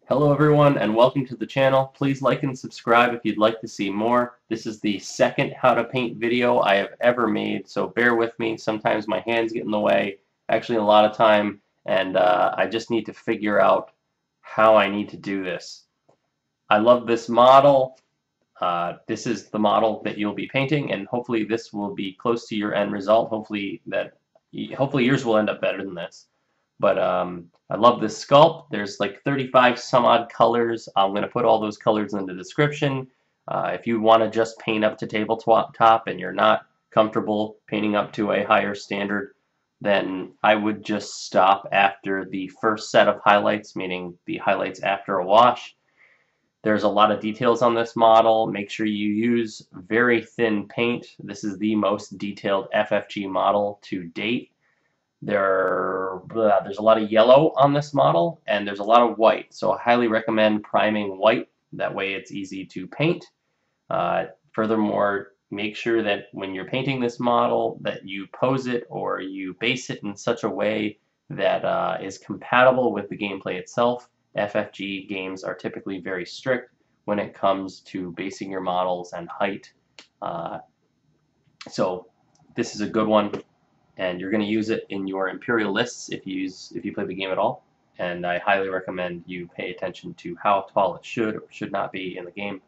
Hello everyone and welcome to the channel. Please like and subscribe if you'd like to see more. This is the second how to paint video I have ever made, so bear with me. Sometimes my hands get in the way, actually a lot of time, and I just need to figure out how I need to do this. I love this model. This is the model that you'll be painting, and hopefully this will be close to your end result. Hopefully yours will end up better than this. But I love this sculpt. There's like 35 some odd colors. I'm going to put all those colors in the description. If you want to just paint up to tabletop and you're not comfortable painting up to a higher standard, then I would just stop after the first set of highlights, meaning the highlights after a wash. There's a lot of details on this model. Make sure you use very thin paint. This is the most detailed FFG model to date. There's a lot of yellow on this model, and there's a lot of white, so I highly recommend priming white. That way it's easy to paint. Furthermore, make sure that when you're painting this model that you pose it or you base it in such a way that is compatible with the gameplay itself. FFG games are typically very strict when it comes to basing your models and height. So this is a good one. And you're going to use it in your Imperial lists if you play the game at all. And I highly recommend you pay attention to how tall it should or should not be in the game,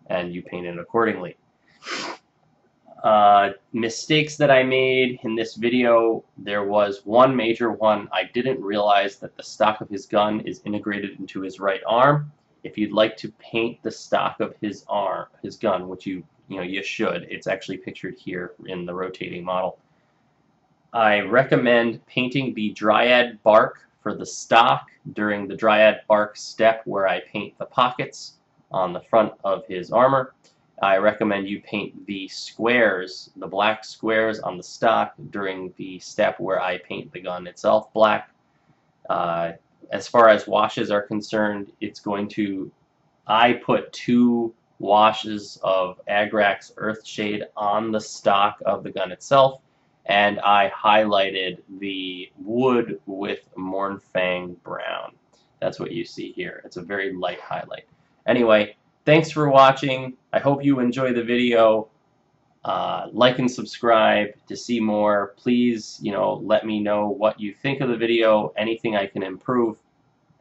and you paint it accordingly. Mistakes that I made in this video, there was one major one. I didn't realize that the stock of his gun is integrated into his right arm. If you'd like to paint the stock of his gun, which you should, it's actually pictured here in the rotating model. I recommend painting the Dryad bark for the stock during the Dryad bark step where I paint the pockets on the front of his armor. I recommend you paint the squares, the black squares on the stock during the step where I paint the gun itself black. As far as washes are concerned, I put 2 washes of Agrax Earthshade on the stock of the gun itself, and I highlighted the wood with Mournfang brown. That's what you see here. It's a very light highlight. Anyway, thanks for watching. I hope you enjoy the video. Like and subscribe to see more. Please, let me know what you think of the video, anything I can improve,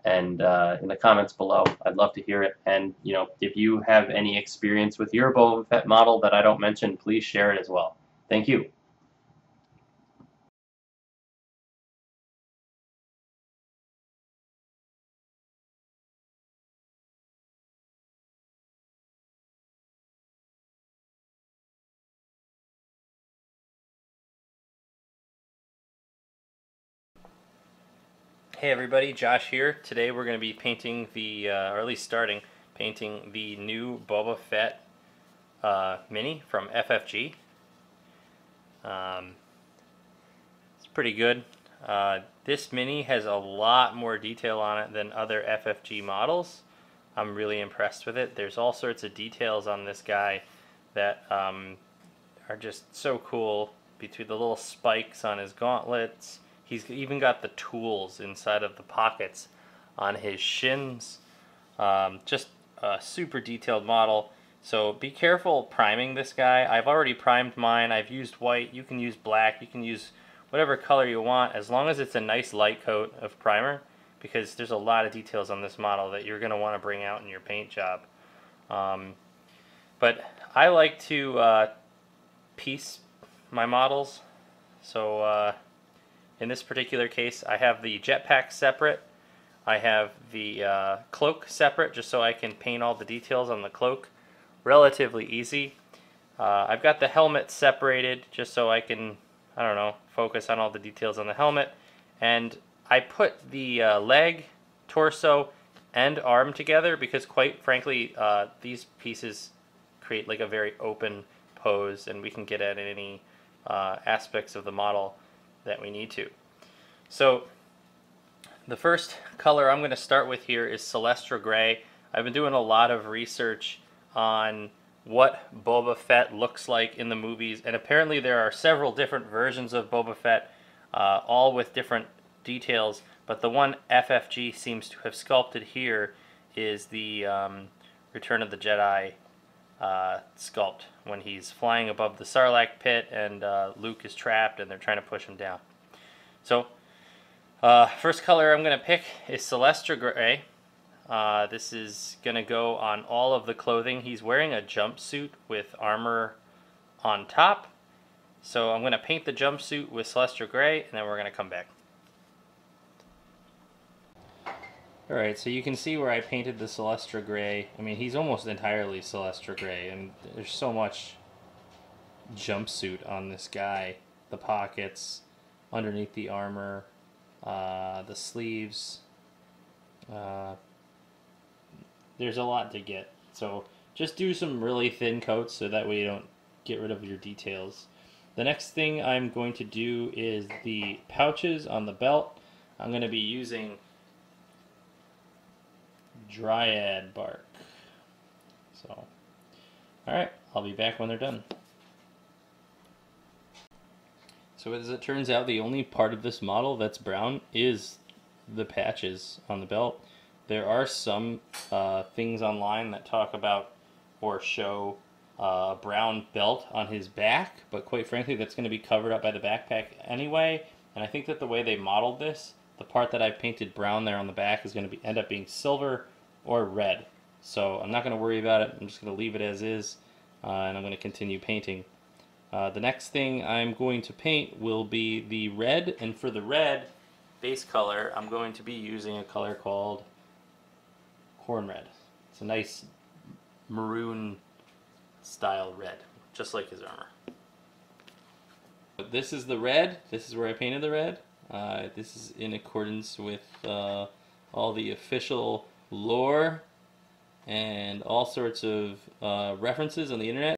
and in the comments below. I'd love to hear it. And if you have any experience with your Boba Fett model that I don't mention, please share it as well. Thank you. Hey everybody, Josh here. Today we're going to be painting or at least starting painting the new Boba Fett mini from FFG. It's pretty good. This mini has a lot more detail on it than other FFG models. I'm really impressed with it. There's all sorts of details on this guy that are just so cool, between the little spikes on his gauntlets. He's even got the tools inside of the pockets on his shins. Just a super detailed model. So be careful priming this guy. I've already primed mine. I've used white. You can use black. You can use whatever color you want, as long as it's a nice light coat of primer, because there's a lot of details on this model that you're going to want to bring out in your paint job. But I like to piece my models. So in this particular case, I have the Jetpack separate. I have the cloak separate, just so I can paint all the details on the cloak. Relatively easy. I've got the helmet separated, just so I can, focus on all the details on the helmet. And I put the leg, torso, and arm together because, quite frankly, these pieces create like a very open pose, and we can get at any aspects of the model that we need to. So the first color I'm going to start with here is Celestra Gray. I've been doing a lot of research on what Boba Fett looks like in the movies, and apparently there are several different versions of Boba Fett, all with different details, but the one FFG seems to have sculpted here is the Return of the Jedi sculpt when he's flying above the Sarlacc pit and Luke is trapped and they're trying to push him down. So first color I'm going to pick is Celestra Gray. This is going to go on all of the clothing. He's wearing a jumpsuit with armor on top. So I'm going to paint the jumpsuit with Celestra Gray, and then we're going to come back. Alright, so you can see where I painted the Celestra Gray. I mean, he's almost entirely Celestra Gray, and there's so much jumpsuit on this guy. The pockets, underneath the armor, the sleeves. There's a lot to get. So just do some really thin coats so that way you don't get rid of your details. The next thing I'm going to do is the pouches on the belt. I'm going to be using Dryad bark. So, alright, I'll be back when they're done. So as it turns out, the only part of this model that's brown is the patches on the belt. There are some things online that talk about or show a brown belt on his back, but quite frankly that's going to be covered up by the backpack anyway, and I think that the way they modeled this, the part that I painted brown there on the back is going to end up being silver or red. So I'm not going to worry about it, I'm just going to leave it as is, and I'm going to continue painting. The next thing I'm going to paint will be the red, and for the red base color I'm going to be using a color called Khorne Red. It's a nice maroon style red, just like his armor. This is the red. This is where I painted the red. This is in accordance with all the official lore and all sorts of references on the internet.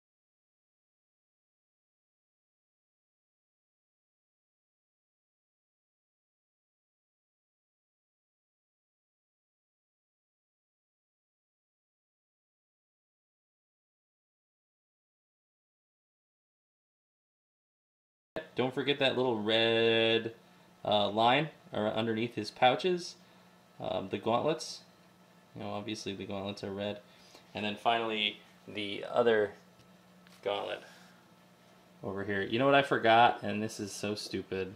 Don't forget that little red line underneath his pouches, the gauntlets. You know, obviously the gauntlets are red. And then finally, the other gauntlet over here. You know what I forgot? And this is so stupid.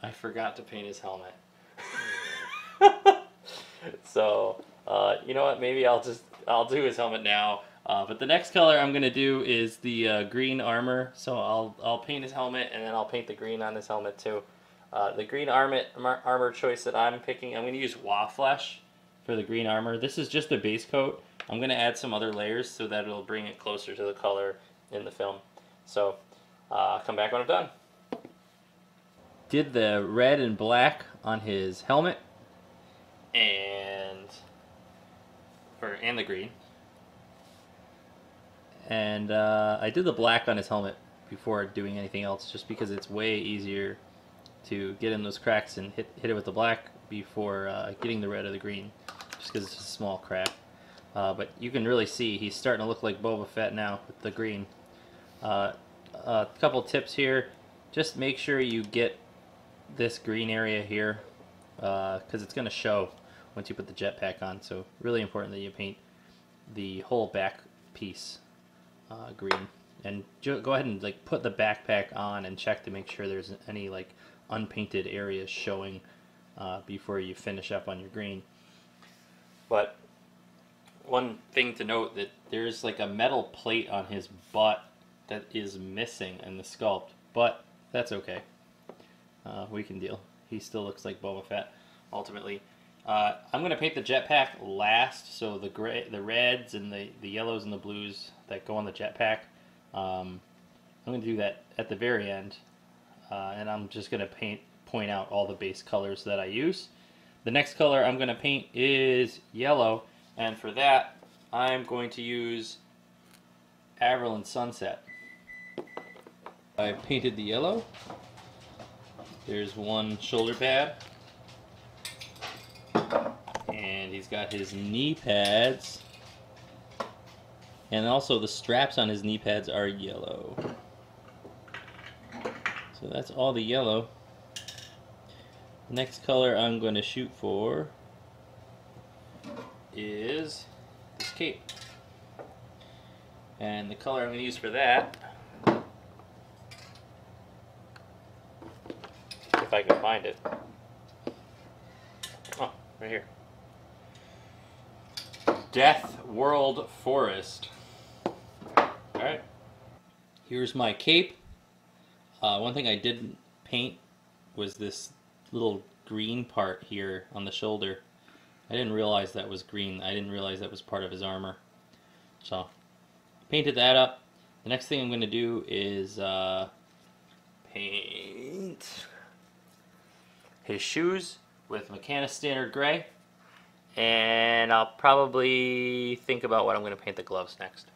I forgot to paint his helmet. So, you know what? Maybe I'll do his helmet now. But the next color I'm going to do is the green armor. So I'll paint his helmet, and then I'll paint the green on his helmet too. The green armor choice that I'm picking, I'm going to use Waaagh flesh for the green armor. This is just the base coat. I'm going to add some other layers so that it'll bring it closer to the color in the film. So come back when I'm done. Did the red and black on his helmet and the green. And I did the black on his helmet before doing anything else, just because it's way easier to get in those cracks and hit it with the black before getting the red or the green, just because it's a small crack. But you can really see he's starting to look like Boba Fett now with the green. A couple tips here: just make sure you get this green area here, because it's going to show once you put the jetpack on. So really important that you paint the whole back piece green, and go ahead and like put the backpack on and check to make sure there's any like unpainted areas showing before you finish up on your green. But one thing to note, that there's like a metal plate on his butt that is missing in the sculpt, but that's okay. We can deal. He still looks like Boba Fett ultimately. I'm going to paint the jetpack last, so the reds and the yellows and the blues that go on the jetpack, I'm going to do that at the very end, and I'm just going to point out all the base colors that I use. The next color I'm going to paint is yellow, and for that I'm going to use Averland Sunset. I painted the yellow. There's one shoulder pad. And he's got his knee pads, and also the straps on his knee pads are yellow. So that's all the yellow. The next color I'm going to shoot for is this cape. And the color I'm going to use for that, if I can find it. Oh, right here. Death World Forest. Alright. Here's my cape. One thing I didn't paint was this little green part here on the shoulder. I didn't realize that was green. I didn't realize that was part of his armor. So, painted that up. The next thing I'm going to do is paint his shoes with Mechanicus Standard Gray. And I'll probably think about what I'm going to paint the gloves next.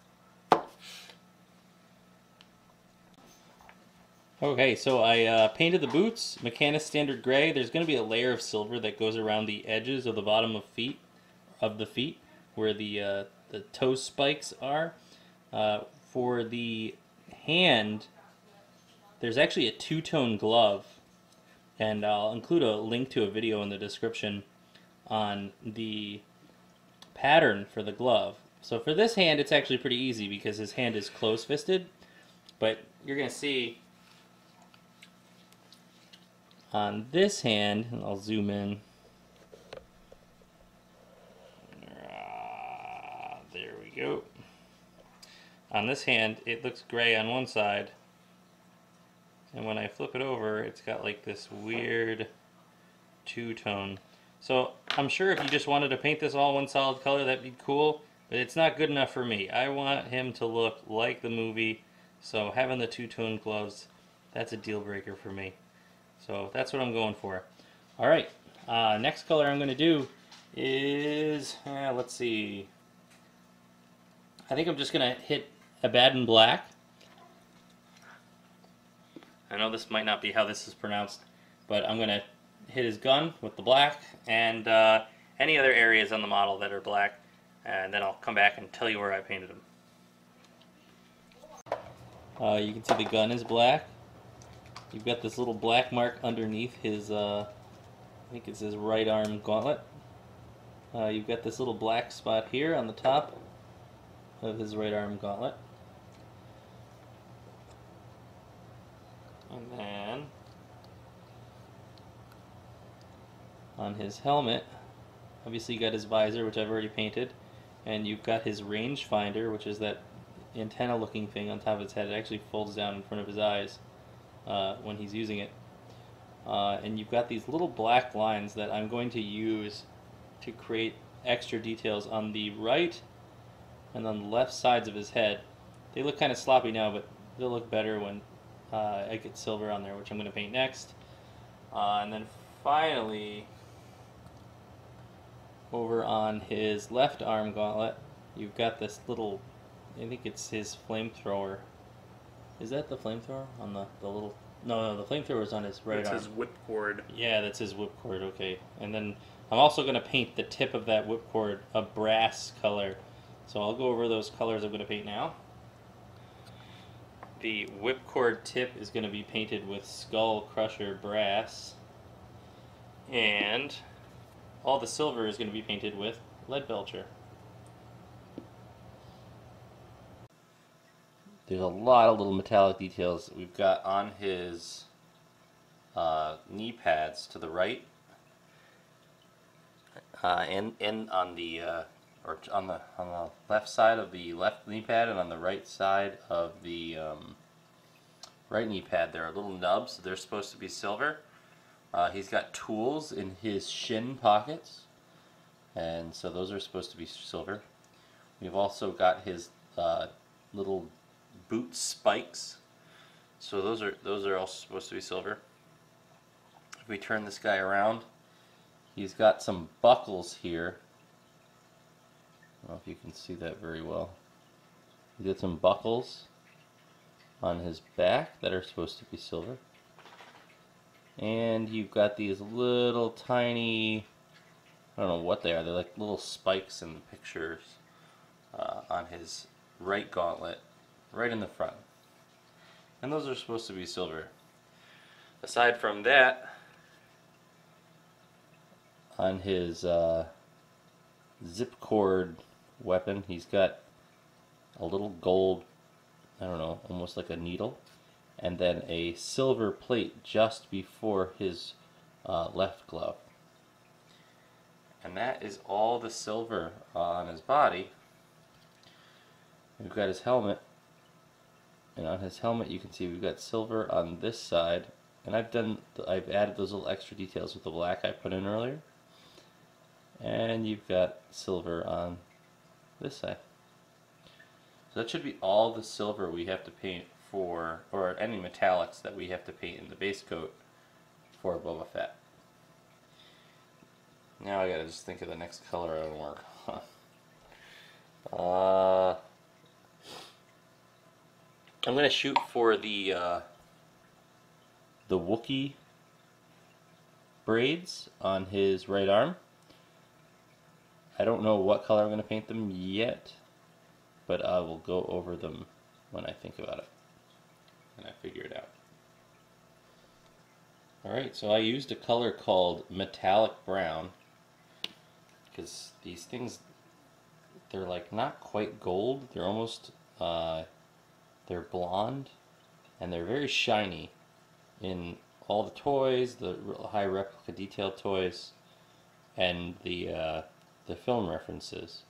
Okay, so I painted the boots, Mechanicus Standard Gray. There's going to be a layer of silver that goes around the edges of the bottom of the feet, where the toe spikes are. For the hand, there's actually a two-tone glove, and I'll include a link to a video in the description on the pattern for the glove. So for this hand, it's actually pretty easy because his hand is close-fisted, but you're going to see on this hand, and I'll zoom in. There we go. On this hand, it looks gray on one side, and when I flip it over, it's got like this weird two-tone. So I'm sure if you just wanted to paint this all one solid color, that'd be cool, but it's not good enough for me. I want him to look like the movie, so having the two-tone gloves, that's a deal breaker for me. So that's what I'm going for. Alright, next color I'm going to do is, let's see, I think I'm just going to hit Abaddon Black. I know this might not be how this is pronounced, but I'm going to hit his gun with the black and any other areas on the model that are black, and then I'll come back and tell you where I painted them. You can see the gun is black. You've got this little black mark underneath his, I think it's his right arm gauntlet. You've got this little black spot here on the top of his right arm gauntlet. And then on his helmet, obviously you got his visor, which I've already painted, and you've got his rangefinder, which is that antenna looking thing on top of his head. It actually folds down in front of his eyes when he's using it. And you've got these little black lines that I'm going to use to create extra details on the right and on the left sides of his head. They look kind of sloppy now, but they'll look better when I get silver on there, which I'm going to paint next. And then finally, over on his left arm gauntlet, you've got this little, I think it's his flamethrower. Is that the flamethrower on the little? No, the flamethrower is on his right arm. That's his whipcord. Yeah, that's his whipcord. Okay, and then I'm also going to paint the tip of that whipcord a brass color. So I'll go over those colors I'm going to paint now. The whipcord tip is going to be painted with Skullcrusher brass, and all the silver is going to be painted with lead Belcher. There's a lot of little metallic details that we've got on his knee pads to the right, and on the on the left side of the left knee pad, and on the right side of the right knee pad there are little nubs. They're supposed to be silver. He's got tools in his shin pockets, and so those are supposed to be silver. We've also got his little boot spikes, so those are also supposed to be silver. If we turn this guy around, he's got some buckles here. I don't know if you can see that very well. He's got some buckles on his back that are supposed to be silver. And you've got these little tiny, I don't know what they are, they're like little spikes in the pictures on his right gauntlet, right in the front. And those are supposed to be silver. Aside from that, on his zipcord weapon. He's got a little gold, I don't know, almost like a needle, and then a silver plate just before his left glove. And that is all the silver on his body. We've got his helmet, and on his helmet you can see we've got silver on this side, and I've added those little extra details with the black I put in earlier. And you've got silver on this side. So that should be all the silver we have to paint for, or any metallics that we have to paint in the base coat for Boba Fett. Now I gotta just think of the next color I want to work. I'm gonna shoot for the Wookiee braids on his right arm. I don't know what color I'm going to paint them yet, but I will go over them when I think about it and I figure it out. Alright, so I used a color called metallic brown because these things, they're like not quite gold, they're almost, they're blonde, and they're very shiny in all the toys, the high replica detail toys, and the film references.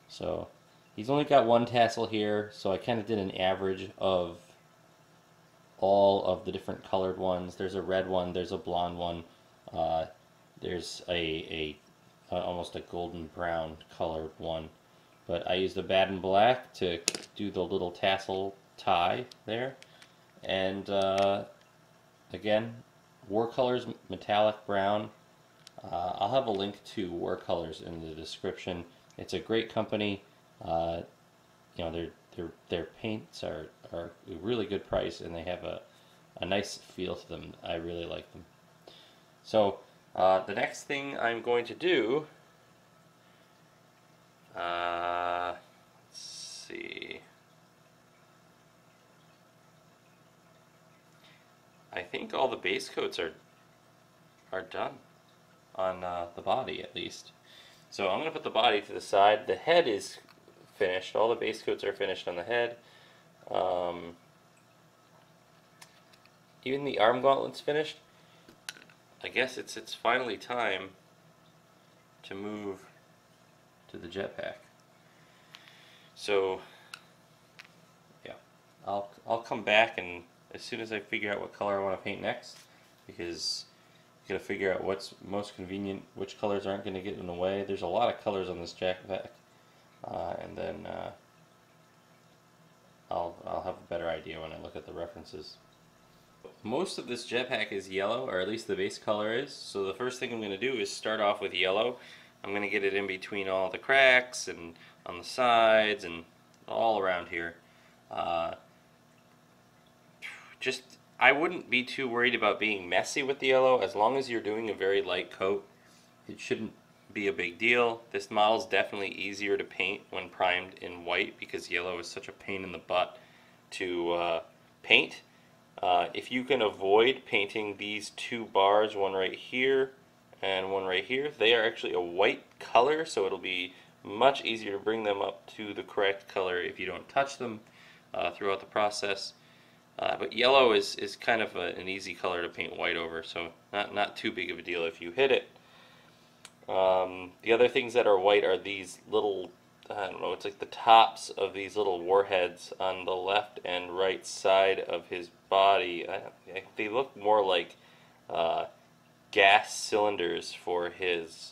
So he's only got one tassel here, so I kind of did an average of all of the different colored ones. There's a red one, there's a blonde one, there's a almost a golden brown colored one. But I used Abaddon black to do the little tassel tie there. And again, Warcolours metallic brown. I'll have a link to Warcolours in the description. It's a great company. You know, their paints are a really good price, and they have a nice feel to them. I really like them. So the next thing I'm going to do, let's see. I think all the base coats are done on the body, at least. So I'm going to put the body to the side. The head is finished. All the base coats are finished on the head. Even the arm gauntlet's finished. I guess it's finally time to move to the jetpack. So yeah, I'll come back, and as soon as I figure out what color I want to paint next, because you gotta figure out what's most convenient, which colors aren't going to get in the way. There's a lot of colors on this jetpack, and then I'll have a better idea when I look at the references. Most of this jetpack is yellow, or at least the base color is. So the first thing I'm going to do is start off with yellow. I'm going to get it in between all the cracks and on the sides and all around here. I wouldn't be too worried about being messy with the yellow. As long as you're doing a very light coat, it shouldn't be a big deal. This model's definitely easier to paint when primed in white, because yellow is such a pain in the butt to paint. If you can avoid painting these two bars, one right here and one right here, they are actually a white color, so it'll be much easier to bring them up to the correct color if you don't touch them throughout the process. But yellow is kind of an easy color to paint white over, so not too big of a deal if you hit it. The other things that are white are these little, I don't know, it's like the tops of these little warheads on the left and right side of his body. They look more like gas cylinders for his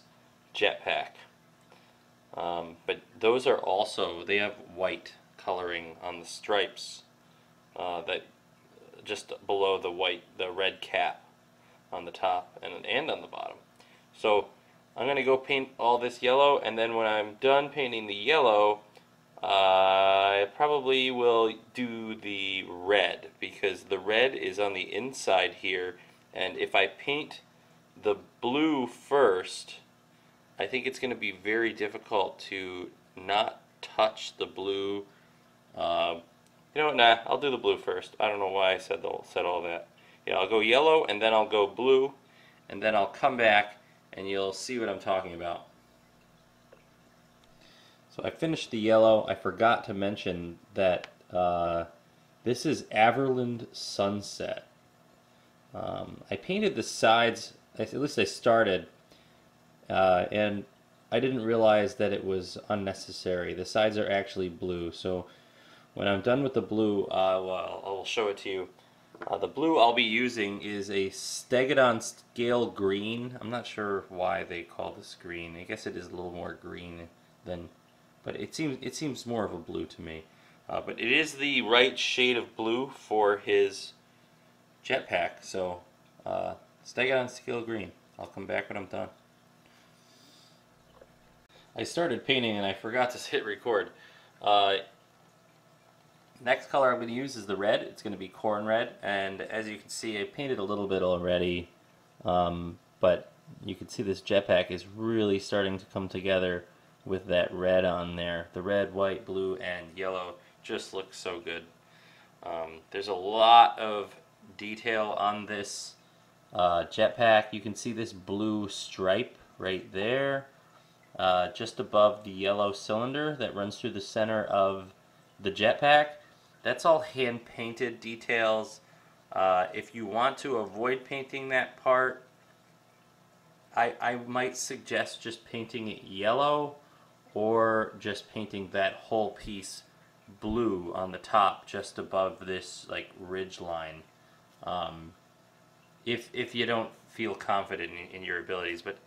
jetpack. But those are also, they have white coloring on the stripes that just below the red cap on the top and on the bottom. So I'm going to go paint all this yellow, and then when I'm done painting the yellow, I probably will do the red, because the red is on the inside here, and if I paint the blue first, I think it's going to be very difficult to not touch the blue. You know what, nah, I'll do the blue first. I don't know why I said all that. Yeah, I'll go yellow, and then I'll go blue, and then I'll come back, and you'll see what I'm talking about. So I finished the yellow. I forgot to mention that this is Averland Sunset. I painted the sides, at least I started, and I didn't realize that it was unnecessary. The sides are actually blue, so when I'm done with the blue, well, I'll show it to you. The blue I'll be using is a Stegadon scale green. I'm not sure why they call this green. I guess it is a little more green than, but it seems more of a blue to me. But it is the right shade of blue for his jetpack. So Stegadon scale green. I'll come back when I'm done. I started painting and I forgot to hit record. Next color I'm going to use is the red. It's going to be Khorne Red, and as you can see, I painted a little bit already, but you can see this jetpack is really starting to come together with that red on there. The red, white, blue, and yellow just looks so good. There's a lot of detail on this jetpack. You can see this blue stripe right there, just above the yellow cylinder that runs through the center of the jetpack. That's all hand painted details. If you want to avoid painting that part, I might suggest just painting it yellow, or just painting that whole piece blue on the top just above this like ridge line, if you don't feel confident in your abilities. But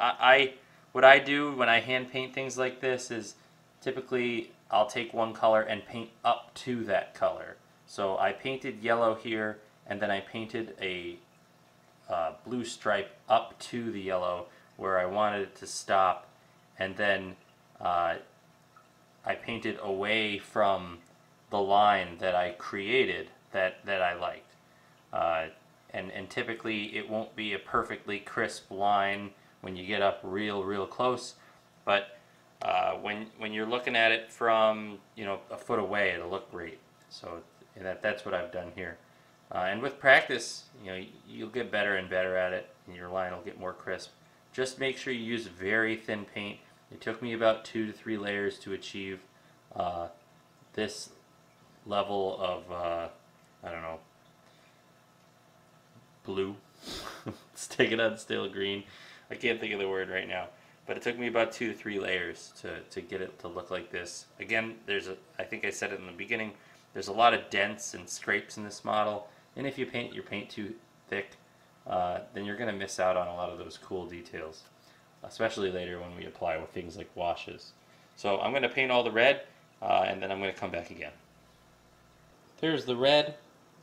what I do when I hand paint things like this is typically I'll take one color and paint up to that color. So I painted yellow here, and then I painted a blue stripe up to the yellow where I wanted it to stop, and then I painted away from the line that I created that I liked. And typically it won't be a perfectly crisp line when you get up real close, but when you're looking at it from, you know, a foot away, it'll look great. So that's what I've done here. And with practice, you know, you'll get better and better at it, and your line will get more crisp. Just make sure you use very thin paint. It took me about 2 to 3 layers to achieve this level of, I don't know, blue. Stegadon steel green. I can't think of the word right now. But it took me about 2 to 3 layers to get it to look like this. Again, I think I said it in the beginning, there's a lot of dents and scrapes in this model, and if you paint your paint too thick, then you're going to miss out on a lot of those cool details, especially later when we apply with things like washes. So I'm going to paint all the red, and then I'm going to come back again. There's the red.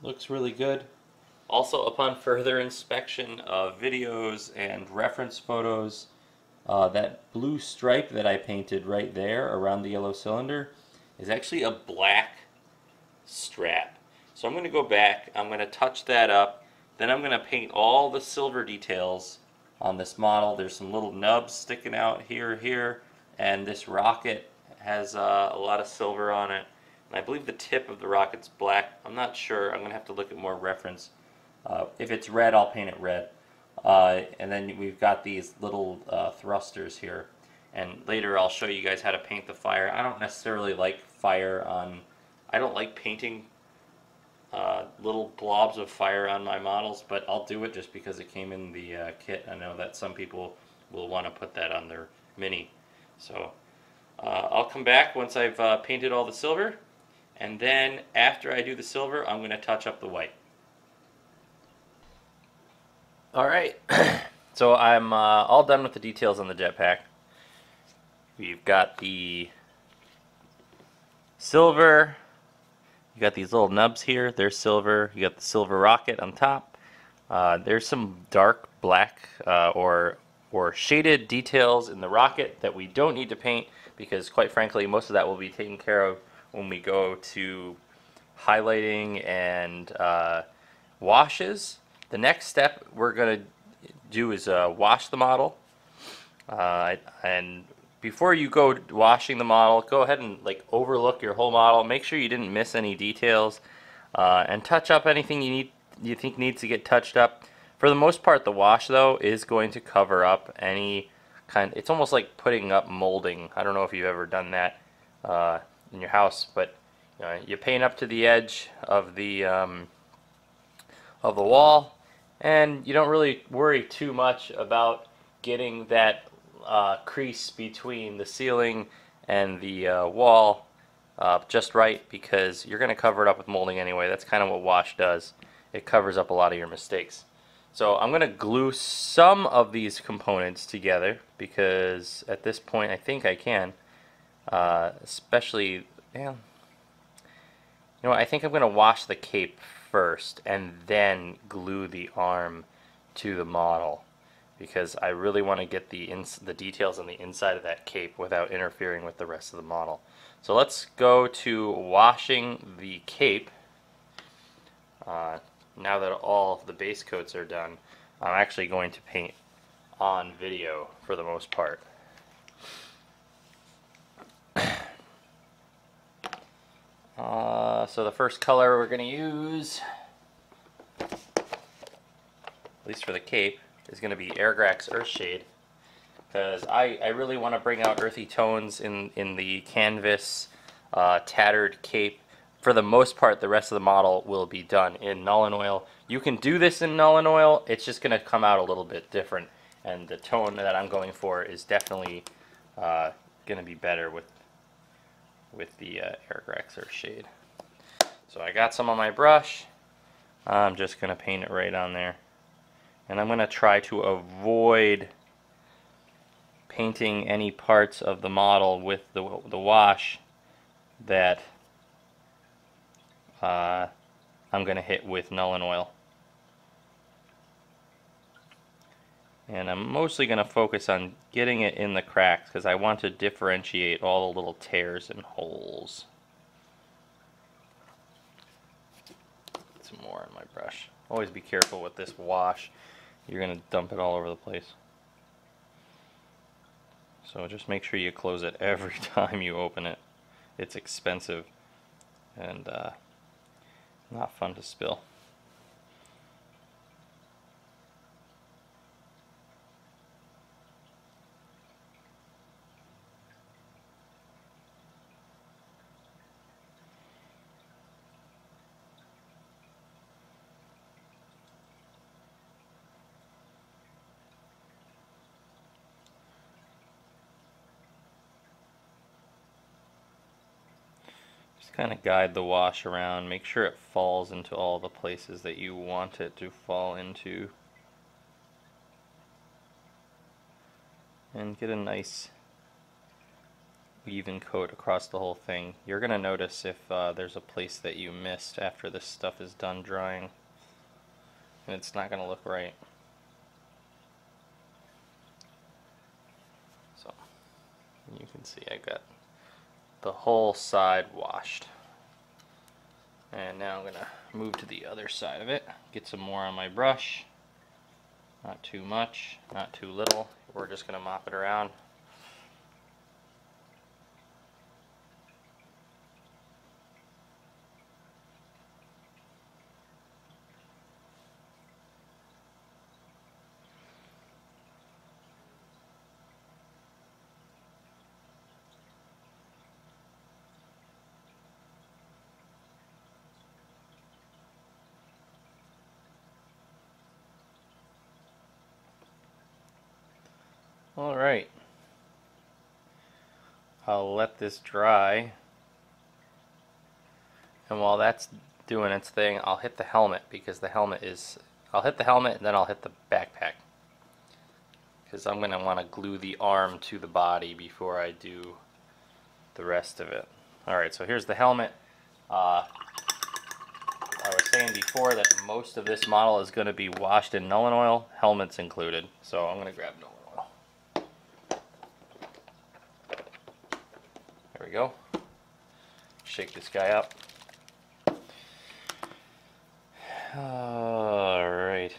Looks really good. Also, upon further inspection of videos and reference photos, that blue stripe that I painted right there around the yellow cylinder is actually a black strap. So I'm going to go back, I'm going to touch that up, then I'm going to paint all the silver details on this model. There's some little nubs sticking out here, and this rocket has a lot of silver on it. And I believe the tip of the rocket's black. I'm not sure. I'm going to have to look at more reference. If it's red, I'll paint it red. And then we've got these little thrusters here, and later I'll show you guys how to paint the fire. I don't necessarily like fire on, I don't like painting little blobs of fire on my models, but I'll do it just because it came in the kit. I know that some people will want to put that on their Mini. So I'll come back once I've painted all the silver, and then after I do the silver, I'm going to touch up the white. Alright, so I'm all done with the details on the jetpack. We've got the silver, you got these little nubs here, they're silver, you got the silver rocket on top. There's some dark black or shaded details in the rocket that we don't need to paint, because quite frankly most of that will be taken care of when we go to highlighting and washes. The next step we're going to do is wash the model, and before you go washing the model, go ahead and overlook your whole model, make sure you didn't miss any details, and touch up anything you think needs to get touched up. For the most part, the wash though is going to cover up any kind, it's almost like putting up molding. I don't know if you've ever done that. in your house. But you paint up to the edge of the wall, and you don't really worry too much about getting that crease between the ceiling and the wall just right, because you're going to cover it up with molding anyway. That's kind of what wash does. It covers up a lot of your mistakes. So I'm going to glue some of these components together, because at this point I think I can. Especially, yeah. You know, I think I'm going to wash the cape first and then glue the arm to the model, because I really want to get the details on the inside of that cape without interfering with the rest of the model. So let's go to washing the cape. Now that all of the base coats are done, I'm actually going to paint on video for the most part. So the first color we're going to use, at least for the cape, is going to be Airgrax Earthshade, because I really want to bring out earthy tones in the canvas tattered cape. For the most part, the rest of the model will be done in Nuln Oil. You can do this in Nuln Oil, it's just going to come out a little bit different, and the tone that I'm going for is definitely going to be better with the Airgrax Earthshade. So I got some on my brush. I'm just going to paint it right on there. And I'm going to try to avoid painting any parts of the model with the wash that I'm going to hit with Nuln Oil. And I'm mostly going to focus on getting it in the cracks, because I want to differentiate all the little tears and holes. Some more on my brush. Always be careful with this wash. You're going to dump it all over the place. So just make sure you close it every time you open it. It's expensive and not fun to spill. Kind of guide the wash around, make sure it falls into all the places that you want it to fall into, and get a nice even coat across the whole thing. You're going to notice if there's a place that you missed after this stuff is done drying, and it's not going to look right. So you can see I got the whole side washed. And now I'm going to move to the other side of it, get some more on my brush. Not too much, not too little. We're just going to mop it around. Alright, I'll let this dry, and while that's doing its thing, I'll hit the helmet, because the helmet is, I'll hit the helmet and then I'll hit the backpack, because I'm going to want to glue the arm to the body before I do the rest of it. Alright, so here's the helmet. I was saying before that most of this model is going to be washed in Nuln Oil, helmets included, so I'm going to grab Nuln Oil. There we go. Shake this guy up. Alright.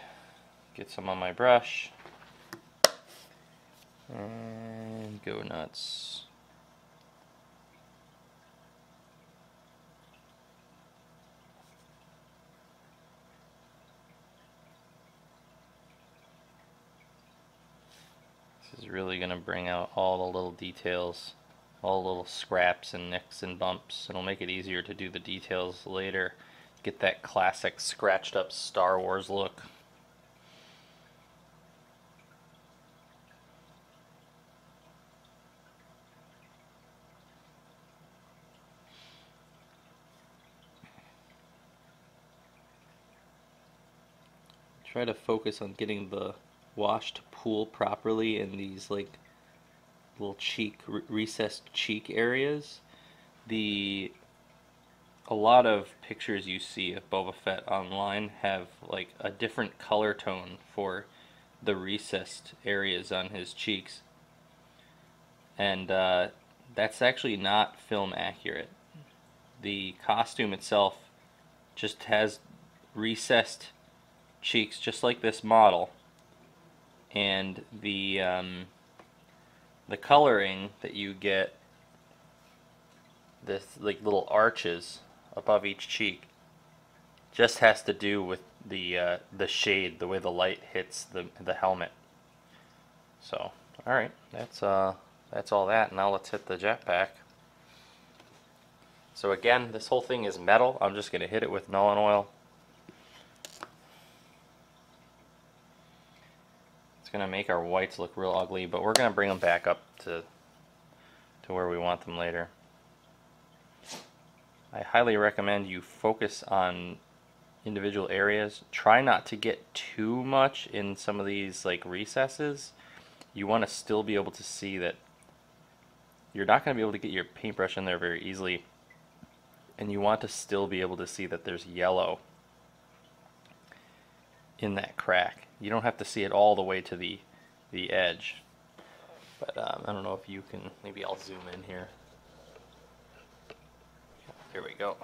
Get some on my brush. And go nuts. This is really going to bring out all the little details all little scraps and nicks and bumps. It'll make it easier to do the details later. Get that classic scratched up Star Wars look. Try to focus on getting the wash to pool properly in these like little cheek, recessed cheek areas. A lot of pictures you see of Boba Fett online have like a different color tone for the recessed areas on his cheeks, and that's actually not film accurate. The costume itself just has recessed cheeks just like this model, and the coloring that you get, this like little arches above each cheek, just has to do with the shade, the way the light hits the helmet. So, all right, that's all that. Now let's hit the jetpack. So again, this whole thing is metal. I'm just gonna hit it with Nuln Oil. It's gonna make our whites look real ugly, but we're gonna bring them back up to where we want them later. I highly recommend you focus on individual areas. Try not to get too much in some of these like recesses. You want to still be able to see that you're not going to be able to get your paintbrush in there very easily, and you want to still be able to see that there's yellow in that crack. You don't have to see it all the way to the edge, but I don't know if you can. Maybe I'll zoom in here. There we go.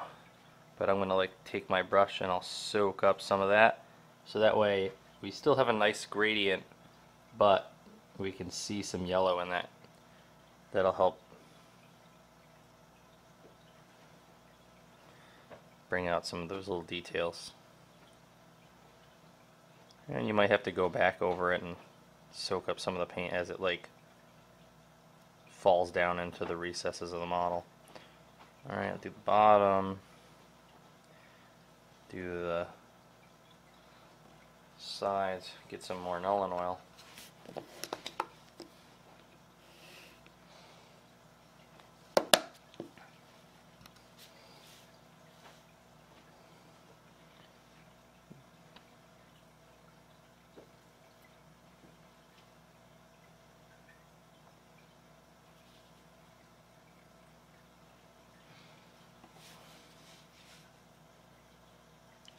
But I'm gonna like take my brush and I'll soak up some of that, so that way we still have a nice gradient, but we can see some yellow in that. That'll help bring out some of those little details. And you might have to go back over it and soak up some of the paint as it like falls down into the recesses of the model. Alright, I'll do the bottom, do the sides, get some more Nuln Oil.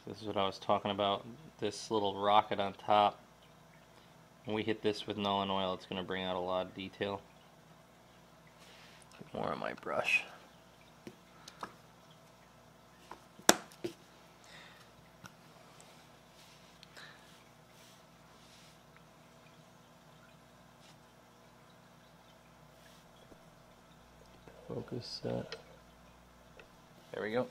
This is what I was talking about, this little rocket on top. When we hit this with Nuln Oil, it's going to bring out a lot of detail. Get more on my brush. Focus set. There we go.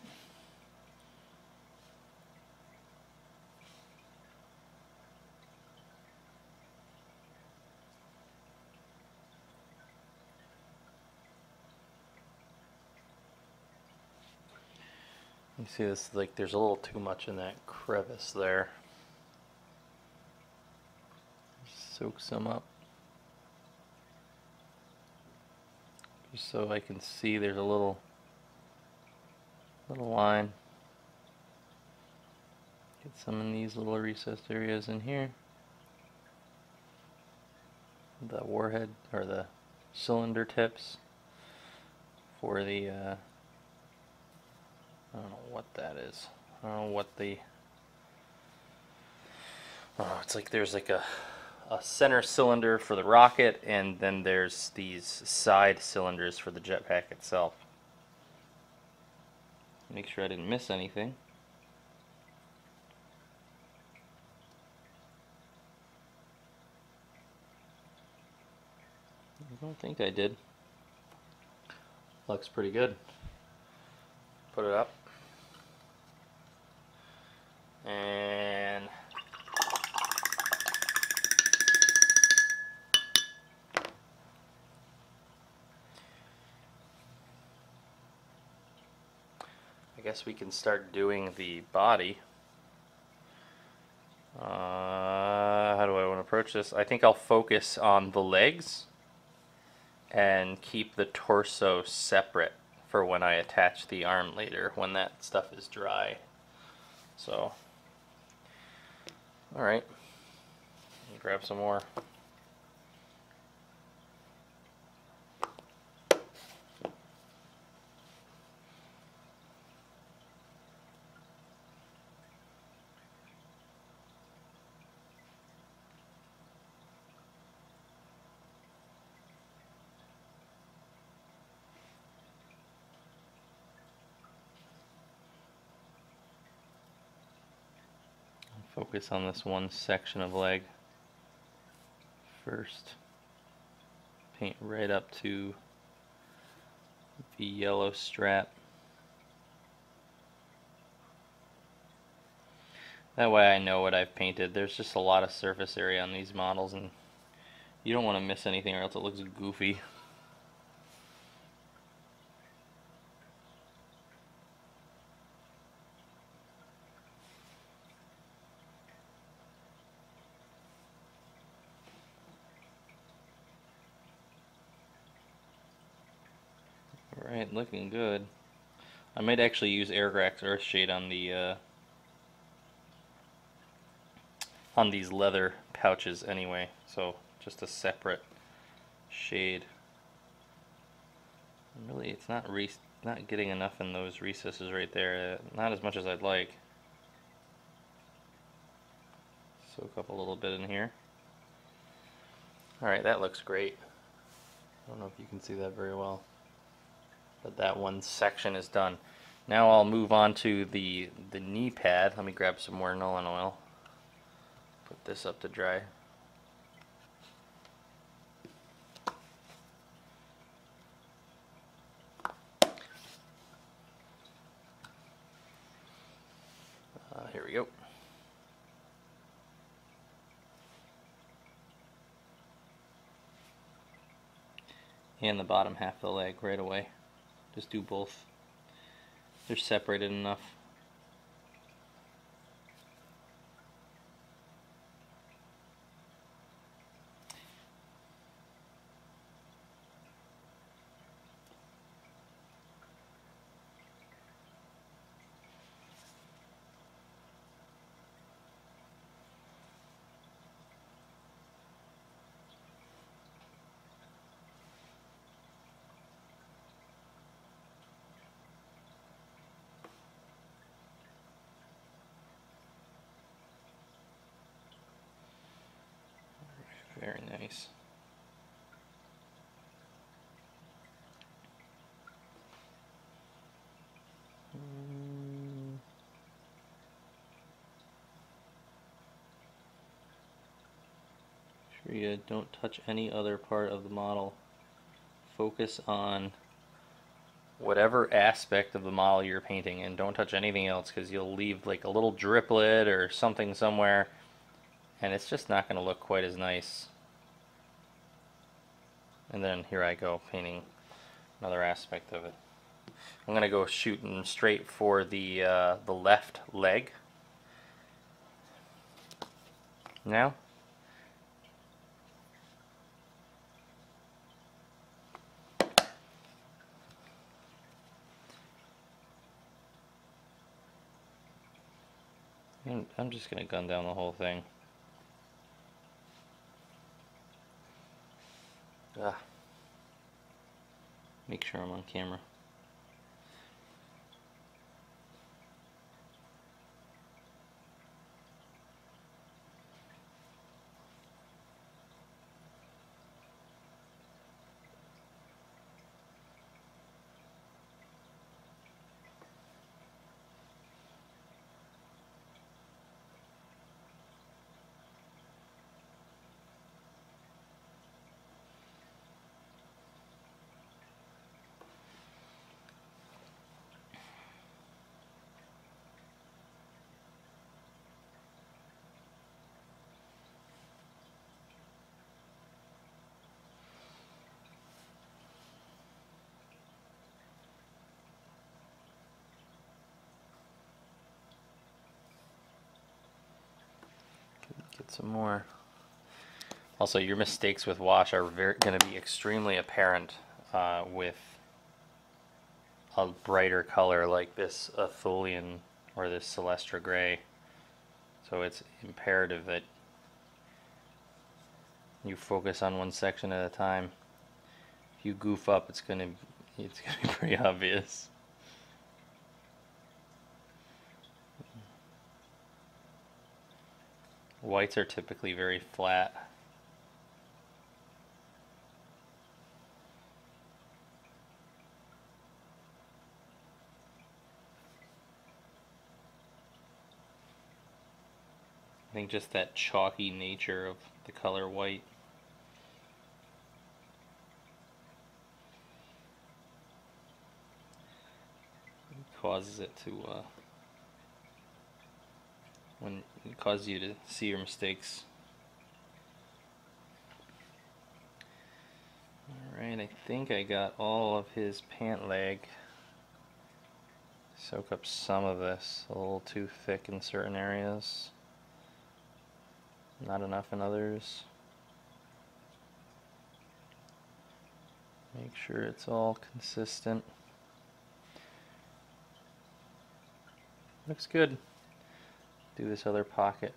You see this, like there's a little too much in that crevice there. Soak some up. Just so I can see there's a little line. Get some in these little recessed areas in here. The warhead, or the cylinder tips for the I don't know what that is. I don't know what the... Oh, it's like there's like a center cylinder for the rocket, and then there's these side cylinders for the jetpack itself. Make sure I didn't miss anything. I don't think I did. Looks pretty good. Put it up. And guess we can start doing the body. How do I want to approach this? I think I'll focus on the legs and keep the torso separate for when I attach the arm later, when that stuff is dry. So, alright, grab some more. Focus on this one section of leg first. Paint right up to the yellow strap. That way I know what I've painted. There's just a lot of surface area on these models, and you don't want to miss anything or else it looks goofy. Alright, looking good. I might actually use Airgrax Earthshade on these leather pouches anyway, so just a separate shade. Really, it's not getting enough in those recesses right there. Not as much as I'd like. Soak up a little bit in here. Alright, that looks great. I don't know if you can see that very well, but that one section is done. Now I'll move on to the knee pad. Let me grab some more Nuln Oil. Put this up to dry. Here we go. And the bottom half of the leg right away. Just do both. They're separated enough. Very nice. Sure you don't touch any other part of the model. Focus on whatever aspect of the model you're painting and don't touch anything else, because you'll leave like a little driplet or something somewhere and it's just not going to look quite as nice. And then here I go painting another aspect of it. I'm going to go shooting straight for the left leg now. And I'm just going to gun down the whole thing. Make sure I'm on camera. it some more. Also, your mistakes with wash are going to be extremely apparent with a brighter color like this Ulthuan or this Celestra gray. So it's imperative that you focus on one section at a time. If you goof up, it's gonna be pretty obvious. Whites are typically very flat. I think just that chalky nature of the color white causes it to when it causes you to see your mistakes. Alright, I think I got all of his pant leg. Soak up some of this, a little too thick in certain areas. Not enough in others. Make sure it's all consistent. Looks good. Do this other pocket.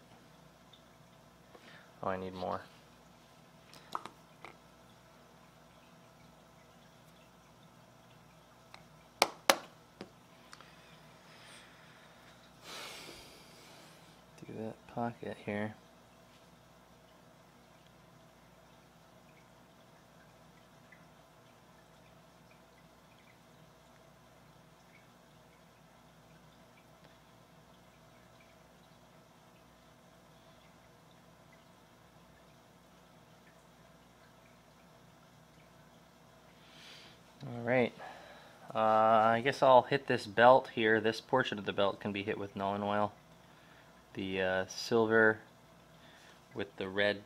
Oh, I need more. Do that pocket here. Alright, I guess I'll hit this belt here. This portion of the belt can be hit with Nuln Oil. The silver with the red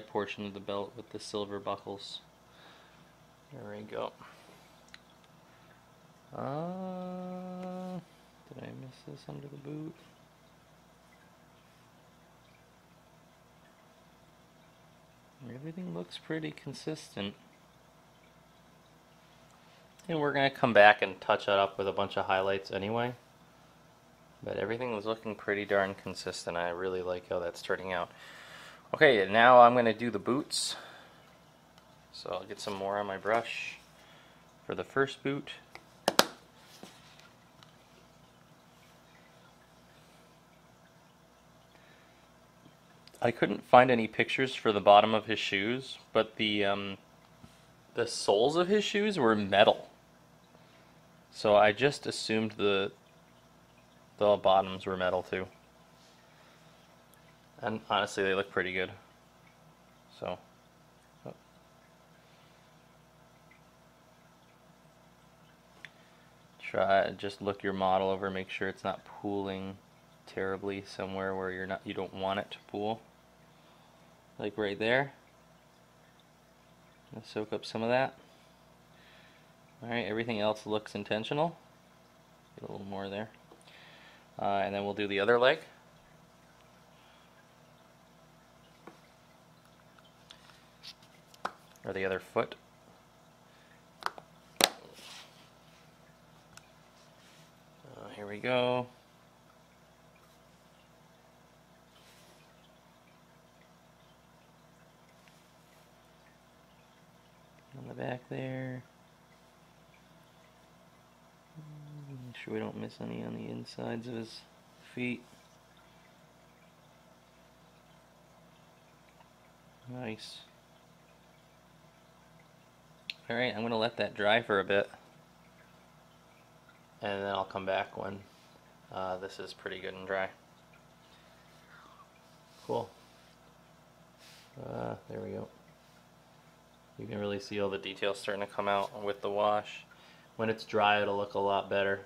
portion of the belt with the silver buckles. There we go. Did I miss this under the boot? Everything looks pretty consistent. And we're going to come back and touch it up with a bunch of highlights anyway. But everything was looking pretty darn consistent. I really like how that's turning out. Okay, now I'm going to do the boots. So I'll get some more on my brush for the first boot. I couldn't find any pictures for the bottom of his shoes, but the soles of his shoes were metal. So I just assumed the bottoms were metal too. And honestly, they look pretty good. So. Just look your model over, make sure it's not pooling terribly somewhere where you don't want it to pool. Like right there. I'll soak up some of that. Alright, everything else looks intentional. Get a little more there. And then we'll do the other leg. Or the other foot. Here we go. On the back there. Make sure we don't miss any on the insides of his feet. Nice. Alright, I'm going to let that dry for a bit. And then I'll come back when this is pretty good and dry. Cool. There we go. You can really see all the details starting to come out with the wash. When it's dry, it'll look a lot better.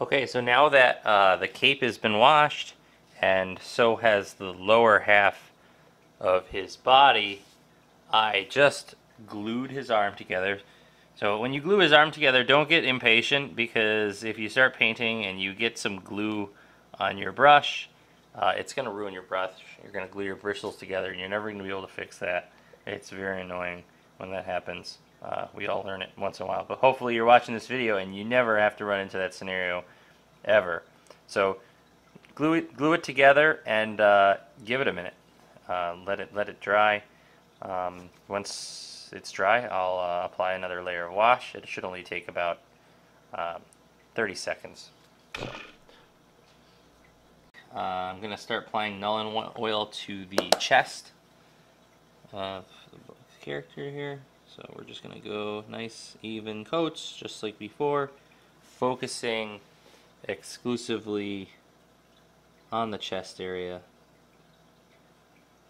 Okay, so now that the cape has been washed, and so has the lower half of his body, I just glued his arm together So when you glue his arm together, don't get impatient, because if you start painting and you get some glue on your brush, it's going to ruin your brush. You're going to glue your bristles together and you're never going to be able to fix that. It's very annoying when that happens. We all learn it once in a while, but hopefully you're watching this video and you never have to run into that scenario ever. So glue it together and give it a minute. Let it dry. Once it's dry, I'll apply another layer of wash. It should only take about 30 seconds. I'm going to start applying Nuln oil to the chest of the character here. So we're just going to go nice even coats, just like before, focusing exclusively on the chest area.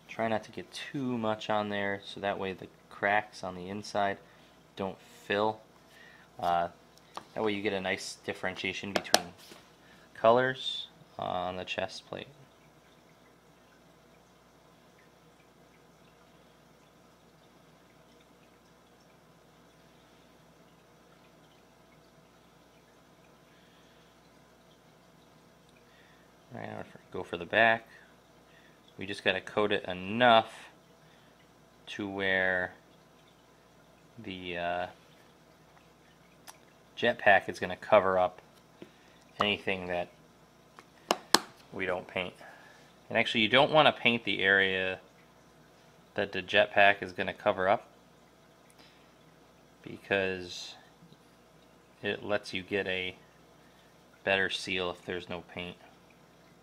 Try not to get too much on there, so that way the cracks on the inside don't fill. That way you get a nice differentiation between colors on the chest plate. Alright, now go for the back. We just got to coat it enough to where the jetpack is going to cover up anything that we don't paint. And actually, you don't want to paint the area that the jetpack is going to cover up, because it lets you get a better seal if there's no paint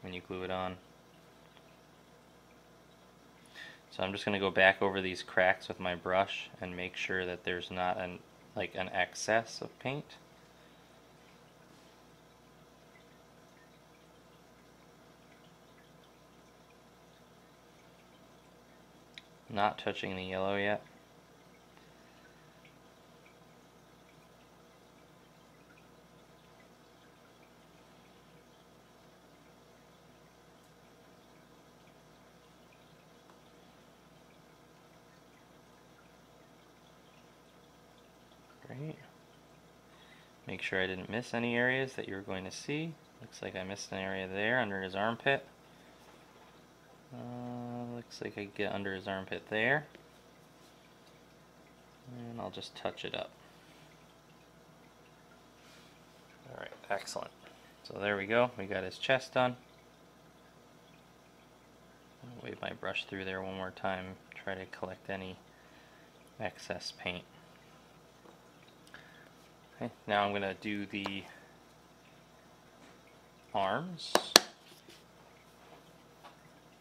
when you glue it on. So I'm just going to go back over these cracks with my brush and make sure that there's not an excess of paint. Not touching the yellow yet. Great. Make sure I didn't miss any areas that you were going to see. Looks like I missed an area there under his armpit. Looks like I get under his armpit there. And I'll just touch it up. Alright, excellent. So there we go. We got his chest done. I'll wave my brush through there one more time. Try to collect any excess paint. Okay, now I'm going to do the arms.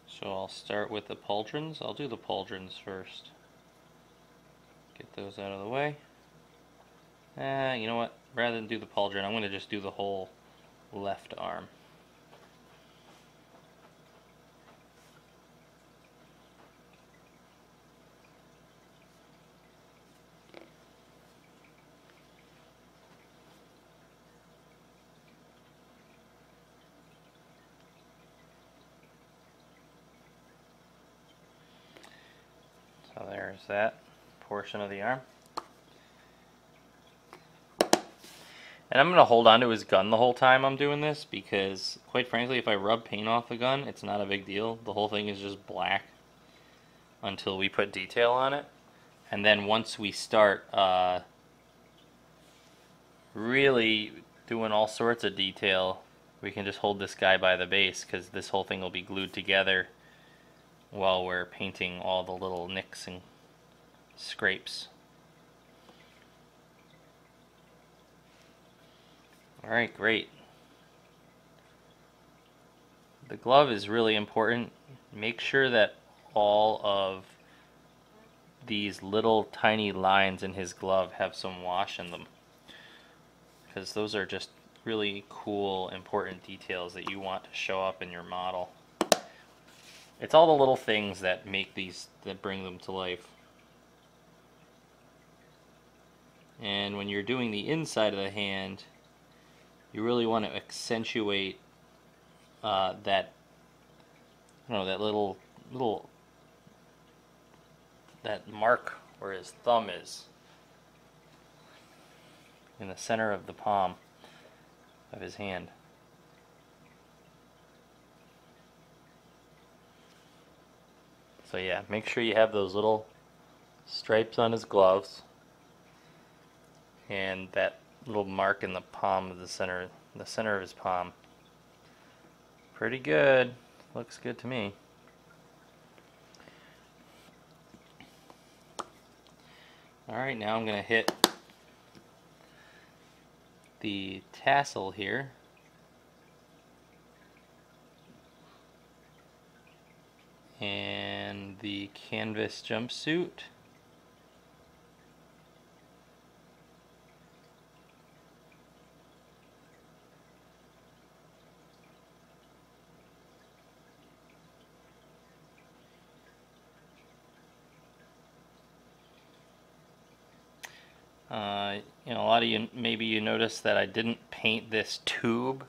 So I'll start with the pauldrons. I'll do the pauldrons first. Get those out of the way. You know what? Rather than do the pauldron, I'm going to just do the whole left arm. So there's that portion of the arm. And I'm going to hold on to his gun the whole time I'm doing this, because quite frankly, if I rub paint off the gun, it's not a big deal. The whole thing is just black until we put detail on it. And then once we start really doing all sorts of detail, we can just hold this guy by the base, because this whole thing will be glued together while we're painting all the little nicks and scrapes. Alright, great. The glove is really important. Make sure that all of these little tiny lines in his glove have some wash in them, because those are just really cool, important details that you want to show up in your model. It's all the little things that make these, that bring them to life. And when you're doing the inside of the hand, you really want to accentuate that, you know, that little that mark where his thumb is. in the center of the palm of his hand. So yeah, make sure you have those little stripes on his gloves and that little mark in the palm of the center of his palm. Pretty good. Looks good to me. Alright, now I'm going to hit the tassel here. And the canvas jumpsuit. You know, a lot of you, maybe you noticed that I didn't paint this tube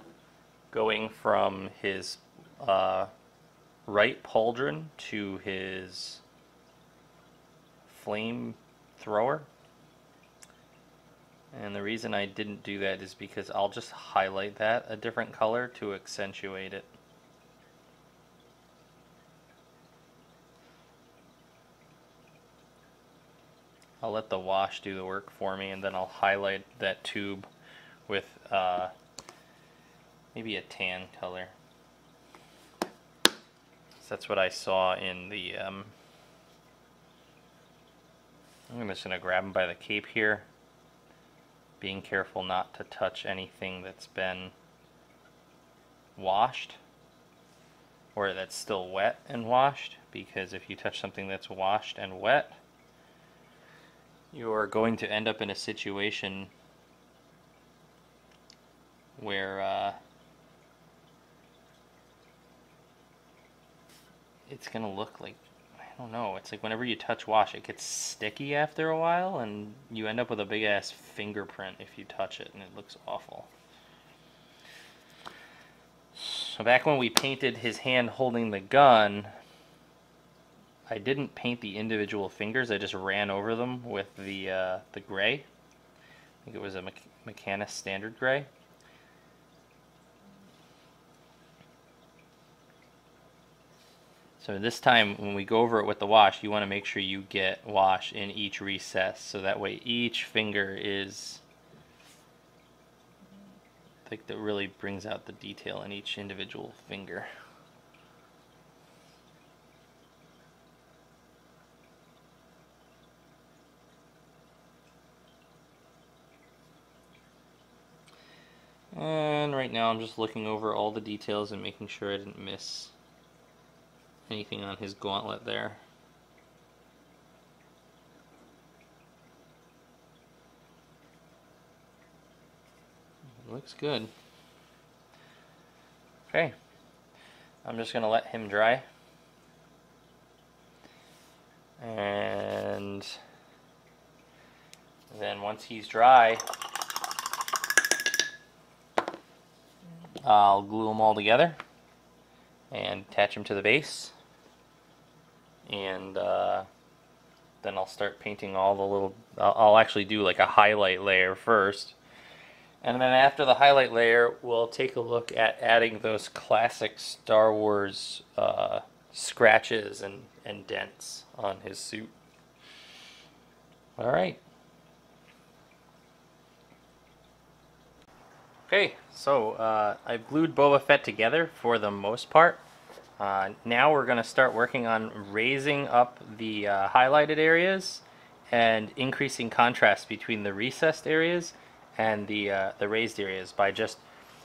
going from his right pauldron to his flame thrower. And the reason I didn't do that is because I'll just highlight that a different color to accentuate it. I'll let the wash do the work for me, and then I'll highlight that tube with maybe a tan color. So that's what I saw in the... I'm just going to grab him by the cape here, being careful not to touch anything that's been washed or that's still wet and washed, because if you touch something that's washed and wet, you are going to end up in a situation where it's going to look like, I don't know, it's like whenever you touch wash, it gets sticky after a while, and you end up with a big ass fingerprint if you touch it, and it looks awful. So back when we painted his hand holding the gun, I didn't paint the individual fingers, I just ran over them with the gray. I think it was a Mechanicus standard gray. So this time when we go over it with the wash, you want to make sure you get wash in each recess, so that way each finger is, I think that really brings out the detail in each individual finger. And right now I'm just looking over all the details and making sure I didn't miss anything on his gauntlet there. It looks good. Okay, I'm just going to let him dry. And then once he's dry, I'll glue them all together and attach them to the base, and then I'll start painting all the little, I'll actually do like a highlight layer first, and then after the highlight layer we'll take a look at adding those classic Star Wars scratches and dents on his suit. Alright. Okay, so I've glued Boba Fett together for the most part. Now we're going to start working on raising up the highlighted areas and increasing contrast between the recessed areas and the raised areas by just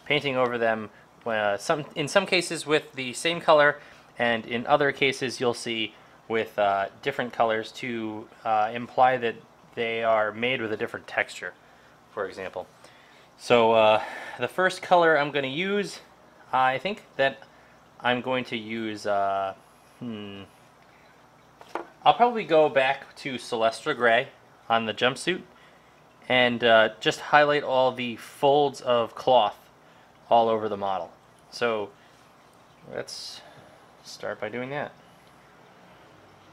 painting over them, in some cases with the same color, and in other cases you'll see with different colors to imply that they are made with a different texture, for example. So the first color I'm going to use, I think that I'm going to use, I'll probably go back to Celestra Gray on the jumpsuit and just highlight all the folds of cloth all over the model. So let's start by doing that.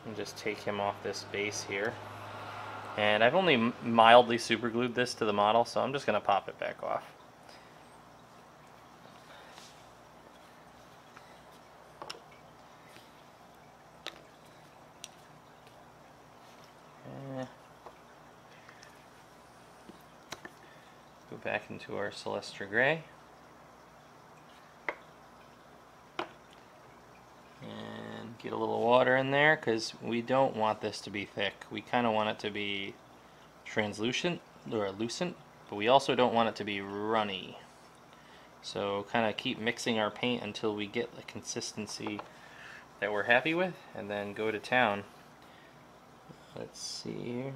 And just take him off this base here. And I've only mildly super glued this to the model, so I'm just going to pop it back off. Go back into our Celestra Gray. And get a little water in there, because we don't want this to be thick. We kind of want it to be translucent or lucent, but we also don't want it to be runny. So kind of keep mixing our paint until we get the consistency that we're happy with, and then go to town. Let's see here.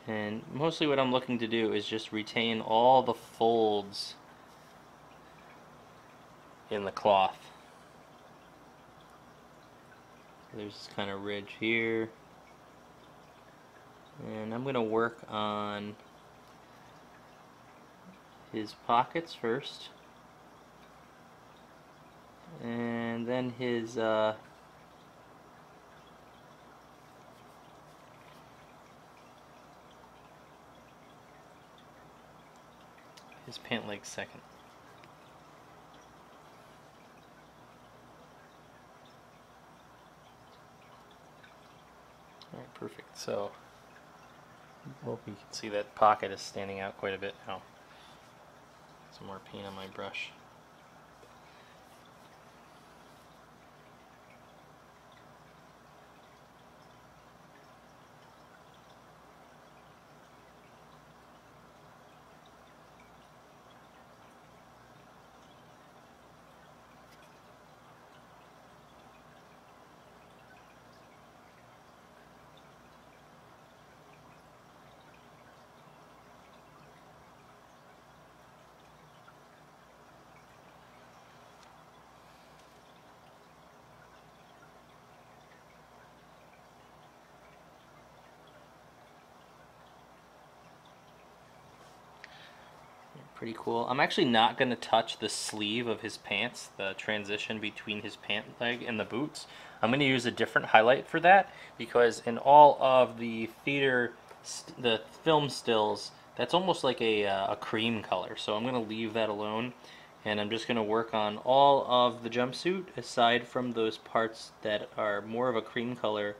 And mostly what I'm looking to do is just retain all the folds in the cloth. There's this kind of ridge here. And I'm going to work on his pockets first. And then his pant leg second. Alright, perfect. So, hope you can see that pocket is standing out quite a bit now. Some more paint on my brush. Pretty cool. I'm actually not going to touch the sleeve of his pants, the transition between his pant leg and the boots. I'm going to use a different highlight for that, because in all of the theater, the film stills, that's almost like a cream color. So I'm going to leave that alone, and I'm just going to work on all of the jumpsuit, aside from those parts that are more of a cream color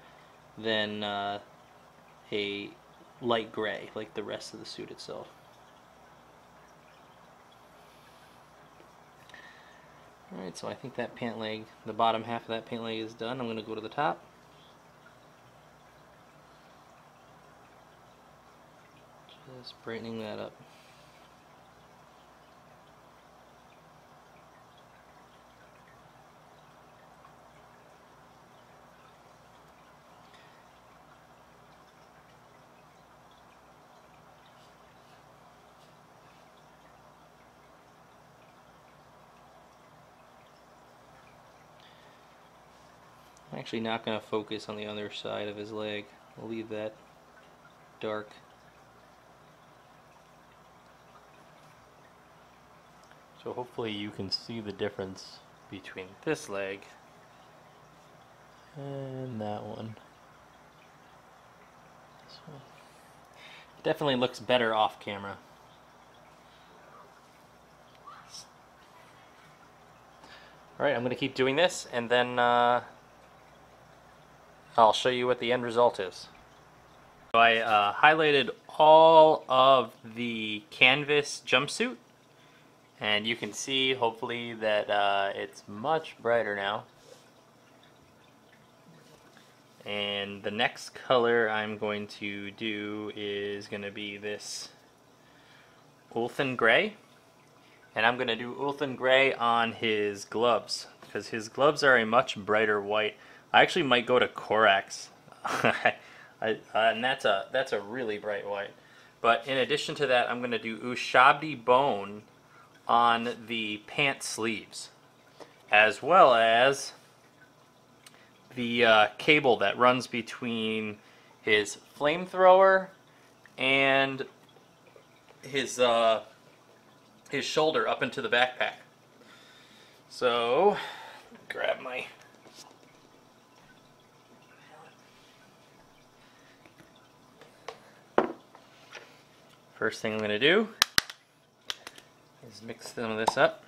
than a light gray, like the rest of the suit itself. Alright, so I think that pant leg, the bottom half of that pant leg is done. I'm going to go to the top. Just brightening that up. I'm actually not going to focus on the other side of his leg. I'll leave that dark. So hopefully you can see the difference between this leg and that one. This one. It definitely looks better off camera. Alright, I'm going to keep doing this, and then I'll show you what the end result is. So I highlighted all of the canvas jumpsuit, and you can see hopefully that it's much brighter now. And the next color I'm going to do is going to be this Ulthuan gray, and I'm going to do Ulthuan gray on his gloves, because his gloves are a much brighter white. I actually might go to Karak, and that's a really bright white. But in addition to that, I'm going to do Ushabti bone on the pant sleeves, as well as the cable that runs between his flamethrower and his shoulder up into the backpack. So, grab my First thing I'm going to do is mix some of this up.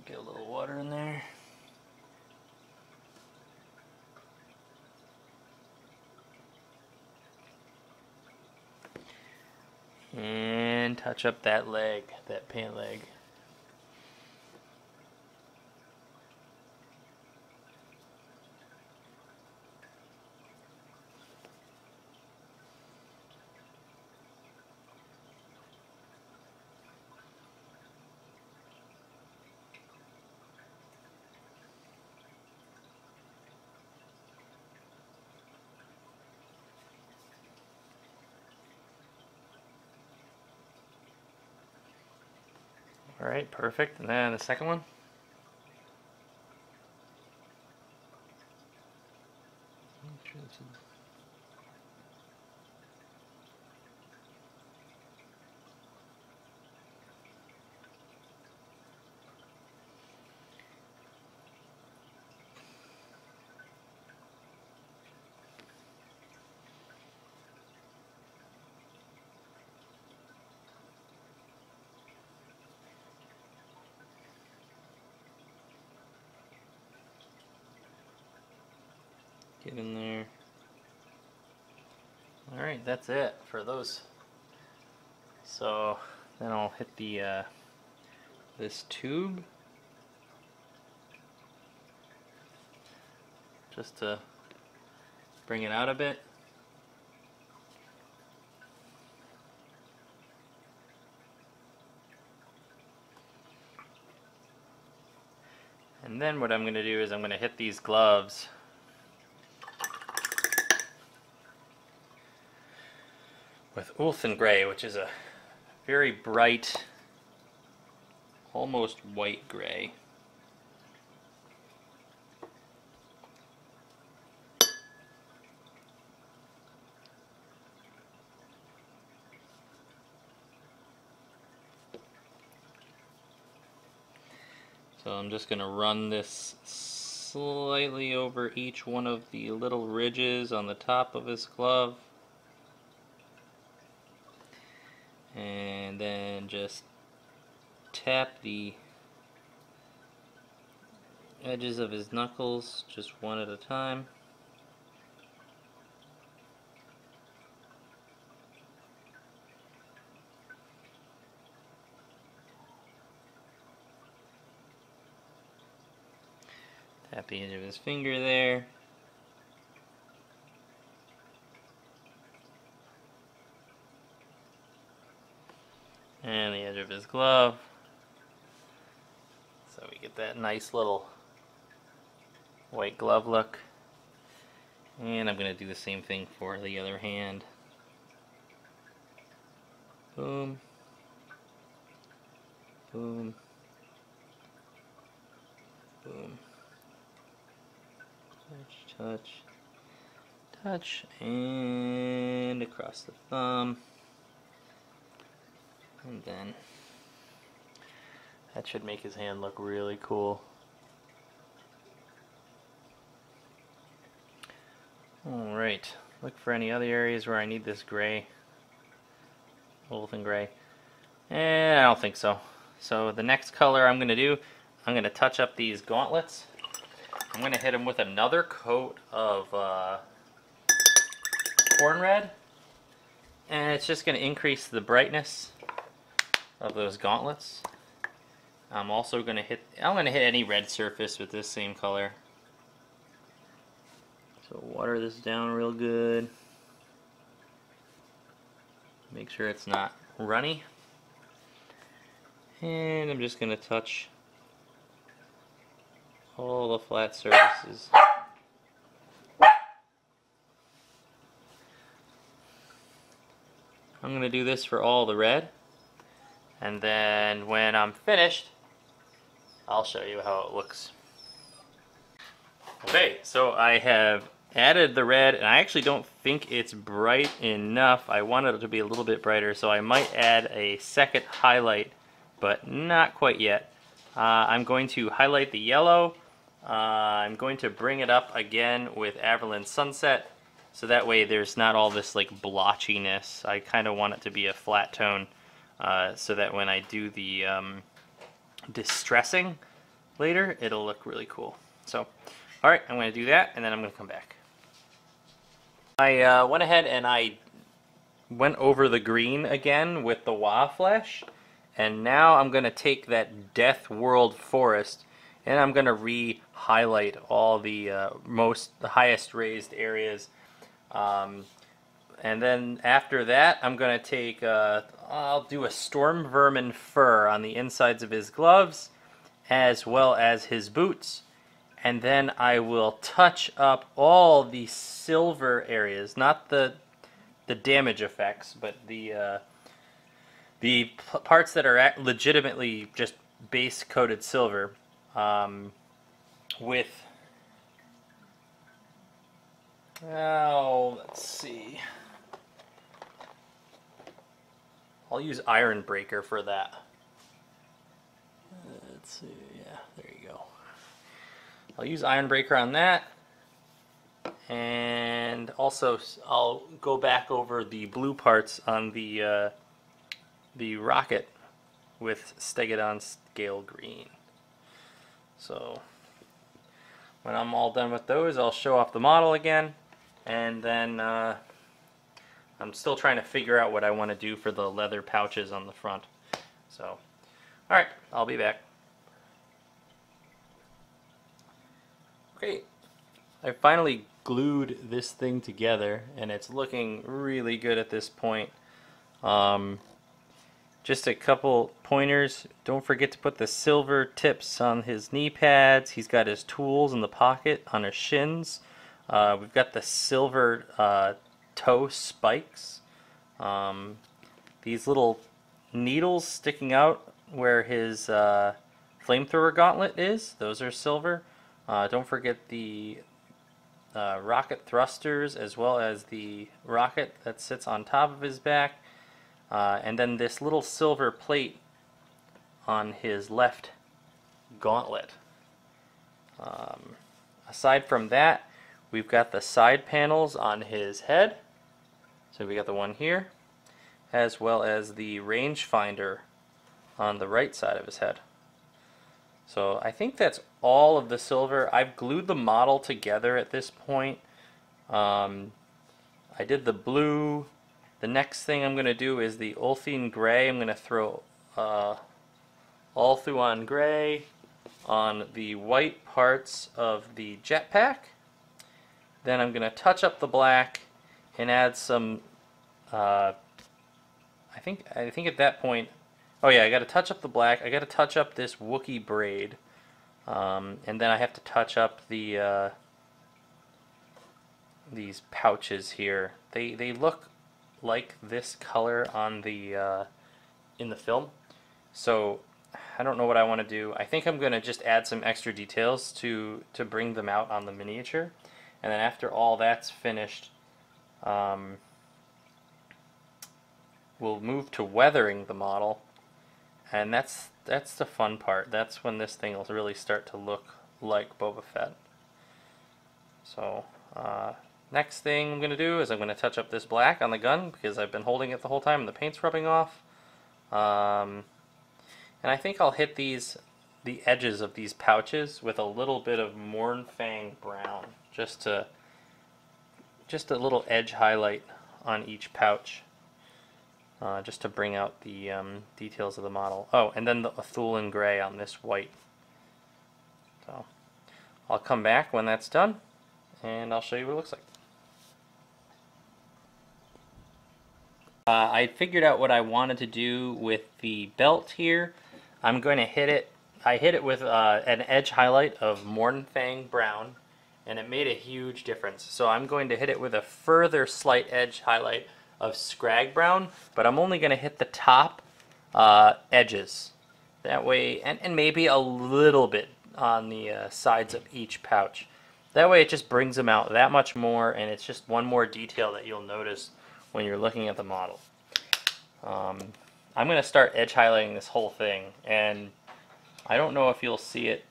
Get a little water in there. And touch up that leg, that pant leg. Alright, perfect. And then the second one. Get in there. Alright, that's it for those. So then I'll hit the this tube just to bring it out a bit. And then what I'm going to do is I'm going to hit these gloves with Ulthuan Gray, which is a very bright, almost white gray. So I'm just going to run this slightly over each one of the little ridges on the top of his glove. And then just tap the edges of his knuckles just one at a time. Tap the edge of his finger there. And the edge of his glove. So we get that nice little white glove look. And I'm going to do the same thing for the other hand. Boom. Boom. Boom. Touch, touch, touch, and across the thumb. And then that should make his hand look really cool. Alright, look for any other areas where I need this gray, Ulthuan Gray. And I don't think so. So the next color I'm going to do, I'm going to touch up these gauntlets. I'm going to hit them with another coat of Khorne Red. And it's just going to increase the brightness of those gauntlets. I'm also going to hit any red surface with this same color. So water this down real good. Make sure it's not runny. And I'm just going to touch all the flat surfaces. I'm going to do this for all the red. And then when I'm finished, I'll show you how it looks. Okay, so I have added the red, and I actually don't think it's bright enough. I want it to be a little bit brighter, so I might add a second highlight, but not quite yet. I'm going to highlight the yellow. I'm going to bring it up again with Averland Sunset, so that way there's not all this like blotchiness. I kind of want it to be a flat tone, so that when I do the distressing later, it'll look really cool. So, alright, I'm going to do that, and then I'm going to come back. I went ahead and I went over the green again with the Waaagh flesh, and now I'm going to take that Death World Forest and I'm going to re-highlight all the highest raised areas. And then after that, I'm going to take, I'll do a Stormvermin Fur on the insides of his gloves, as well as his boots. And then I will touch up all the silver areas, not the damage effects, but the parts that are legitimately just base coated silver, with, let's see, I'll use Ironbreaker for that. Let's see, yeah, there you go. I'll use Ironbreaker on that, and also I'll go back over the blue parts on the rocket with Stegadon Scale Green. So when I'm all done with those, I'll show off the model again, and then I'm still trying to figure out what I want to do for the leather pouches on the front. So, alright, I'll be back. Okay, I finally glued this thing together, and it's looking really good at this point. Just a couple pointers. Don't forget to put the silver tips on his knee pads. He's got his tools in the pocket on his shins. We've got the silver toe spikes. These little needles sticking out where his flamethrower gauntlet is. Those are silver. Don't forget the rocket thrusters, as well as the rocket that sits on top of his back. And then this little silver plate on his left gauntlet. Aside from that, we've got the side panels on his head. So we got the one here, as well as the rangefinder on the right side of his head. So I think that's all of the silver. I've glued the model together at this point. I did the blue. The next thing I'm going to do is the Ulthuan gray. I'm going to throw Ulthuan gray on the white parts of the jetpack. Then I'm going to touch up the black and add some, I think at that point, oh yeah, I got to touch up the black. I got to touch up this Wookiee braid, and then I have to touch up the these pouches here. They look like this color on the in the film, so I don't know what I want to do. I think I'm going to just add some extra details to bring them out on the miniature, and then after all that's finished, we'll move to weathering the model, and that's the fun part. That's when this thing will really start to look like Boba Fett. So next thing I'm going to do is I'm going to touch up this black on the gun, because I've been holding it the whole time and the paint's rubbing off. And I think I'll hit the edges of these pouches with a little bit of Mournfang brown, just a little edge highlight on each pouch, just to bring out the details of the model. Oh, and then the Ulthuan gray on this white. So I'll come back when that's done, and I'll show you what it looks like. I figured out what I wanted to do with the belt here. I'm going to hit it. I hit it with an edge highlight of Mournfang brown, and it made a huge difference. So I'm going to hit it with a further slight edge highlight of Skrag brown, but I'm only going to hit the top edges. That way, and maybe a little bit on the sides of each pouch. That way it just brings them out that much more, and it's just one more detail that you'll notice when you're looking at the model. I'm going to start edge highlighting this whole thing, and I don't know if you'll see it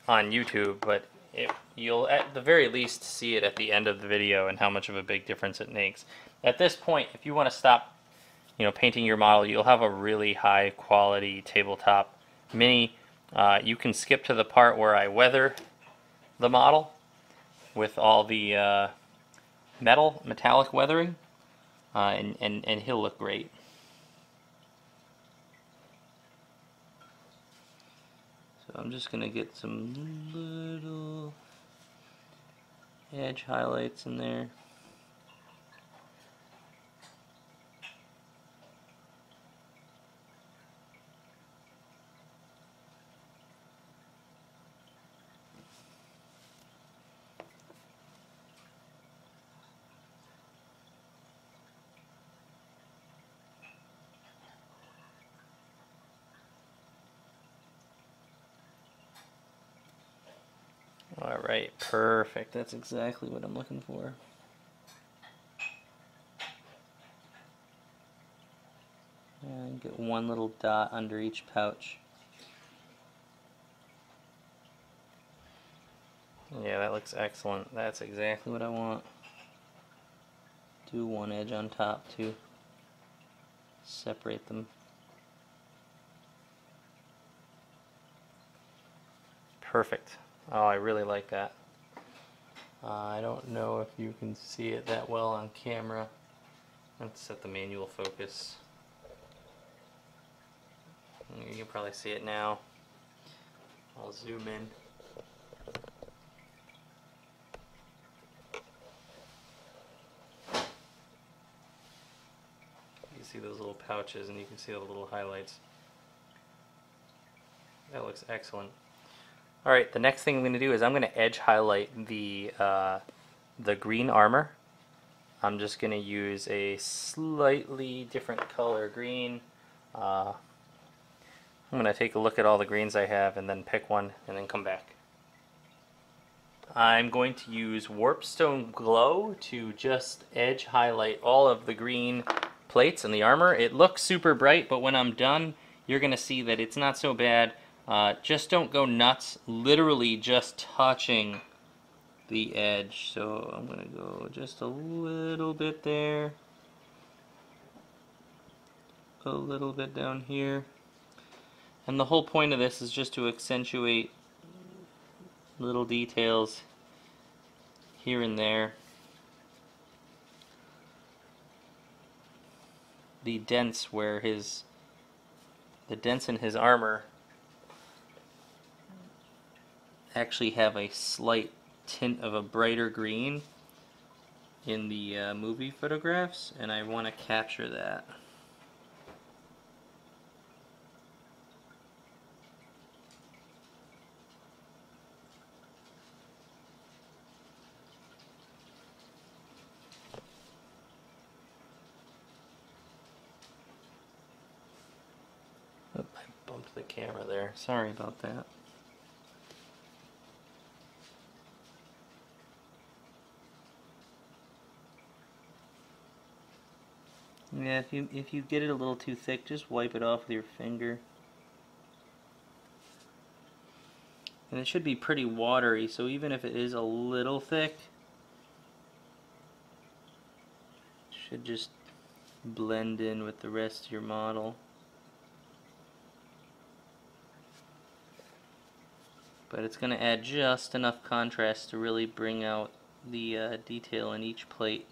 on YouTube, but you'll at the very least see it at the end of the video and how much of a big difference it makes. At this point, if you want to stop, painting your model, you'll have a really high quality tabletop mini. You can skip to the part where I weather the model with all the metallic weathering, and he'll look great. So I'm just gonna get some little edge highlights in there. Alright, perfect. That's exactly what I'm looking for. And get one little dot under each pouch. Yeah, that looks excellent. That's exactly what I want. Do one edge on top to separate them. Perfect. Oh, I really like that. I don't know if you can see it that well on camera. Let's set the manual focus. You can probably see it now. I'll zoom in. You can see those little pouches and you can see all the little highlights. That looks excellent. Alright, the next thing I'm going to do is I'm going to edge highlight the green armor. I'm just going to use a slightly different color green. I'm going to take a look at all the greens I have and then pick one and then come back. I'm going to use Warpstone Glow to just edge highlight all of the green plates and the armor. It looks super bright, but when I'm done, you're going to see that it's not so bad. Just don't go nuts, literally just touching the edge. So I'm going to go just a little bit there, a little bit down here. And the whole point of this is just to accentuate little details here and there. The dents where the dents in his armor actually have a slight tint of a brighter green in the movie photographs, and I want to capture that. Oh, I bumped the camera there. Sorry about that. Yeah, if you get it a little too thick, just wipe it off with your finger. And it should be pretty watery, so even if it is a little thick, it should just blend in with the rest of your model. But it's going to add just enough contrast to really bring out the detail in each plate.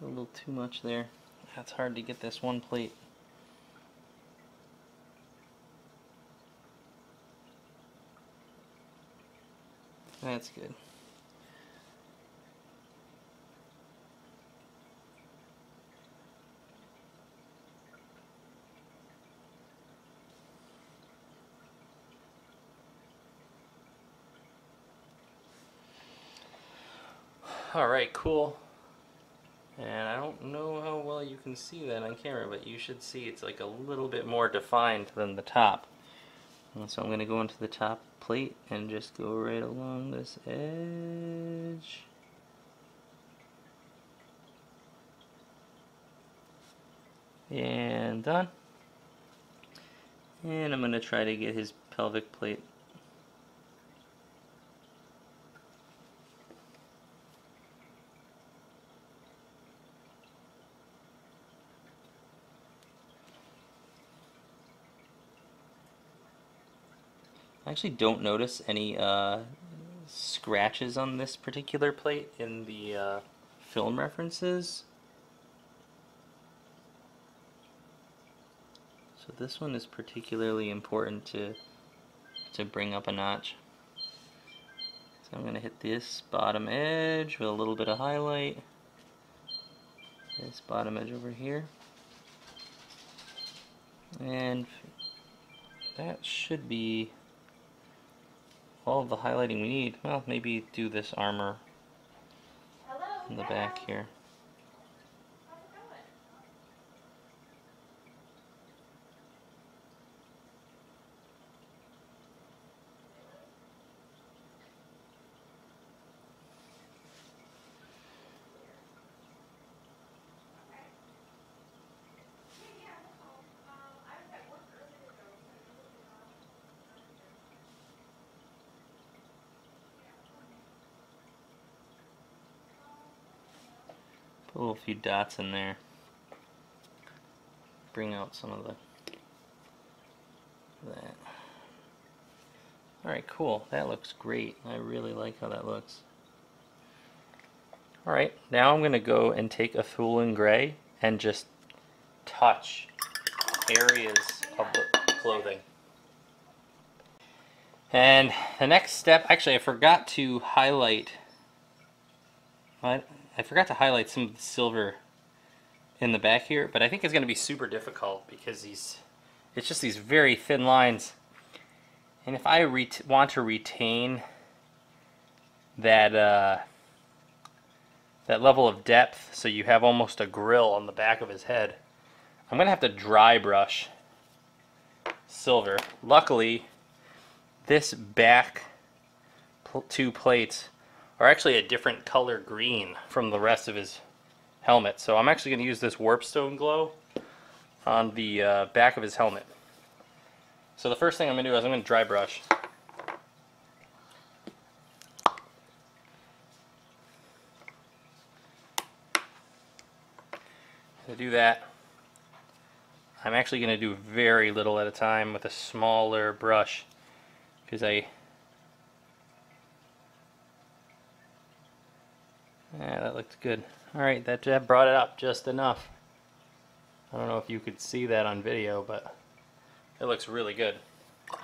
A little too much there. That's hard to get this one plate. That's good. Alright, cool. And I don't know how well you can see that on camera, but you should see it's like a little bit more defined than the top. And so I'm going to go into the top plate and just go right along this edge. And done. And I'm going to try to get his pelvic plate. I actually don't notice any scratches on this particular plate in the film references. So this one is particularly important to bring up a notch. So I'm going to hit this bottom edge with a little bit of highlight. This bottom edge over here. And that should be all of the highlighting we need. Well, maybe do this armor in the back here. Put a little few dots in there. Bring out some of that. Alright, cool. That looks great. I really like how that looks. Alright, now I'm going to go and take Ulthuan Gray and just touch areas of the clothing. And the next step, actually I forgot to highlight some of the silver in the back here, but I think it's going to be super difficult because it's just these very thin lines. And if I want to retain that that level of depth, so you have almost a grill on the back of his head, I'm going to have to dry brush silver. Luckily, this back two plates are actually a different color green from the rest of his helmet. So I'm actually going to use this Warpstone glow on the back of his helmet. So the first thing I'm going to do is I'm going to dry brush. To do that, I'm actually going to do very little at a time with a smaller brush because yeah, that looked good. Alright, that brought it up just enough. I don't know if you could see that on video, but it looks really good. I'm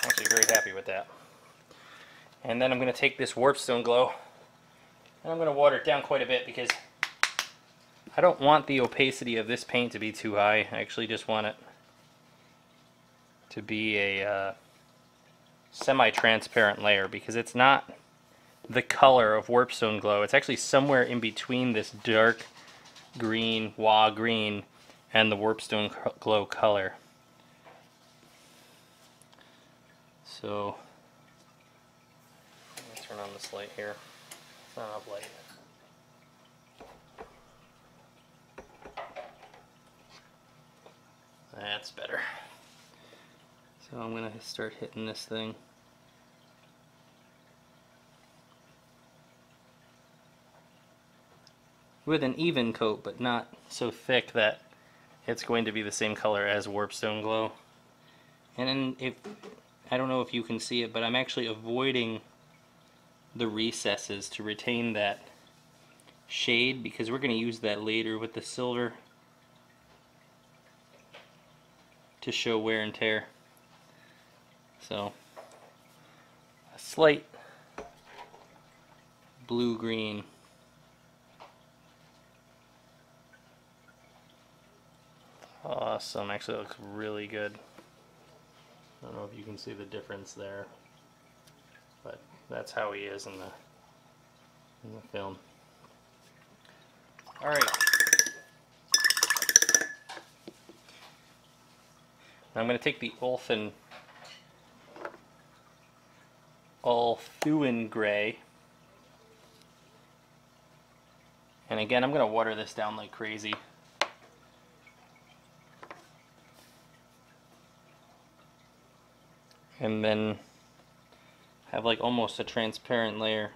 actually very happy with that. And then I'm going to take this Warpstone glow and I'm going to water it down quite a bit because I don't want the opacity of this paint to be too high. I actually just want it to be a semi-transparent layer because it's not the color of Warpstone glow. It's actually somewhere in between this dark green, Waaagh green, and the Warpstone glow color. So, let me turn on this light here. It's not up light. That's better. So I'm going to start hitting this thing. With an even coat, but not so thick that it's going to be the same color as Warpstone glow. And then if I don't know if you can see it, but I'm actually avoiding the recesses to retain that shade because we're going to use that later with the silver. to show wear and tear. So a slight blue-green. Awesome, actually it looks really good. I don't know if you can see the difference there, but that's how he is in the film. Alright. Now I'm going to take the Ulthuan Gray, and again I'm going to water this down like crazy. And then have like almost a transparent layer.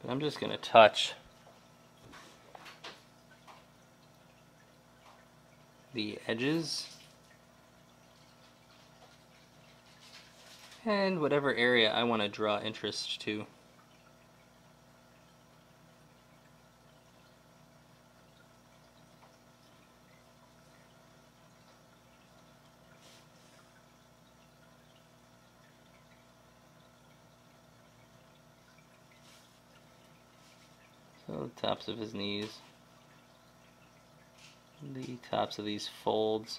But I'm just going to touch the edges and whatever area I want to draw interest to. So the tops of his knees, the tops of these folds.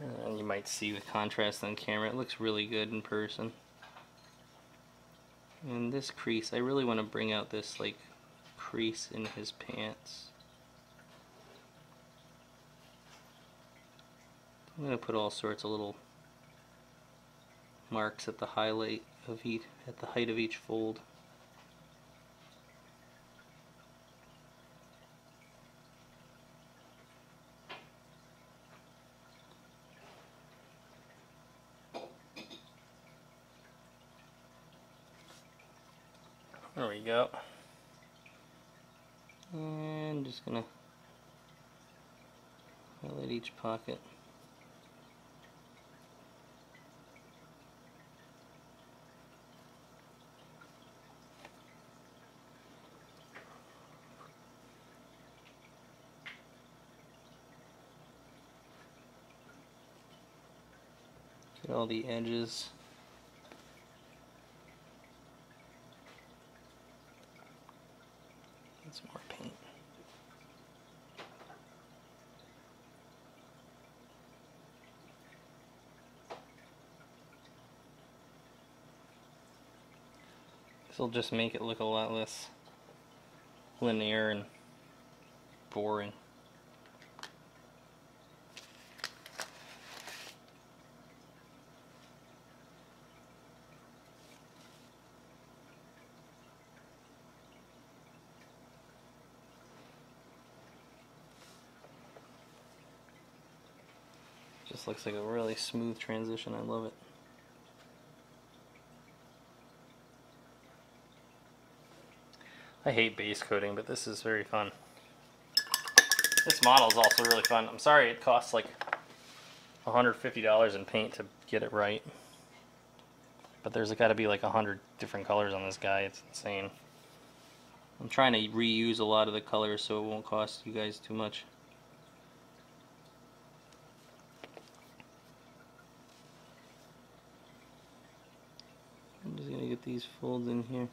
And you might see the contrast on camera. It looks really good in person. And this crease, I really want to bring out this like crease in his pants. I'm going to put all sorts of little marks at the highlight of at the height of each fold. There we go. And just gonna highlight each pocket. Get all the edges. Get some more paint. This will just make it look a lot less linear and boring. Just looks like a really smooth transition. I love it. I hate base coating, but this is very fun. This model is also really fun. I'm sorry it costs like $150 in paint to get it right. But there's got to be like 100 different colors on this guy. It's insane. I'm trying to reuse a lot of the colors so it won't cost you guys too much. I'm just going to get these folds in here.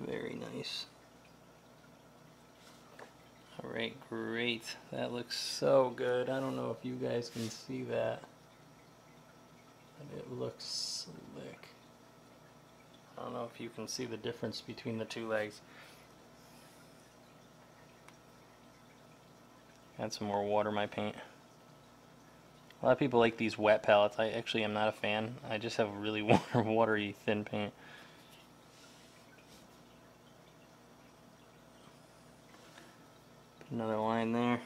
Very nice. Alright, great. That looks so good. I don't know if you guys can see that. But it looks slick. I don't know if you can see the difference between the two legs. Add some more water in my paint. A lot of people like these wet palettes. I actually am not a fan. I just have really watery, thin paint. Another line there.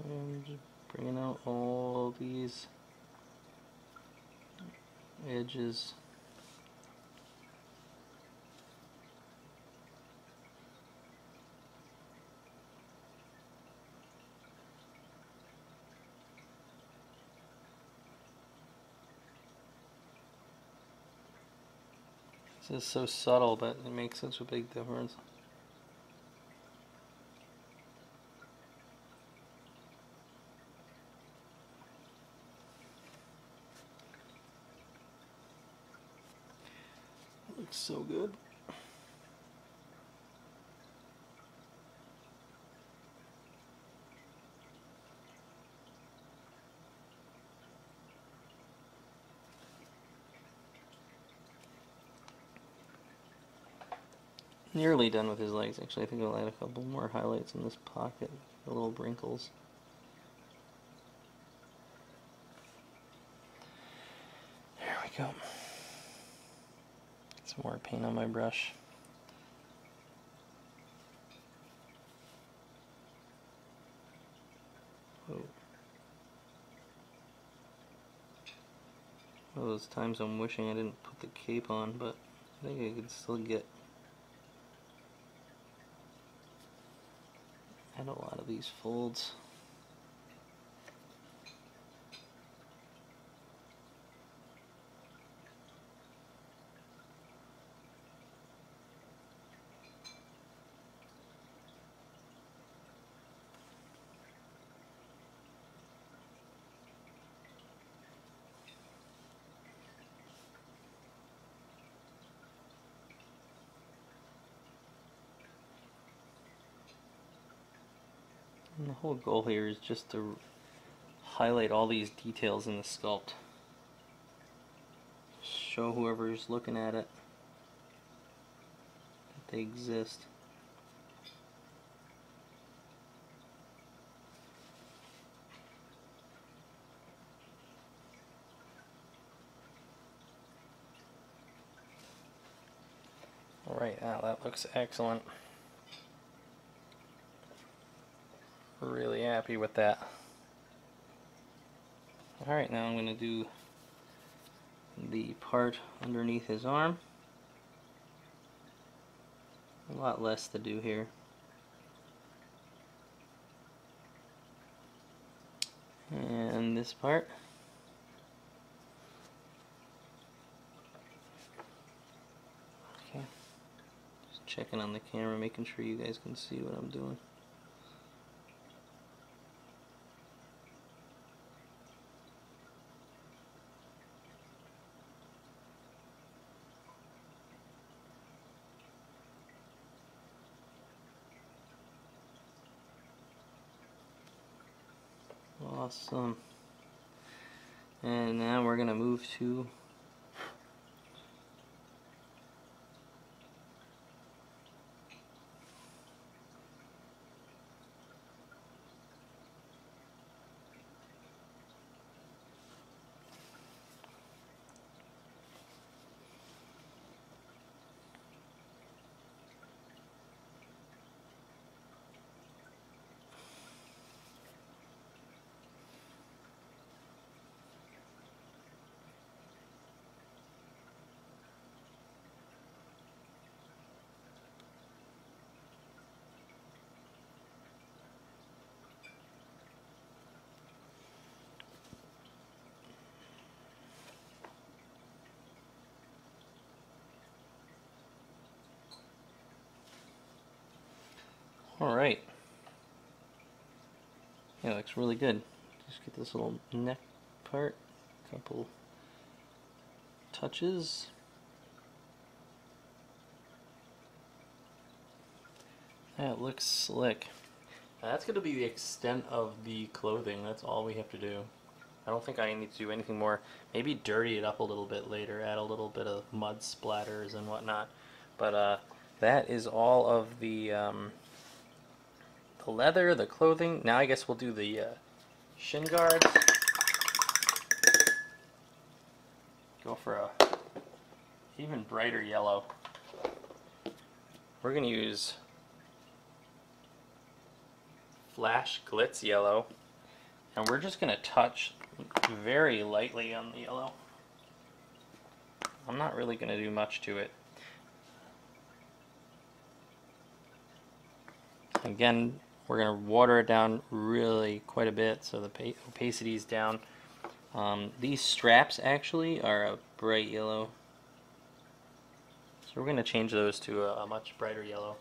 And just bringing out all these edges. This is so subtle, but it makes such a big difference. Looks so good. Nearly done with his legs, actually. I think I'll add a couple more highlights in this pocket, the little wrinkles. There we go. Some more paint on my brush. Oh. One of those times I'm wishing I didn't put the cape on, but I think I could still get a lot of these folds. And the whole goal here is just to highlight all these details in the sculpt. Show whoever's looking at it that they exist. Alright, that looks excellent. Really happy with that. Alright, now I'm going to do the part underneath his arm. A lot less to do here. And this part. Okay. Just checking on the camera, making sure you guys can see what I'm doing. Awesome. And now we're going to move to Alright. Yeah, it looks really good. Just get this little neck part, couple touches. That looks slick. Now that's going to be the extent of the clothing. That's all we have to do. I don't think I need to do anything more. Maybe dirty it up a little bit later, add a little bit of mud splatters and whatnot. But that is all of the leather, the clothing. Now I guess we'll do the shin guards. Go for a even brighter yellow. We're going to use Flash Glitz yellow, and we're just going to touch very lightly on the yellow. I'm not really going to do much to it. Again, we're going to water it down really quite a bit so the opacity is down. These straps actually are a bright yellow, so we're going to change those to a much brighter yellow.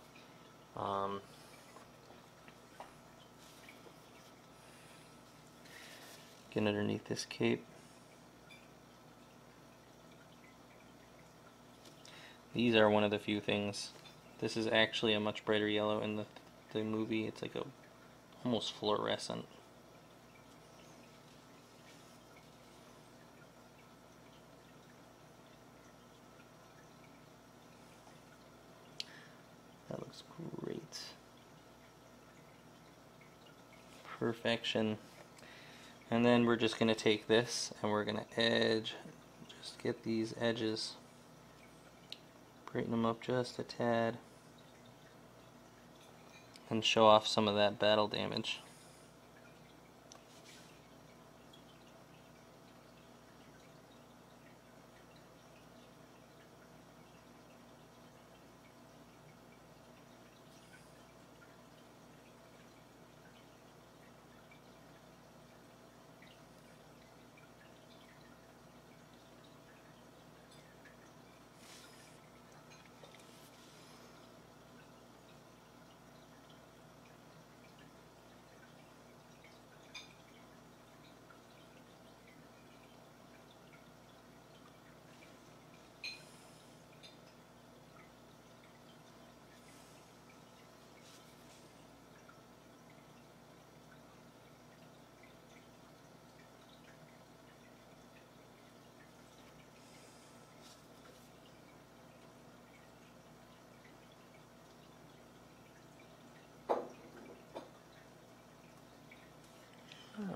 Get underneath this cape. These are one of the few things. This is actually a much brighter yellow in the movie. It's like a almost fluorescent. That looks great. Perfection. And then we're just going to take this and we're going to edge, just get these edges, brighten them up just a tad, and show off some of that battle damage.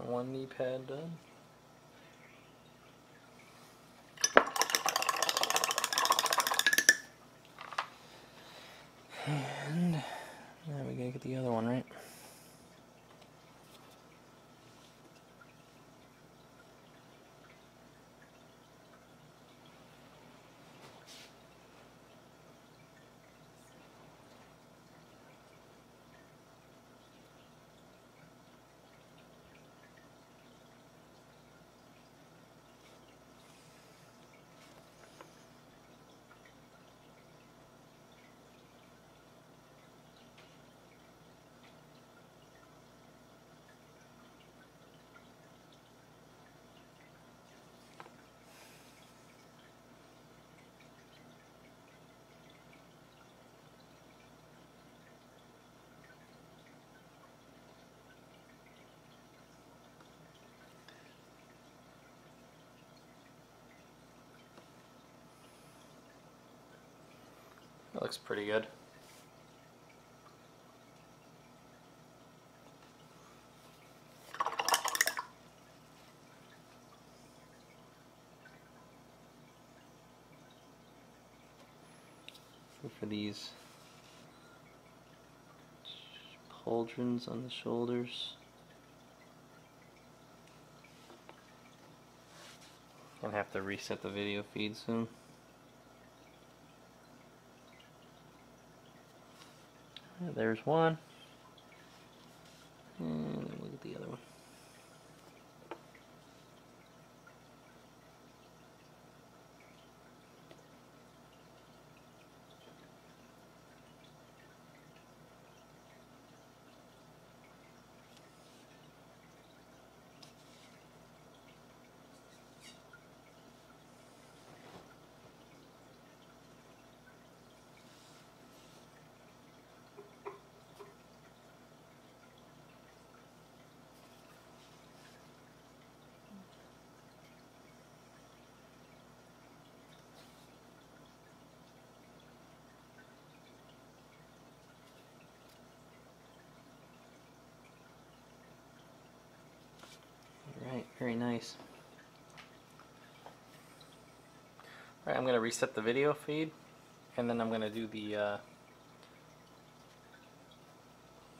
One knee pad done. And now we gotta get the other one right. That looks pretty good. So for these pauldrons on the shoulders, I'm gonna have to reset the video feed soon. There's one. And then look at the other one. Very nice. Alright, I'm going to reset the video feed, and then I'm going to do the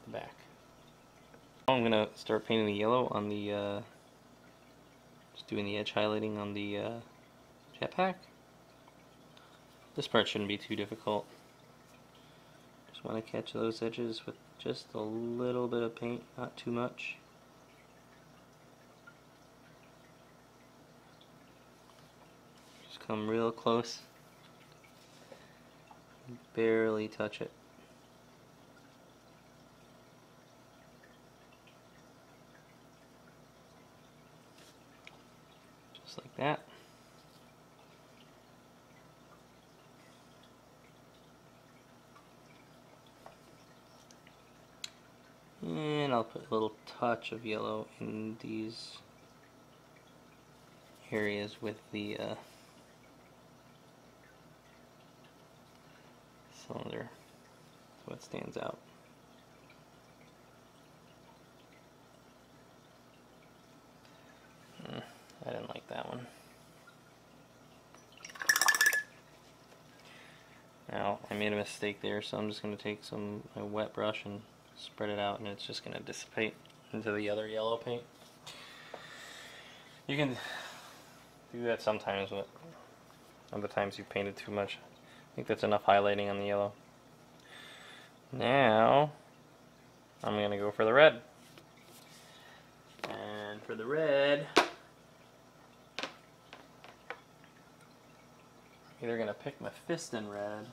back. I'm going to start painting the yellow on the, just doing the edge highlighting on the jetpack. This part shouldn't be too difficult. Just want to catch those edges with just a little bit of paint, not too much. Just come real close. Barely touch it. Just like that. And I'll put a little touch of yellow in these areas with the cylinder, so it stands out. I didn't like that one. Now, I made a mistake there, so I'm just going to take my wet brush and spread it out, and it's just going to dissipate into the other yellow paint. You can do that sometimes, but other times you've painted too much. I think that's enough highlighting on the yellow. Now, I'm going to go for the red. And for the red, I'm either going to pick Mephiston red.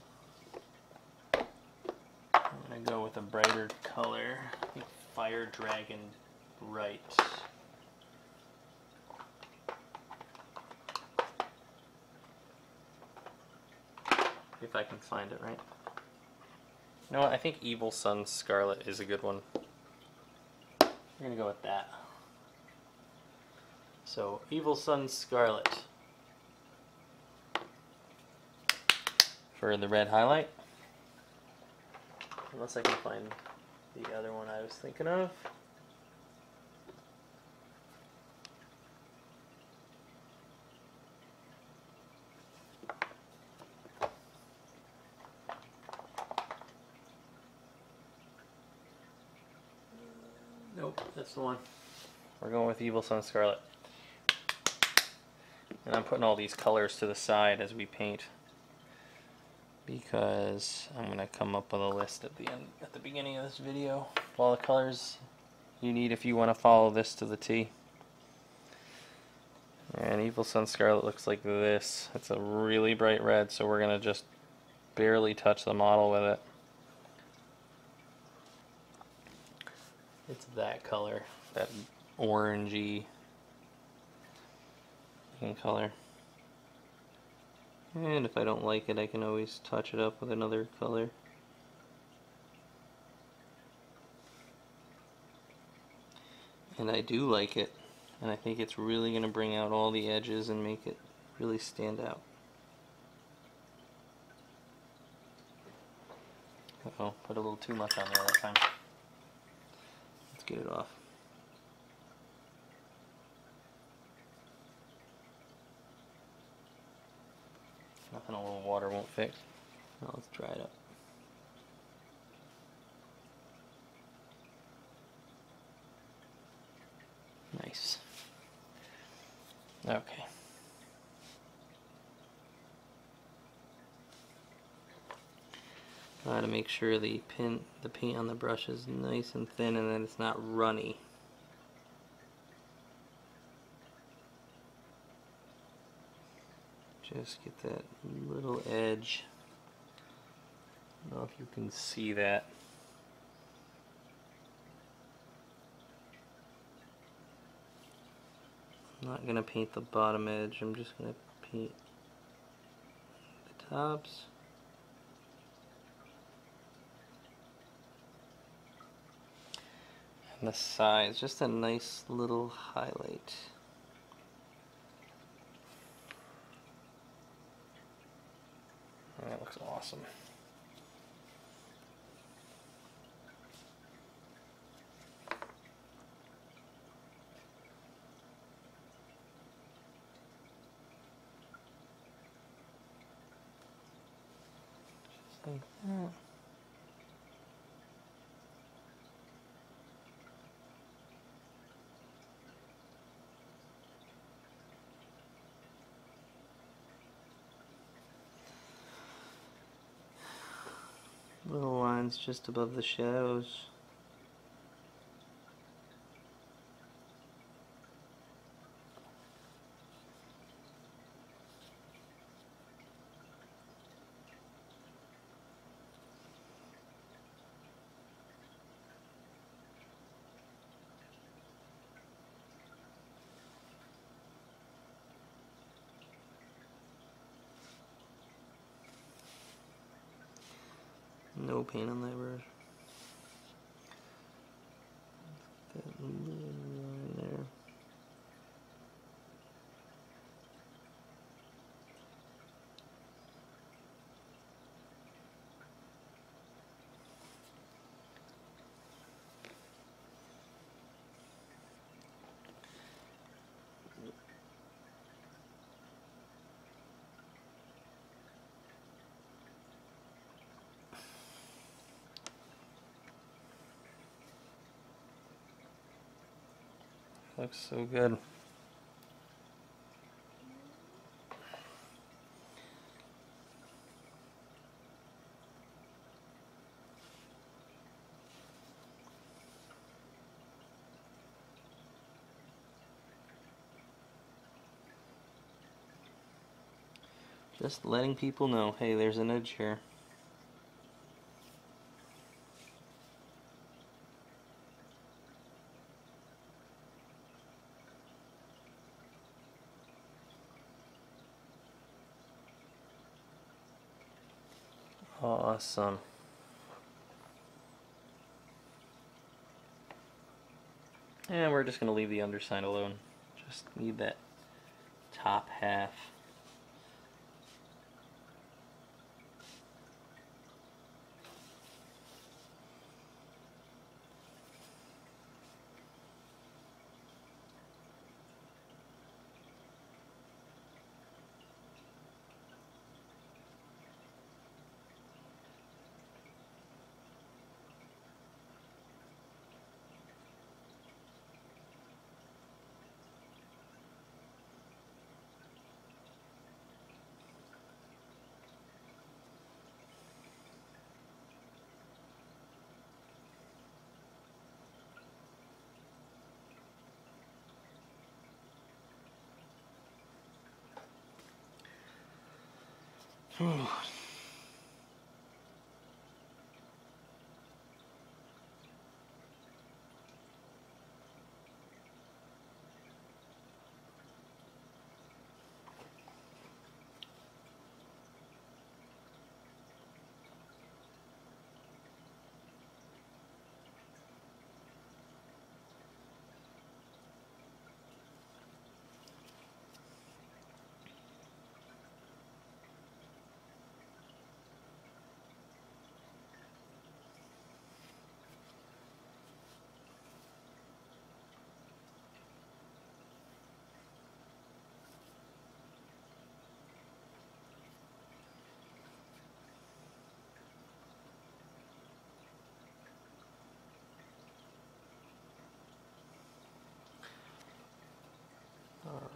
I'm going to go with a brighter color. I think Firedragon Bright. If I can find it right. You know what? I think Evil Sunz Scarlet is a good one. We're going to go with that. So, Evil Sunz Scarlet for the red highlight. Unless I can find the other one I was thinking of. Nope, that's the one. We're going with Evil Sunz Scarlet. And I'm putting all these colors to the side as we paint, because I'm going to come up with a list at the beginning of this video of all the colors you need if you want to follow this to the T. And Evil Sunz Scarlet looks like this. It's a really bright red, so we're going to just barely touch the model with it. It's that color, that orangey color. And if I don't like it, I can always touch it up with another color. And I do like it, and I think it's really going to bring out all the edges and make it really stand out. Uh-oh, put a little too much on there that time. Let's get it off. Nothing a little water won't fix. Now let's dry it up. Nice. Okay. Got to make sure the paint on the brush is nice and thin, and that it's not runny. Just get that little edge. I don't know if you can see that. I'm not going to paint the bottom edge, I'm just going to paint the tops. And the sides, just a nice little highlight. That looks awesome. like that. Little lines just above the shadows. No paint on that bird. That little line there. Looks so good. Just letting people know, hey, there's an edge here. Awesome. And we're just going to leave the underside alone. Just need that top half.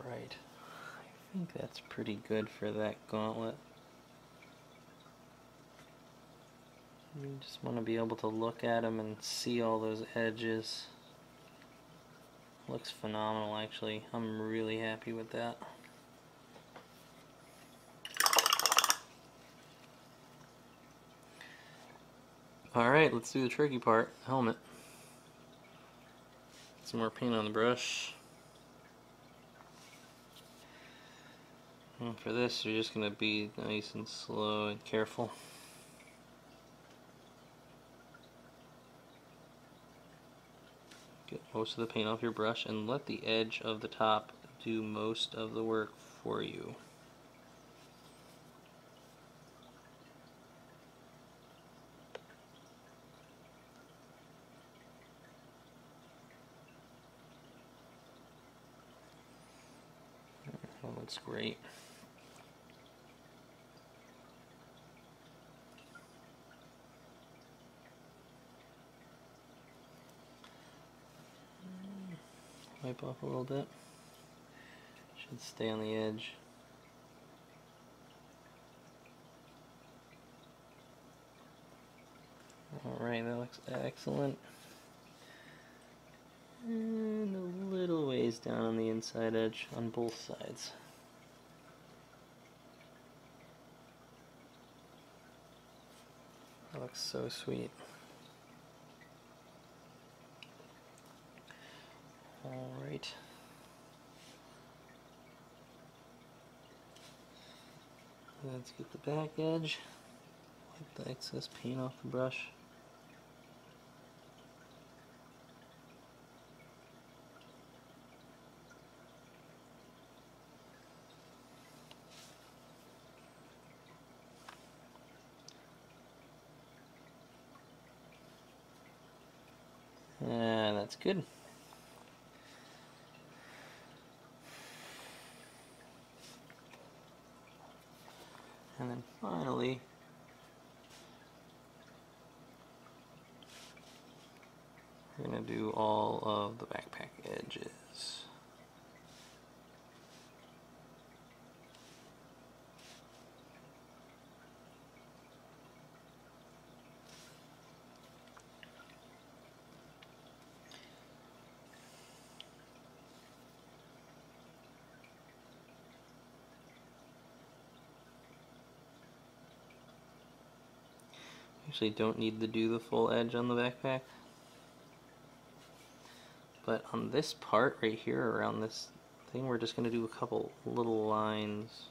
Alright, I think that's pretty good for that gauntlet. You just want to be able to look at them and see all those edges. Looks phenomenal, actually. I'm really happy with that. Alright, let's do the tricky part. Helmet. Some more paint on the brush. And for this, you're just going to be nice and slow and careful. Get most of the paint off your brush and let the edge of the top do most of the work for you. That looks great. wipe off a little bit. Should stay on the edge. Alright, that looks excellent. And a little ways down on the inside edge on both sides. That looks so sweet. Alright. Let's get the back edge. Wipe the excess paint off the brush. And that's good. And then finally, we're going to do all of the backpack edges. Actually don't need to do the full edge on the backpack, but on this part right here around this thing we're just going to do a couple little lines.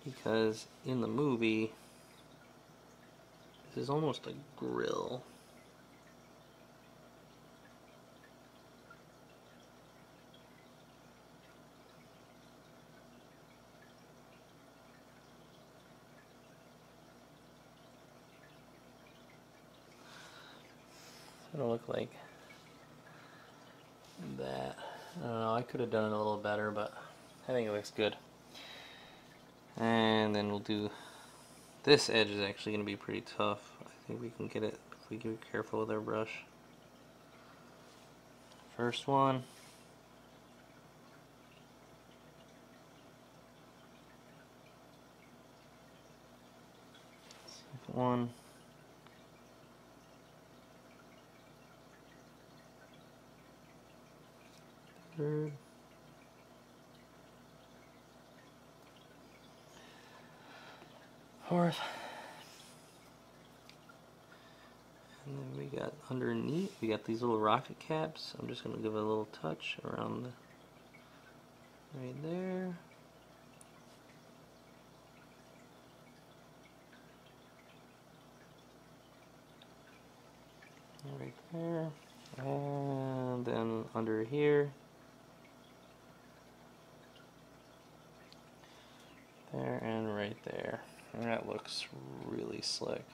Because in the movie this is almost a grill. It'll look like that. I don't know, I could have done it a little better, but I think it looks good. And then we'll do this edge is actually going to be pretty tough. I think we can get it if we get careful with our brush. First one. Second one. Third. Fourth. And then we got underneath, we got these little rocket caps. I'm just going to give it a little touch around the, right there. Right there. And then under here. There and right there. And that looks really slick.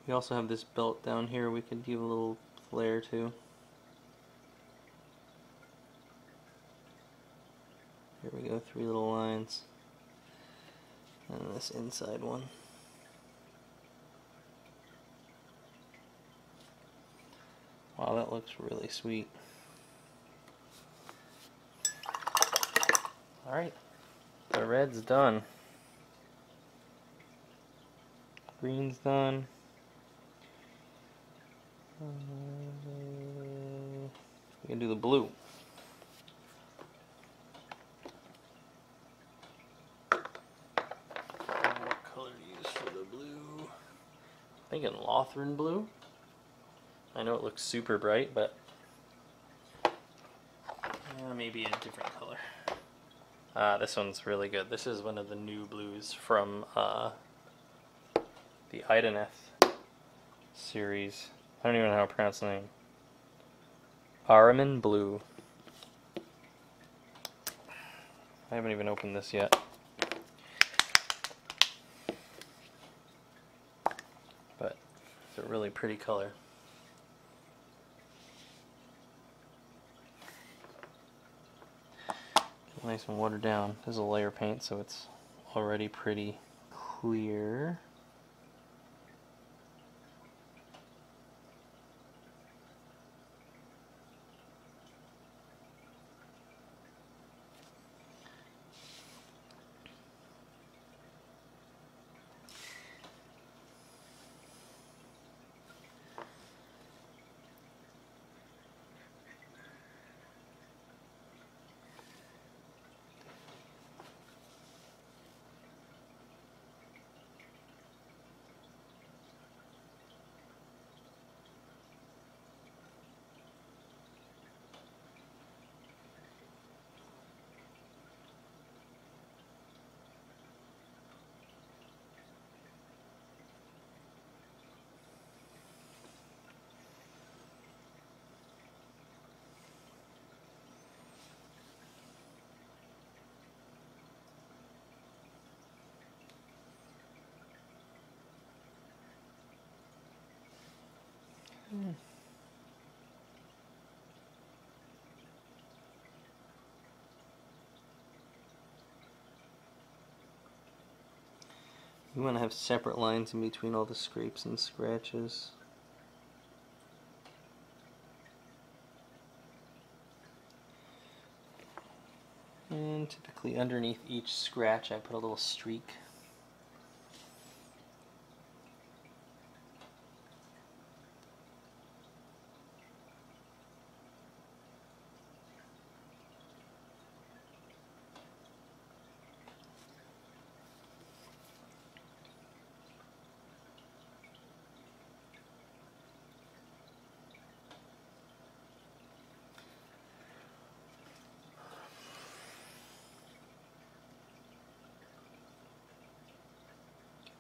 We also have this belt down here we could give a little flare to. Here we go, 3 little lines. And this inside one. Wow, that looks really sweet. Alright. The red's done. Green's done. We can do the blue. What color to use for the blue? I'm thinking Lothran blue. I know it looks super bright, but maybe a different color. This one's really good. This is one of the new blues from the Ironbreaker series. I don't even know how to pronounce the name. Ahriman Blue. I haven't even opened this yet. But it's a really pretty color. Nice and watered down. This is a layer paint, so it's already pretty clear. You want to have separate lines in between all the scrapes and scratches. And typically underneath each scratch I put a little streak.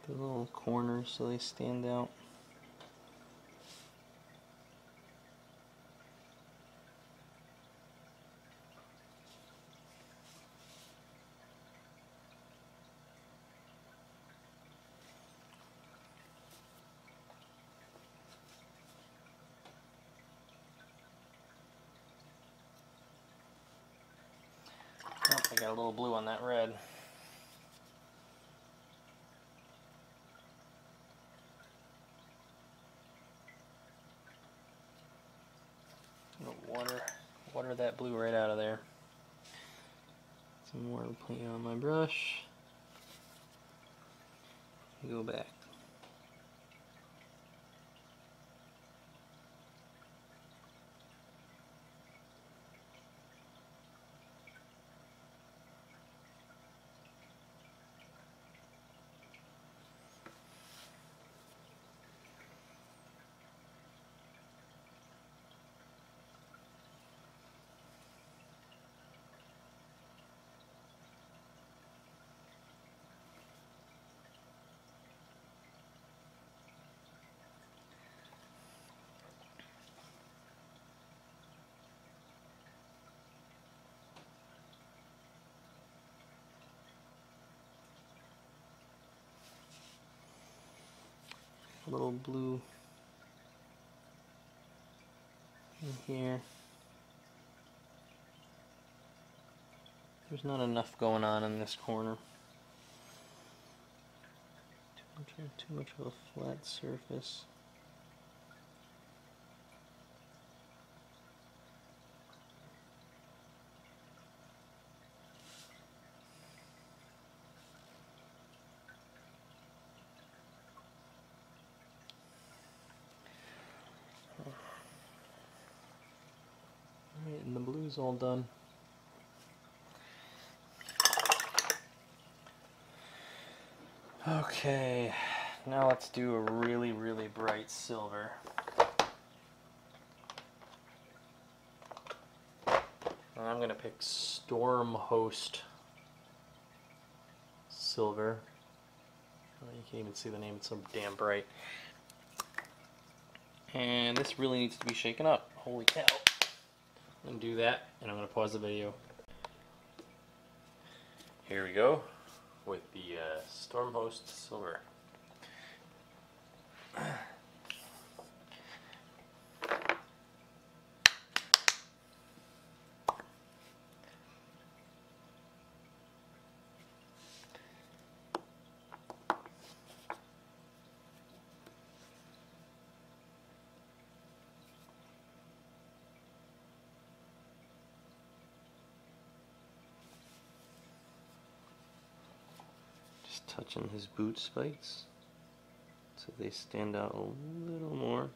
The little corners so they stand out. Oh, I got a little blue on that red. Water that blue right out of there. Some more paint on my brush. Go back. A little blue in here. There's not enough going on in this corner. Too much of a flat surface. Alright, and the blue's all done. Okay, now let's do a really, really bright silver. I'm going to pick Stormhost silver. Oh, you can't even see the name, it's so damn bright. And this really needs to be shaken up. Holy cow. I'm going to do that, and I'm going to pause the video. Here we go with the Stormhost silver. Touching his boot spikes so they stand out a little more.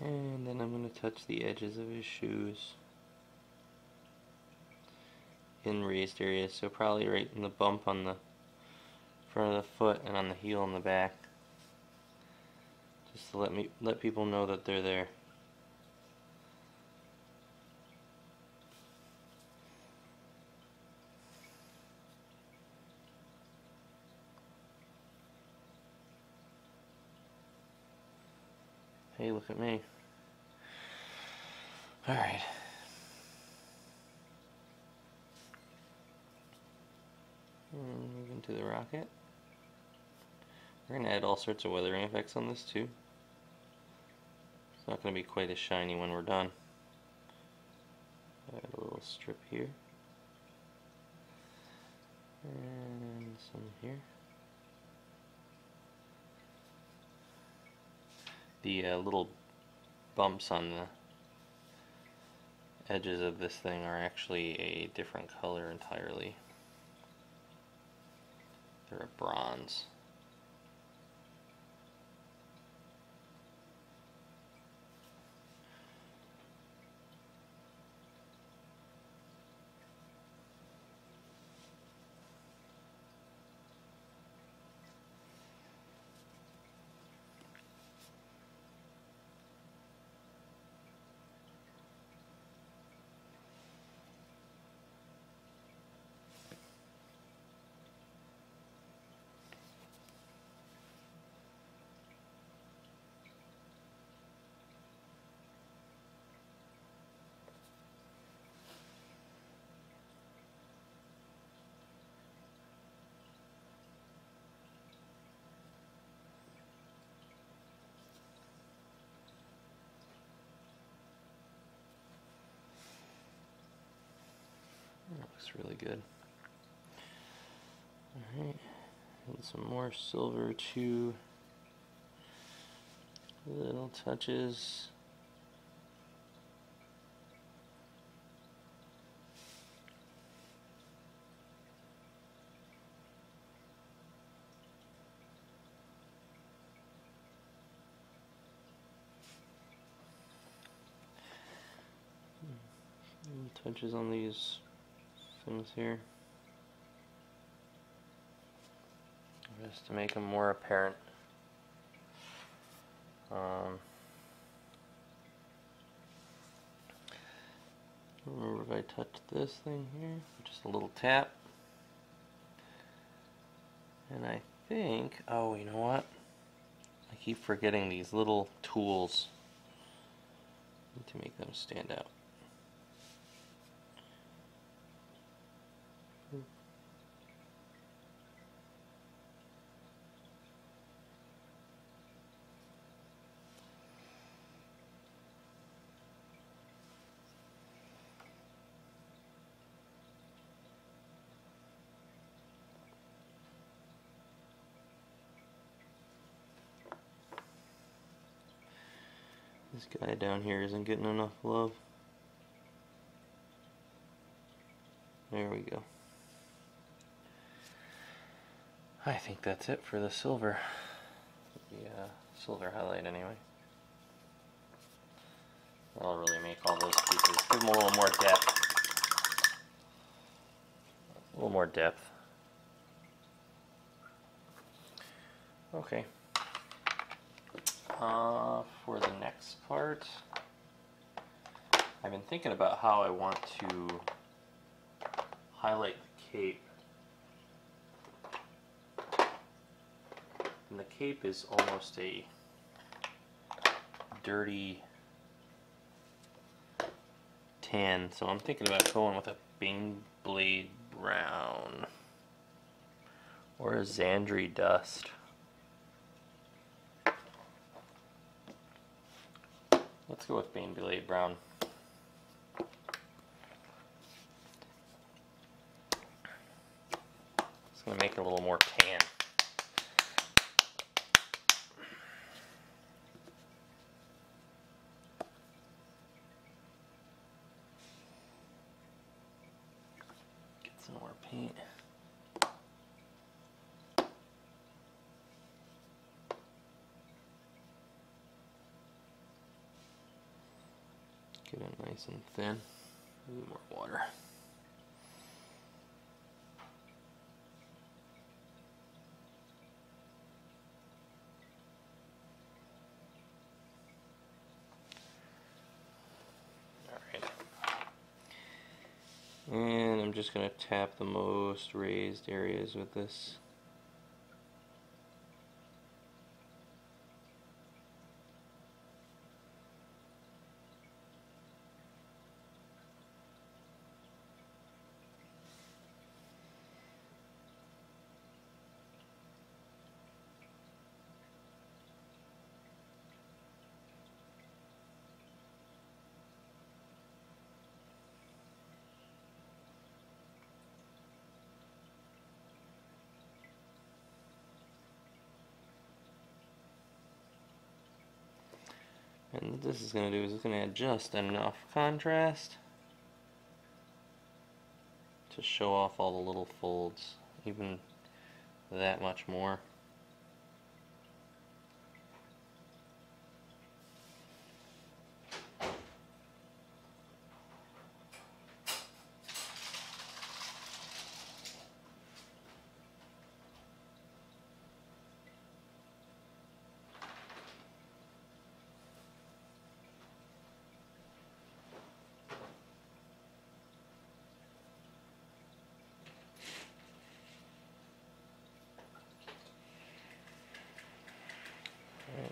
And then I'm going to touch the edges of his shoes in raised areas, so probably right in the bump on the front of the foot and on the heel in the back, just to let people know that they're there. Hey, look at me. Alright. Move into the rocket. We're going to add all sorts of weathering effects on this too. It's not going to be quite as shiny when we're done. Add a little strip here. And some here. The little bumps on the edges of this thing are actually a different color entirely. They're a bronze. That looks really good. Alright, and some more silver, 2 little touches. Touches on these things here, just to make them more apparent. Remember if I touch this thing here, just a little tap, and I think, oh, you know what? I keep forgetting these little tools. Need to make them stand out. This guy down here isn't getting enough love. There we go. I think that's it for the silver. The silver highlight anyway. I'll really make all those pieces. Give them a little more depth. A little more depth. Okay. For the next part, I've been thinking about how I want to highlight the cape. And the cape is almost a dirty tan, so I'm thinking about going with a Baneblade brown or a Xandri dust. Let's go with Baneblade brown. It's going to make it a little more tan. Get some more paint. Get it nice and thin. A little more water. Alright. And I'm just going to tap the most raised areas with this. And what this is going to do is it's going to add just enough contrast to show off all the little folds, even that much more.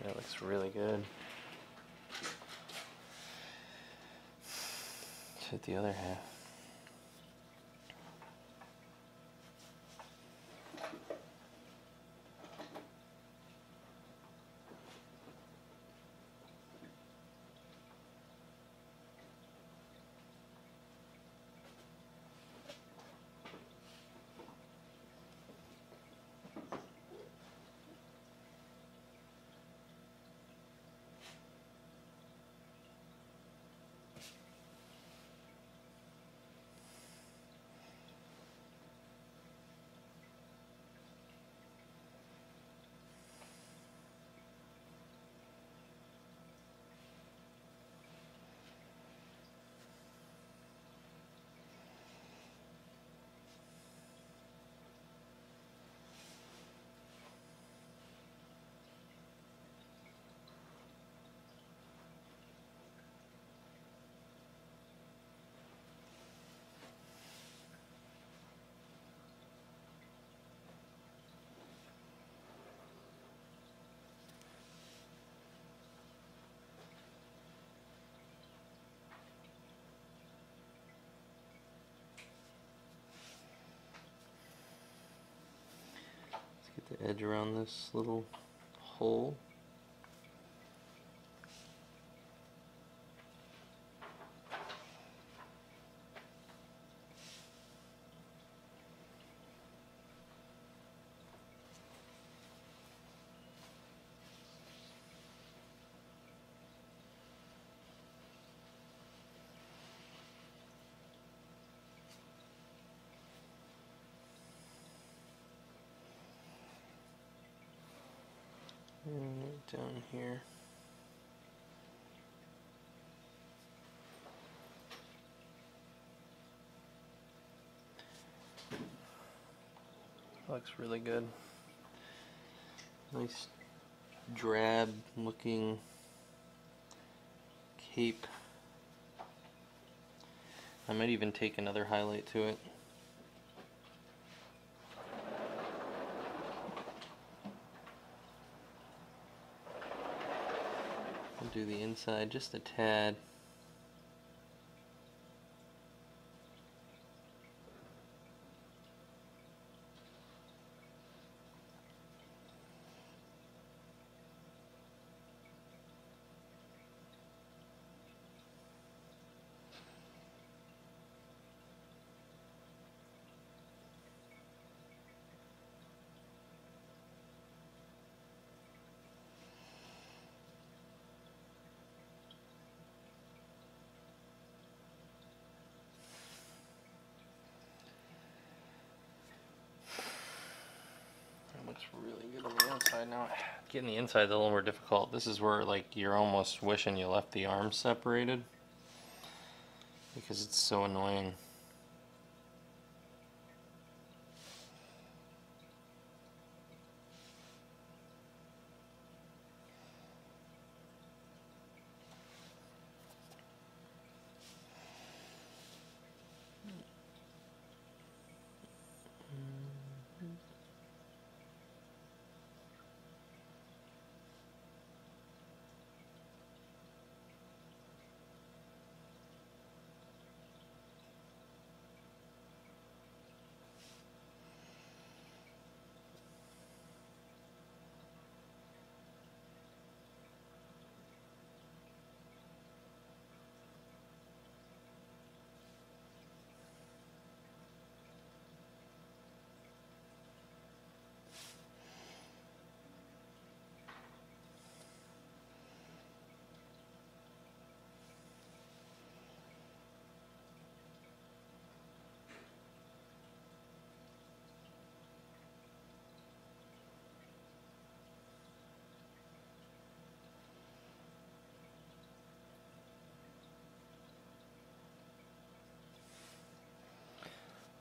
That looks really good. Let's hit the other half. Get the edge around this little hole. And right down here. Looks really good. Nice drab looking cape. I might even take another highlight to it. Do the inside just a tad. Looks really good on the outside now. Getting the inside is a little more difficult. This is where like you're almost wishing you left the arms separated because it's so annoying.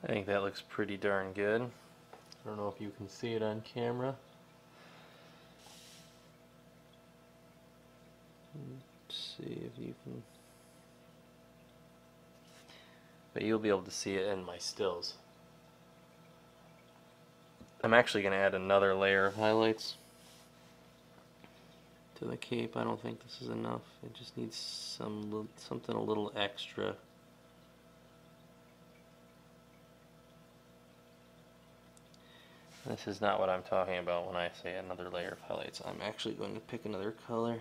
I think that looks pretty darn good. I don't know if you can see it on camera. Let's see if you can. But you'll be able to see it in my stills. I'm actually going to add another layer of highlights to the cape. I don't think this is enough. It just needs something a little extra. This is not what I'm talking about when I say another layer of highlights. I'm actually going to pick another color.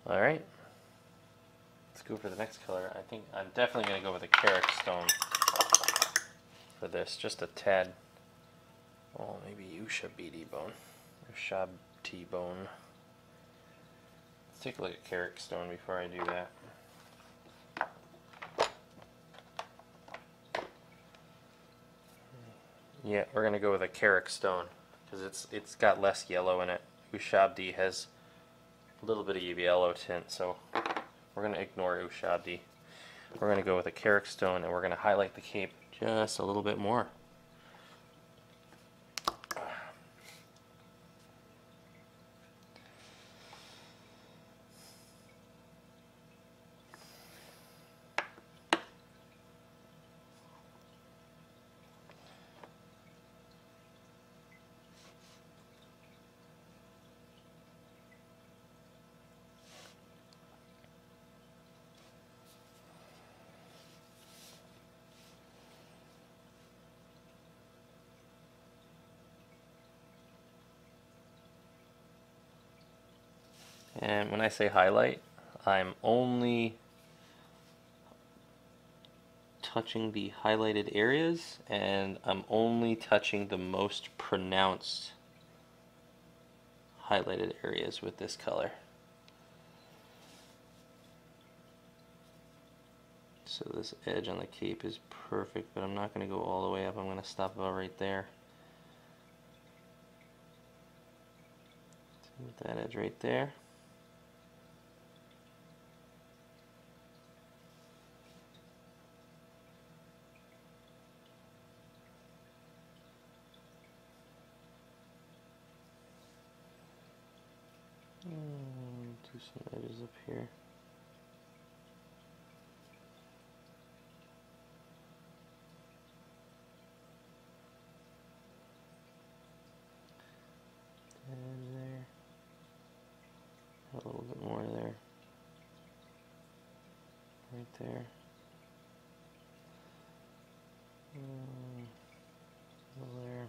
Alright, let's go for the next color. I think I'm definitely going to go with a Karak stone for this, just a tad. Oh, maybe Ushabti bone. Ushabti bone. Let's take a look at Karak stone before I do that. Yeah, we're going to go with a Karak stone because it's got less yellow in it. Ushabti has a little bit of yellow tint, so we're going to ignore Ushabti. We're going to go with a Karak stone, and we're going to highlight the cape just a little bit more. And when I say highlight, I'm only touching the highlighted areas, and I'm only touching the most pronounced highlighted areas with this color. So this edge on the cape is perfect, but I'm not going to go all the way up. I'm going to stop about right there. With that edge right there. Do some edges up here. And there. A little bit more there. Right there. There.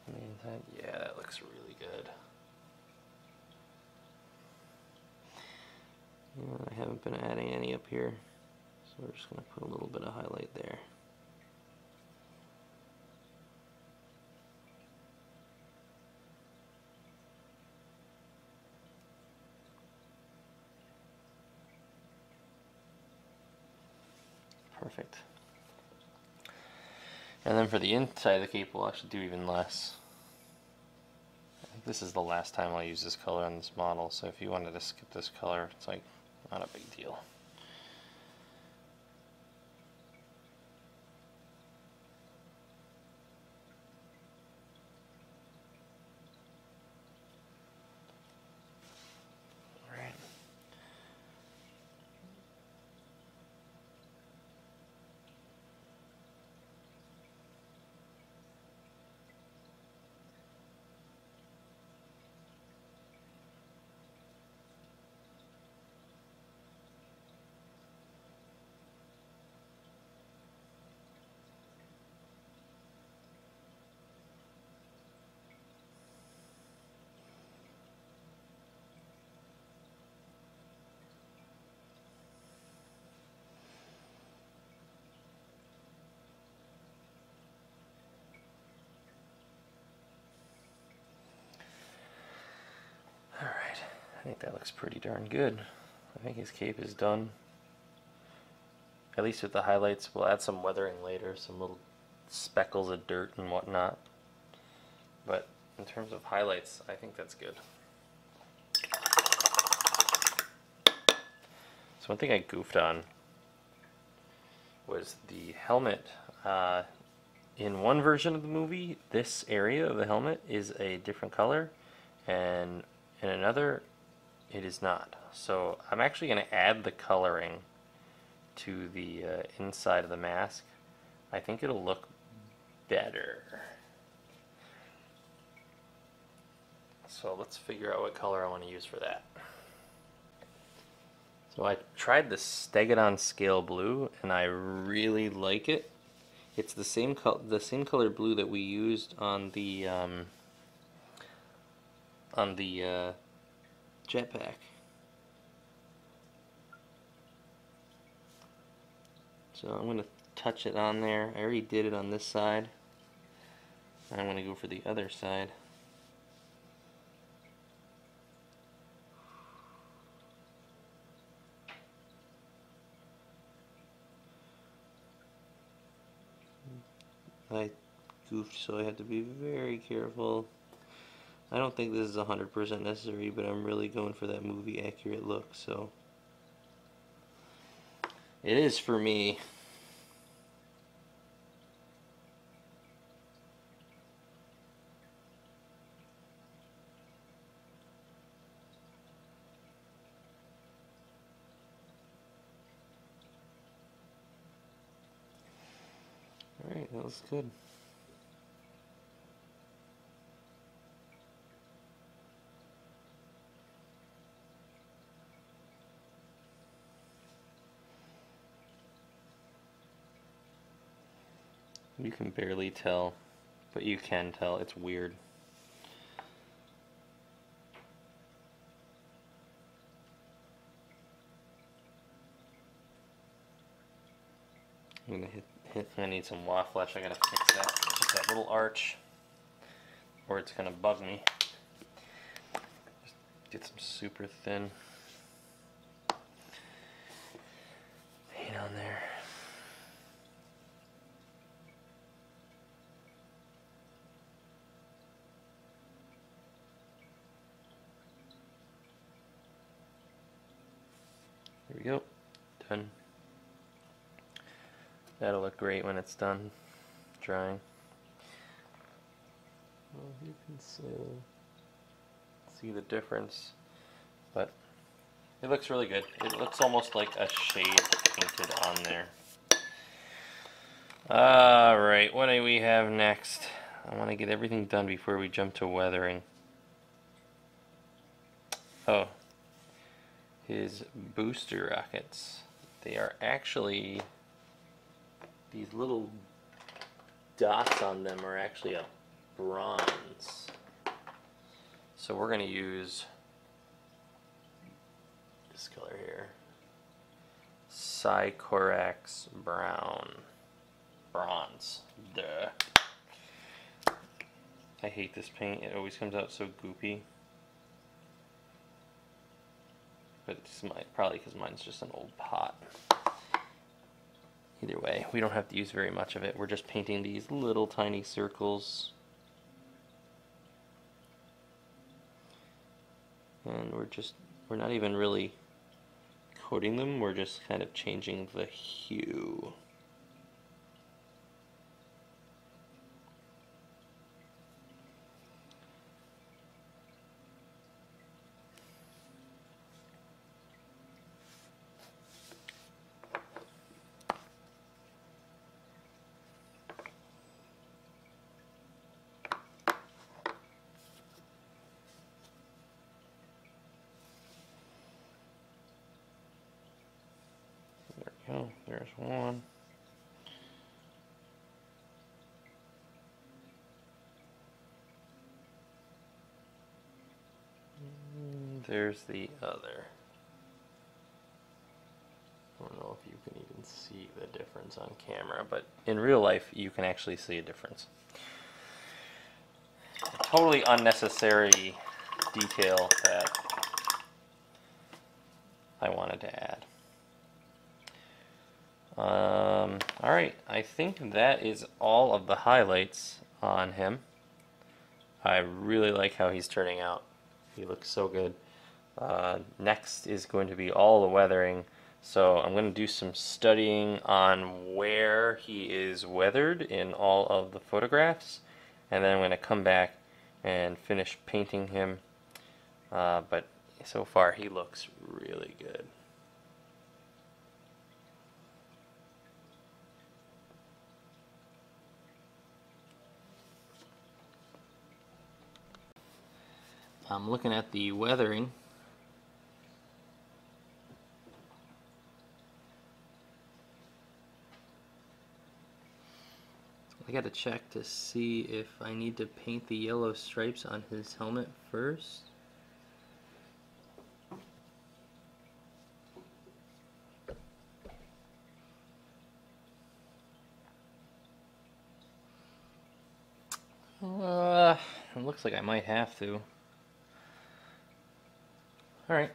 I mean, yeah, that looks really good. I haven't been adding any up here, so we're just going to put a little bit of highlight there. Perfect. And then for the inside of the cape, we'll actually do even less. I think this is the last time I'll use this color on this model, so if you wanted to skip this color, it's like not a big deal. I think that looks pretty darn good. I think his cape is done. at least with the highlights. We'll add some weathering later, some little speckles of dirt and whatnot. But in terms of highlights, I think that's good. So one thing I goofed on was the helmet. In one version of the movie, this area of the helmet is a different color, and in another, it is not. So I'm actually going to add the coloring to the inside of the mask. I think it'll look better. So let's figure out what color I want to use for that. So I tried the Stegadon Scale Blue, and I really like it. It's the same color blue that we used on the Jetpack. So I'm going to touch it on there. I already did it on this side. I'm going to go for the other side. I goofed, so I had to be very careful. I don't think this is 100% necessary, but I'm really going for that movie accurate look, so it is for me. Alright, that was good. You can barely tell, but you can tell. It's weird. I'm gonna I need some Waaagh flesh. I gotta fix that. Just that little arch, or it's gonna bug me. Just get some super thin paint on there. There we go. Done. That'll look great when it's done drying. Well, you can see the difference, but it looks really good. It looks almost like a shade painted on there. Alright, what do we have next? I want to get everything done before we jump to weathering. Oh, his booster rockets. They are actually, these little dots on them are actually a bronze. So we're going to use this color here. Sycorax bronze. Duh. I hate this paint. It always comes out so goopy. But it's probably because mine's just an old pot. Either way, we don't have to use very much of it. We're just painting these little tiny circles. And we're not even really coating them, we're just kind of changing the hue. Oh, there's one. There's the other. I don't know if you can even see the difference on camera, but in real life you can actually see a difference. A totally unnecessary detail that I wanted to add. Alright, I think that is all of the highlights on him. I really like how he's turning out. He looks so good. Next is going to be all the weathering. So I'm going to do some studying on where he is weathered in all of the photographs. And then I'm going to come back and finish painting him. But so far he looks really good. I'm looking at the weathering. I gotta check to see if I need to paint the yellow stripes on his helmet first. It looks like I might have to. Alright.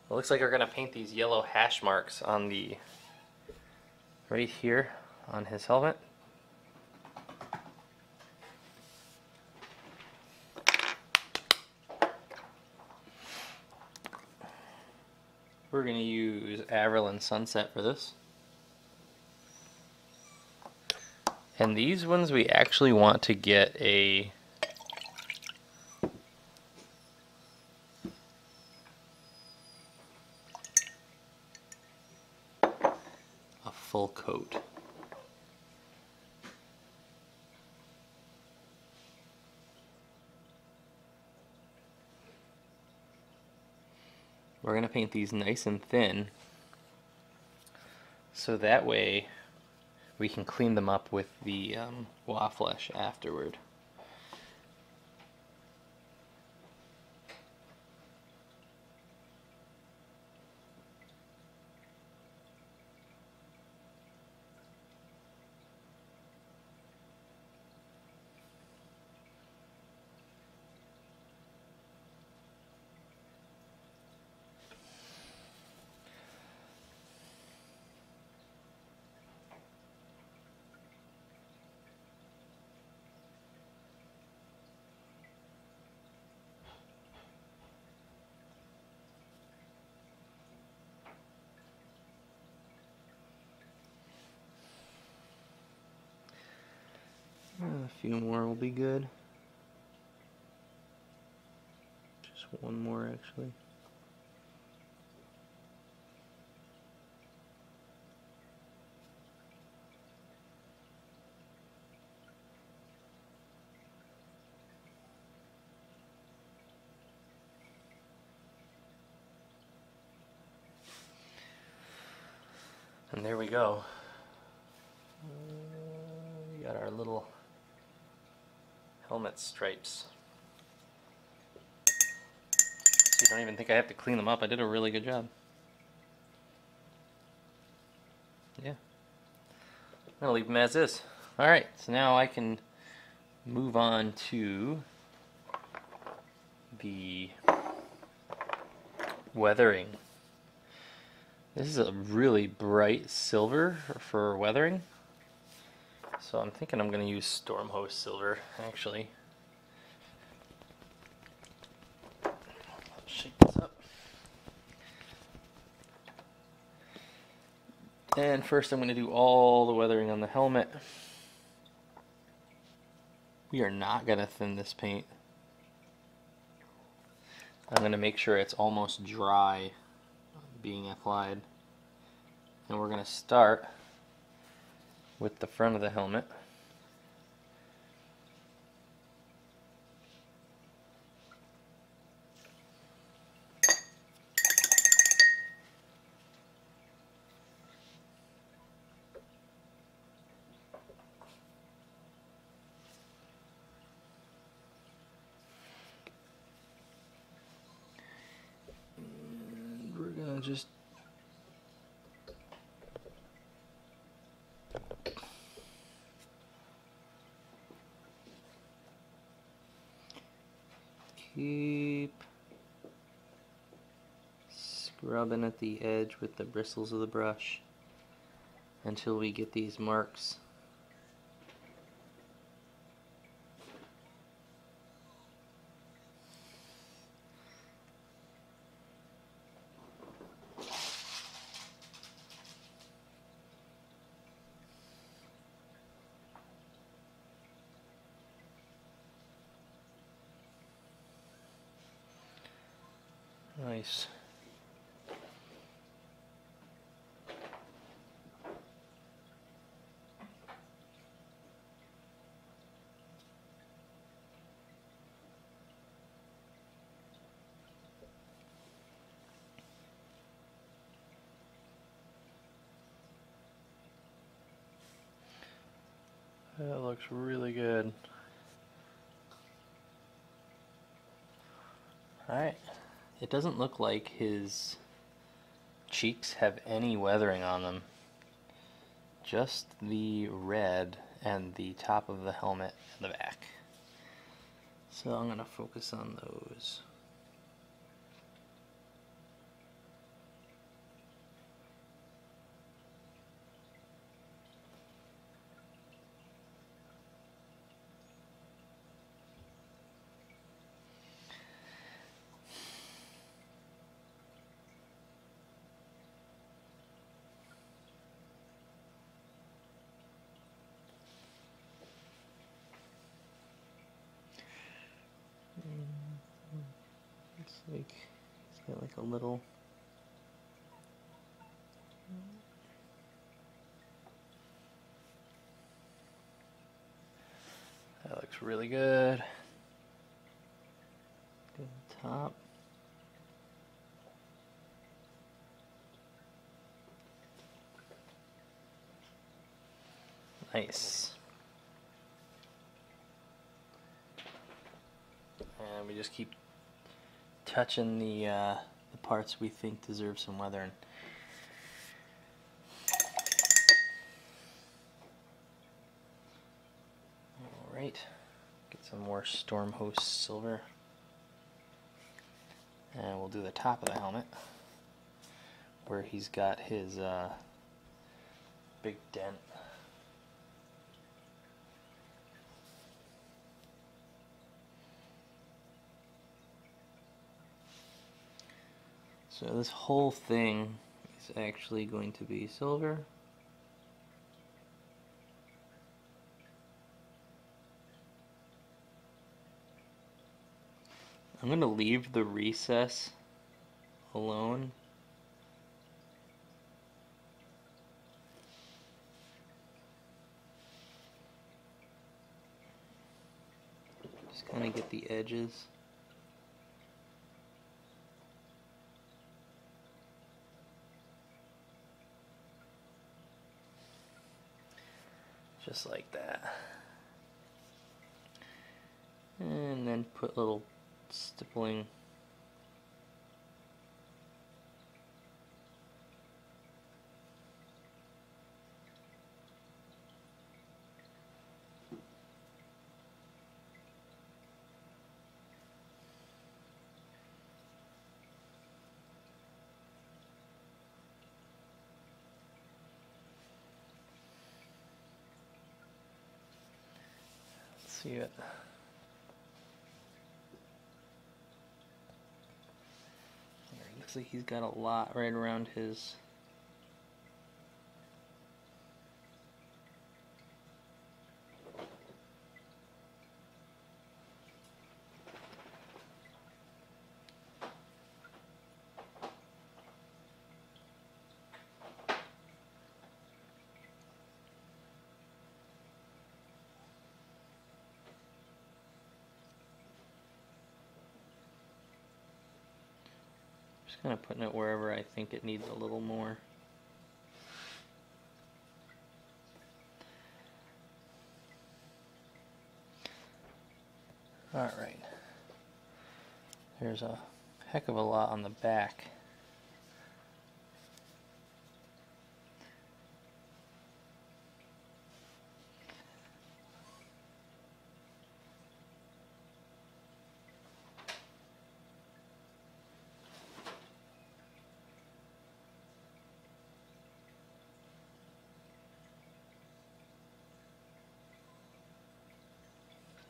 It looks like we're going to paint these yellow hash marks on the right here on his helmet. We're going to use Averland Sunset for this. And these ones we actually want to get a full coat. We're going to paint these nice and thin so that way we can clean them up with the Waaagh flesh afterward. A few more will be good. Just one more actually. And there we go. We got our little helmet stripes. So you don't even think I have to clean them up. I did a really good job. Yeah. I'm gonna leave them as is. Alright, so now I can move on to the weathering. This is a really bright silver for weathering. So I'm thinking I'm going to use Stormhost silver, actually. Let's shake this up. And first I'm going to do all the weathering on the helmet. We are not going to thin this paint. I'm going to make sure it's almost dry being applied. And we're going to start with the front of the helmet. And we're going to just keep rubbing at the edge with the bristles of the brush until we get these marks. Nice. That looks really good. Alright. It doesn't look like his cheeks have any weathering on them. Just the red and the top of the helmet and the back. So I'm going to focus on those. Looks like he's got like a little that looks really good. Good top. Nice. And we just keep touching the parts we think deserve some weathering. Alright, get some more Stormhost silver. And we'll do the top of the helmet where he's got his big dent. So this whole thing is actually going to be silver. I'm going to leave the recess alone. Just kind of get the edges. Just like that. And then put little stippling. See it. It looks like he's got a lot right around his kind of putting it wherever I think it needs a little more. Alright. There's a heck of a lot on the back.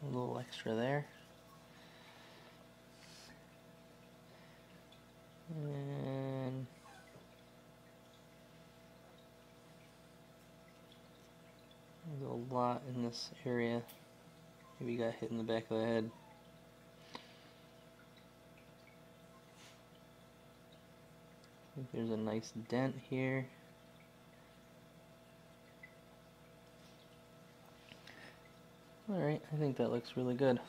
A little extra there. And there's a lot in this area. Maybe got hit in the back of the head. I think there's a nice dent here. Alright, I think that looks really good.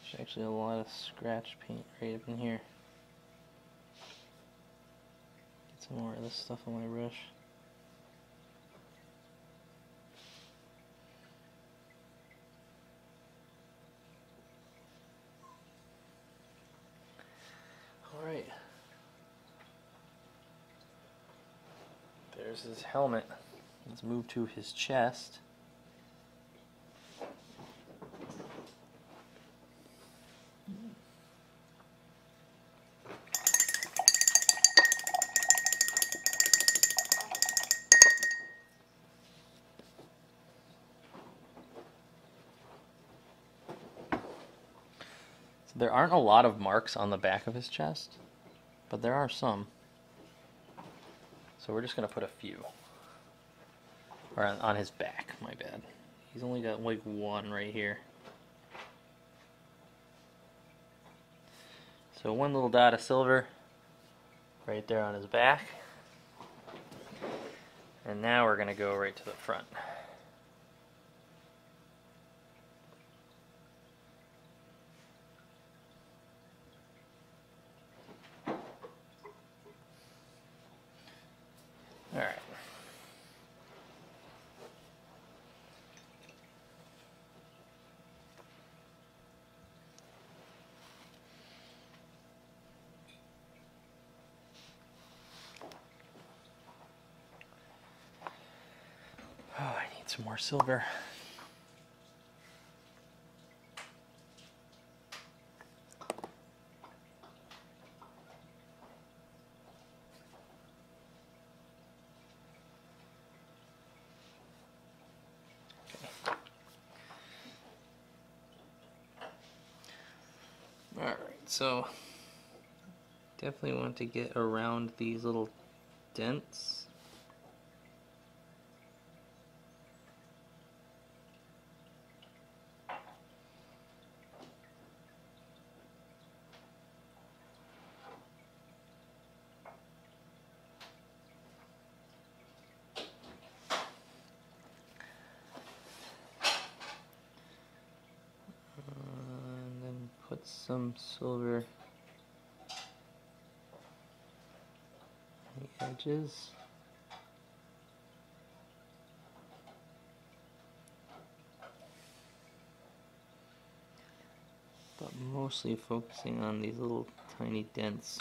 There's actually a lot of scratch paint right up in here. Get some more of this stuff on my brush. Alright. There's his helmet. Let's move to his chest. There aren't a lot of marks on the back of his chest, but there are some. So we're just going to put a few. Or on his back, my bad. He's only got like one right here. So one little dot of silver right there on his back. And now we're going to go right to the front. Alright. Oh, I need some more silver. Alright, so definitely want to get around these little dents. And then put some silver on the edges. But mostly focusing on these little tiny dents.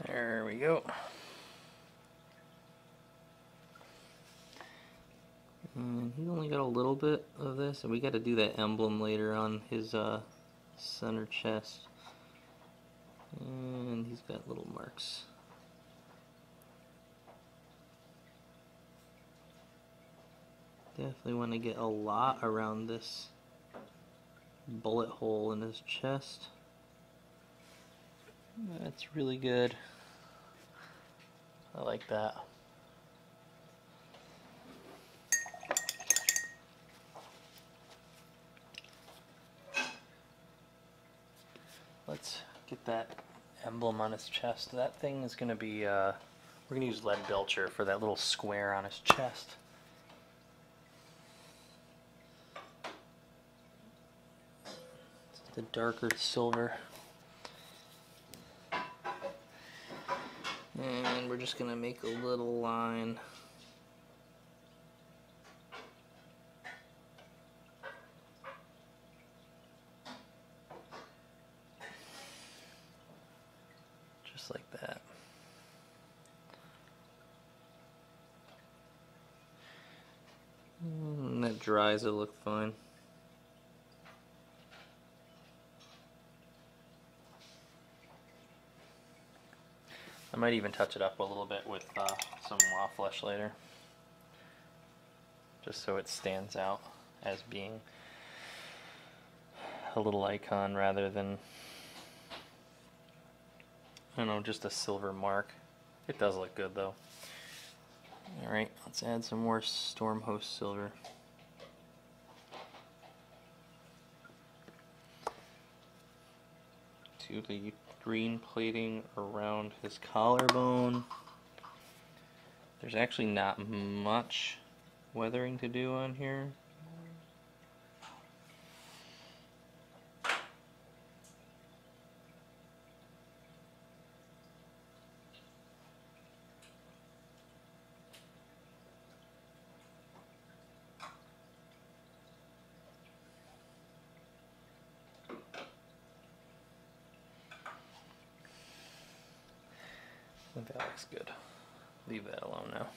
There we go. And he's only got a little bit of this, and we got to do that emblem later on his center chest. And he's got little marks. Definitely want to get a lot around this bullet hole in his chest. That's really good. I like that. Let's get that emblem on his chest. That thing is going to be, we're going to use lead Belcher for that little square on his chest. It's the darker silver. And we're just going to make a little line. Just like that. And that dries, it'll look fine. I might even touch it up a little bit with some Waaagh flesh later, just so it stands out as being a little icon rather than, I don't know, just a silver mark. It does look good though. Alright, let's add some more Stormhost silver. To the green plating around his collarbone. There's actually not much weathering to do on here. I think that looks good. Leave that alone now.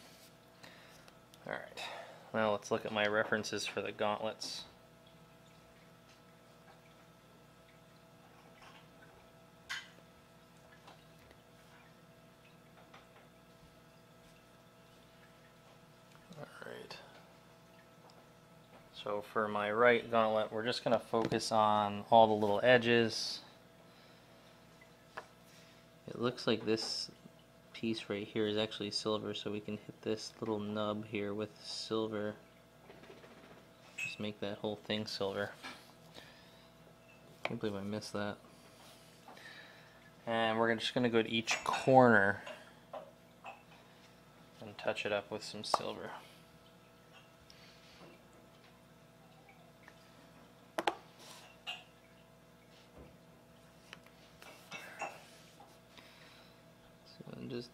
Alright, now let's look at my references for the gauntlets. Alright. So for my right gauntlet, we're just going to focus on all the little edges. It looks like this piece right here is actually silver, so we can hit this little nub here with silver. Just make that whole thing silver. Can't believe I missed that. And we're just going to go to each corner and touch it up with some silver. Just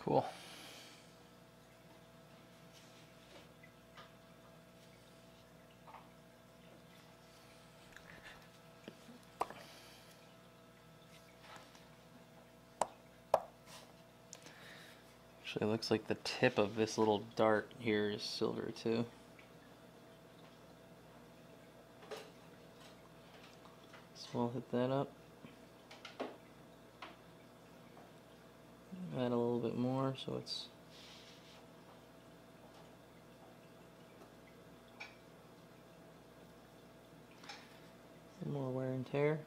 cool. Actually, it looks like the tip of this little dart here is silver too. So we'll hit that up. Add a little bit more so it's more wear and tear.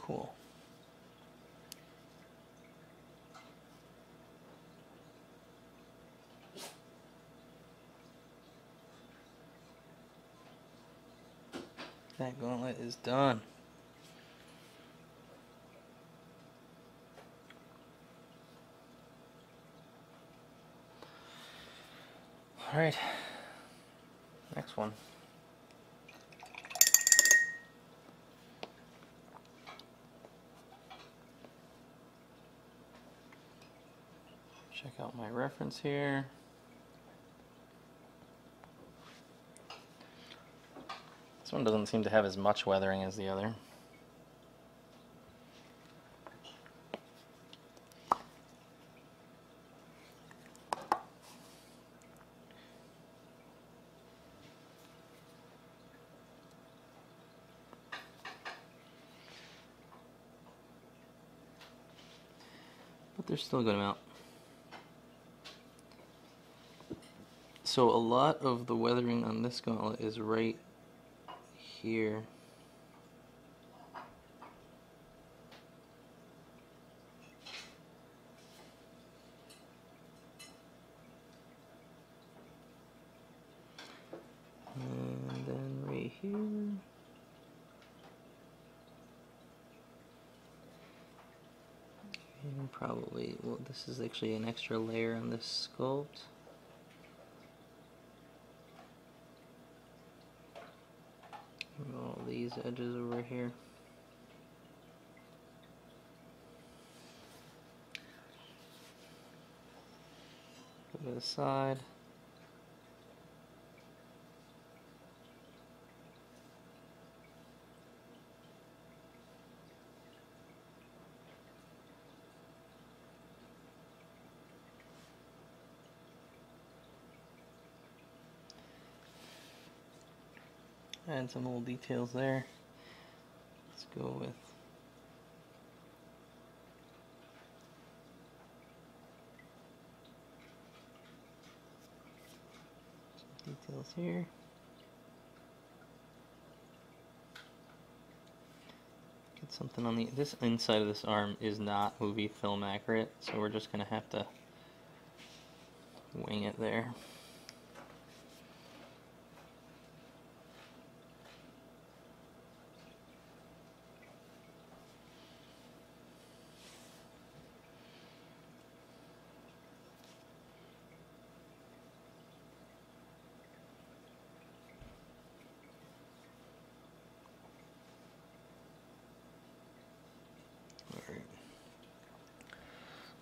Cool. That gauntlet is done. Alright, next one. Check out my reference here. This one doesn't seem to have as much weathering as the other. But they're still a good amount. So a lot of the weathering on this gauntlet is right here. And then right here. And probably, well, this is actually an extra layer on this sculpt. All these edges over here. Go to the side. Add some little details there. Let's go with some details here. Get something on this inside of this arm is not movie film accurate, so we're just gonna have to wing it there.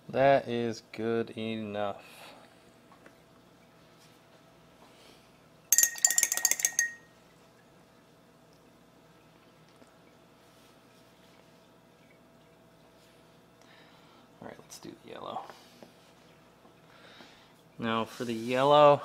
That is good enough. All right, let's do the yellow. Now for the yellow,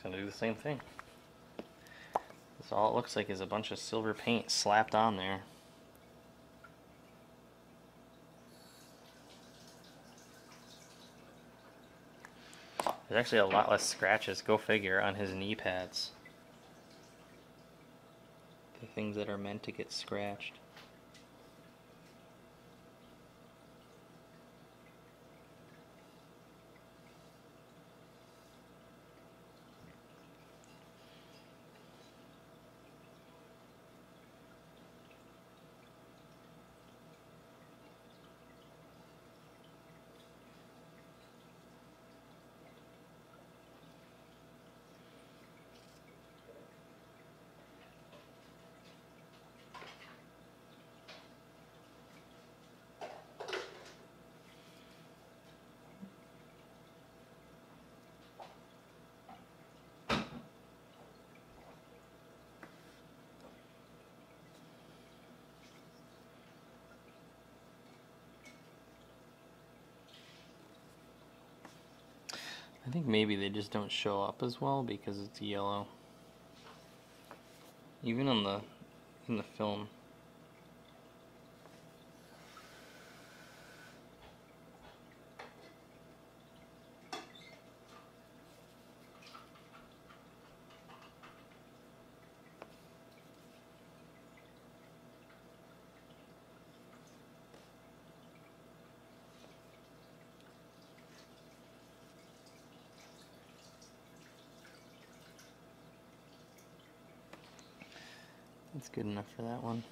gonna do the same thing. That's all it looks like is a bunch of silver paint slapped on there. There's actually a lot less scratches, go figure, on his knee pads. The things that are meant to get scratched. I think maybe they just don't show up as well because it's yellow. Even on in the film, That's good enough for that one.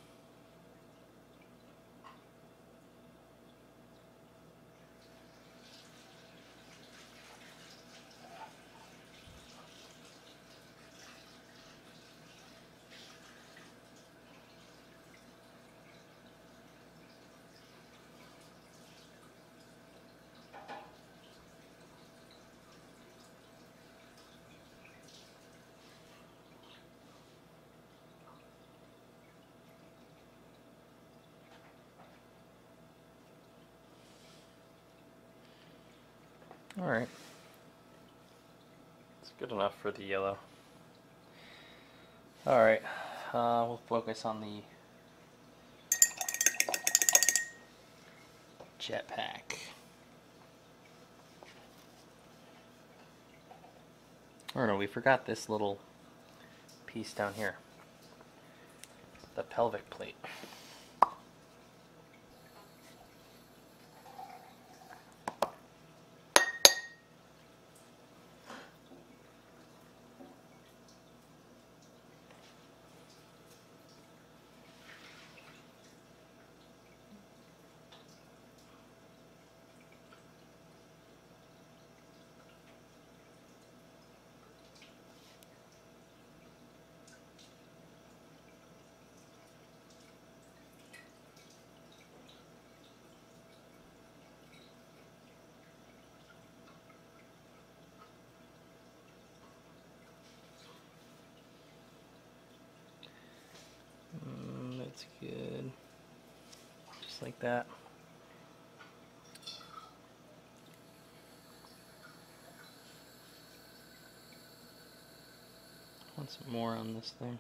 Alright. It's good enough for the yellow. Alright, we'll focus on the Jetpack. Or no, we forgot this little piece down here. The pelvic plate. That's good. Just like that. Want some more on this thing.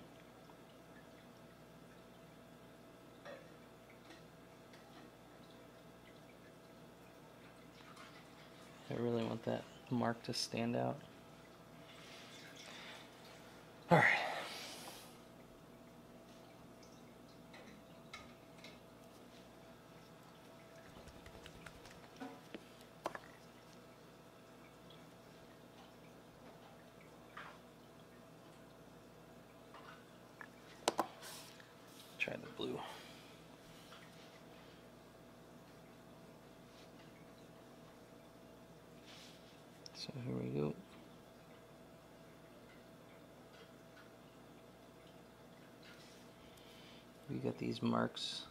I really want that mark to stand out. All right. Try the blue. So here we go. We got these marks.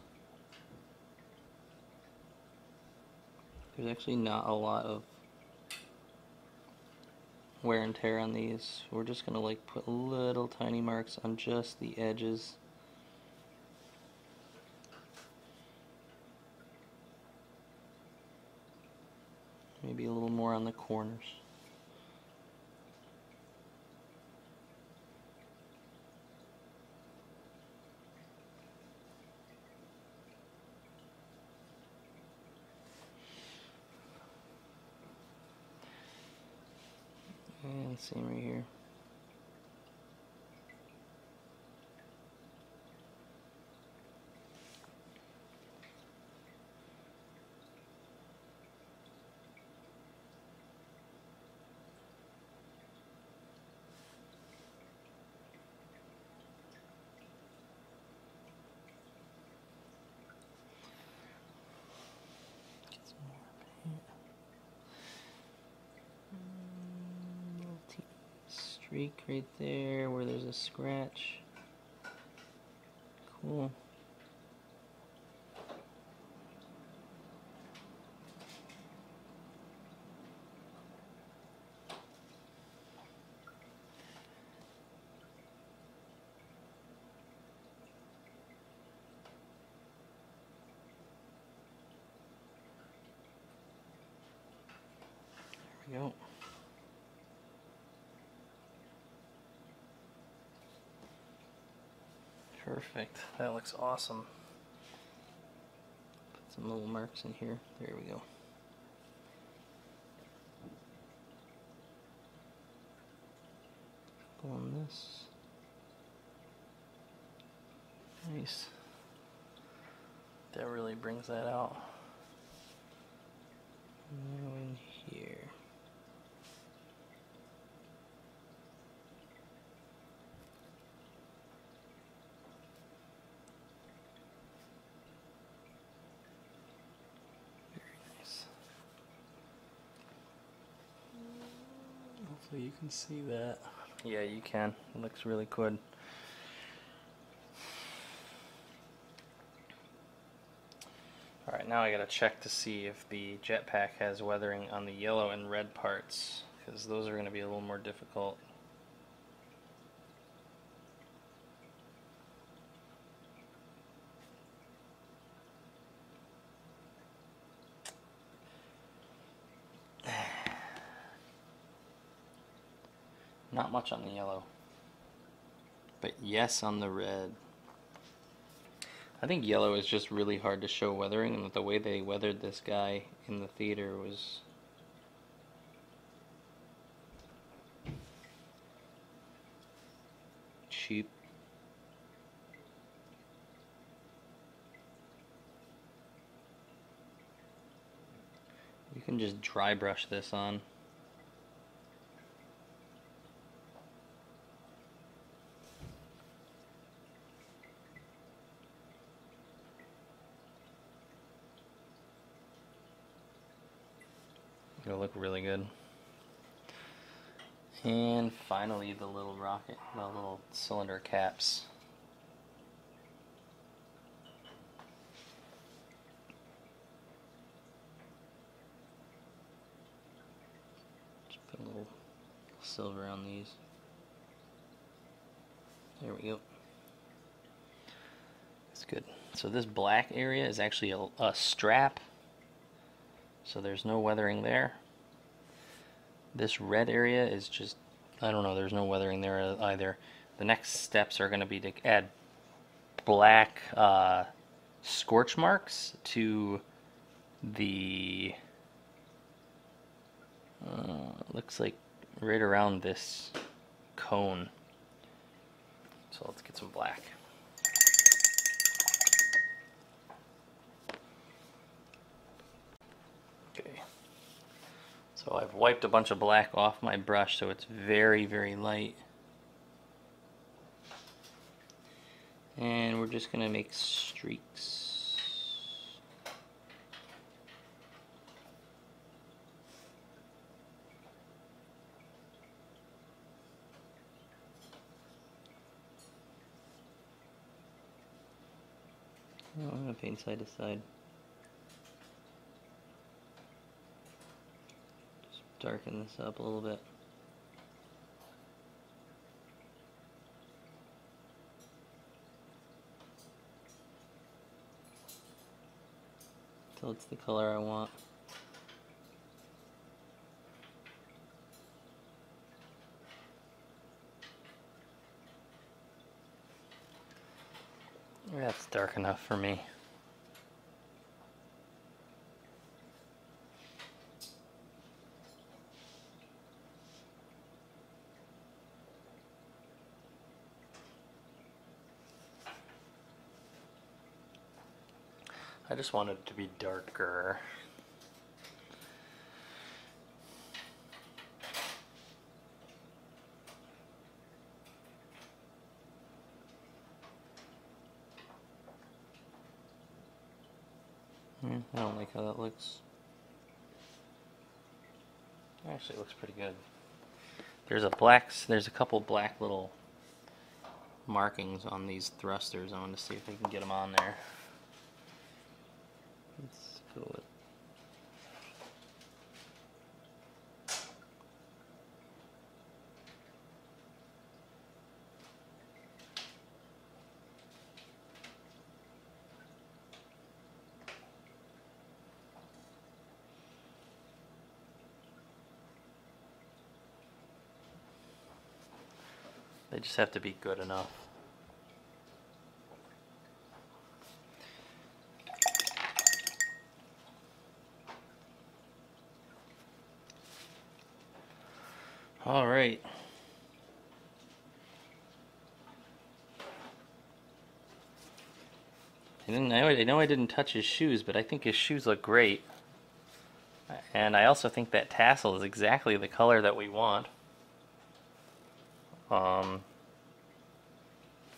There's actually not a lot of wear and tear on these. We're just gonna like put little tiny marks on just the edges. Maybe a little more on the corners. And same right here. Streak right there where there's a scratch. Cool. There we go. Perfect. That looks awesome. Put some little marks in here. There we go. Go on this. Nice. That really brings that out. Now in here. Hopefully you can see that. Yeah, you can. It looks really good. Alright, now I gotta check to see if the Jetpack has weathering on the yellow and red parts, because those are gonna be a little more difficult. Not much on the yellow, but yes on the red. I think yellow is just really hard to show weathering, and the way they weathered this guy in the theater was cheap. You can just dry brush this on. It'll look really good. And finally the little rocket, the little cylinder caps. Just put a little silver on these. There we go. That's good. So this black area is actually a strap. So there's no weathering there. This red area is just, I don't know, there's no weathering there either. The next steps are going to be to add black scorch marks to the, looks like right around this cone. So let's get some black. Okay, so I've wiped a bunch of black off my brush so it's very, very light. And we're just going to make streaks. Oh, I'm going to paint side to side. Darken this up a little bit. Till it's the color I want. That's dark enough for me. I just want it to be darker. I don't like how that looks. Actually, it looks pretty good. There's a couple black little markings on these thrusters. I want to see if I can get them on there. Let's go with they just have to be good enough. All right. I know I didn't touch his shoes, but I think his shoes look great. And I also think that tassel is exactly the color that we want.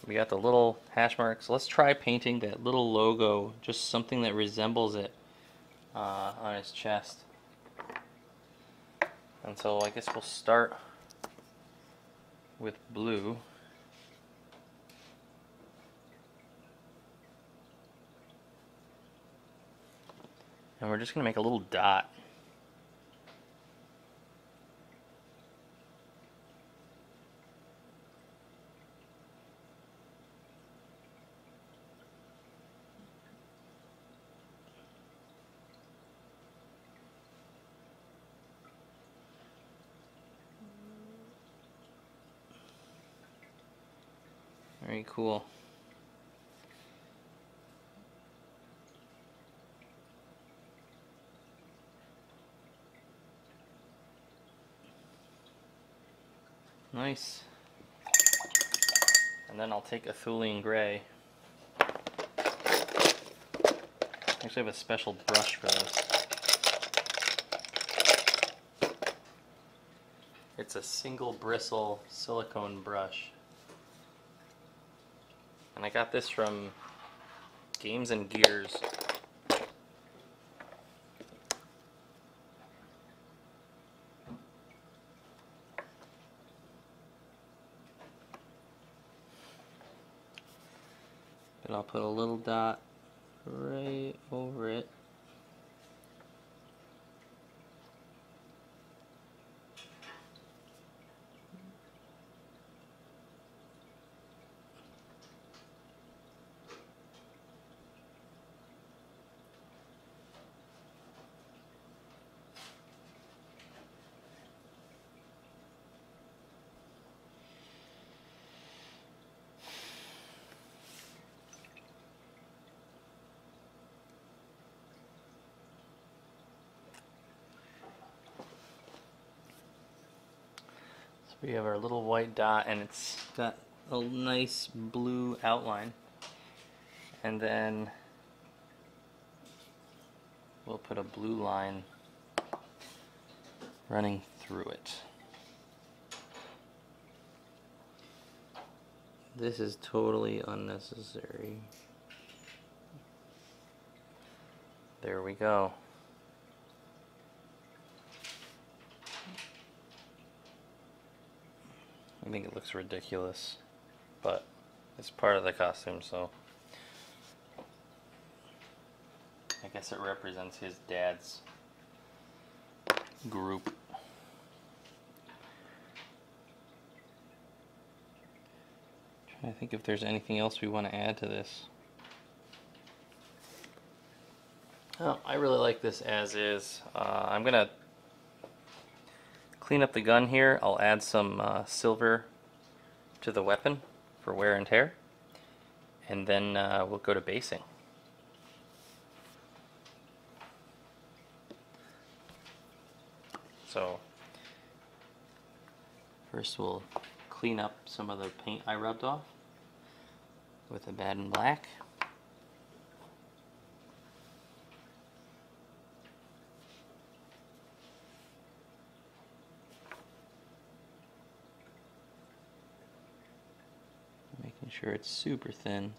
We got the little hash marks. Let's try painting that little logo, just something that resembles it on his chest. And so I guess we'll start with blue. And we're just going to make a little dot. Very cool. Nice. And then I'll take a Thulian Gray. Actually, I have a special brush for this. It's a single bristle silicone brush. And I got this from Games and Gears. And I'll put a little dot right over it. We have our little white dot, and it's got a nice blue outline. And then we'll put a blue line running through it. This is totally unnecessary. There we go. I think it looks ridiculous, but it's part of the costume, so I guess it represents his dad's group. Trying to think if there's anything else we want to add to this. Oh, I really like this as is. I'm gonna clean up the gun here. I'll add some silver to the weapon for wear and tear, and then we'll go to basing. So first we'll clean up some of the paint I rubbed off with Abaddon black. Making sure it's super thin.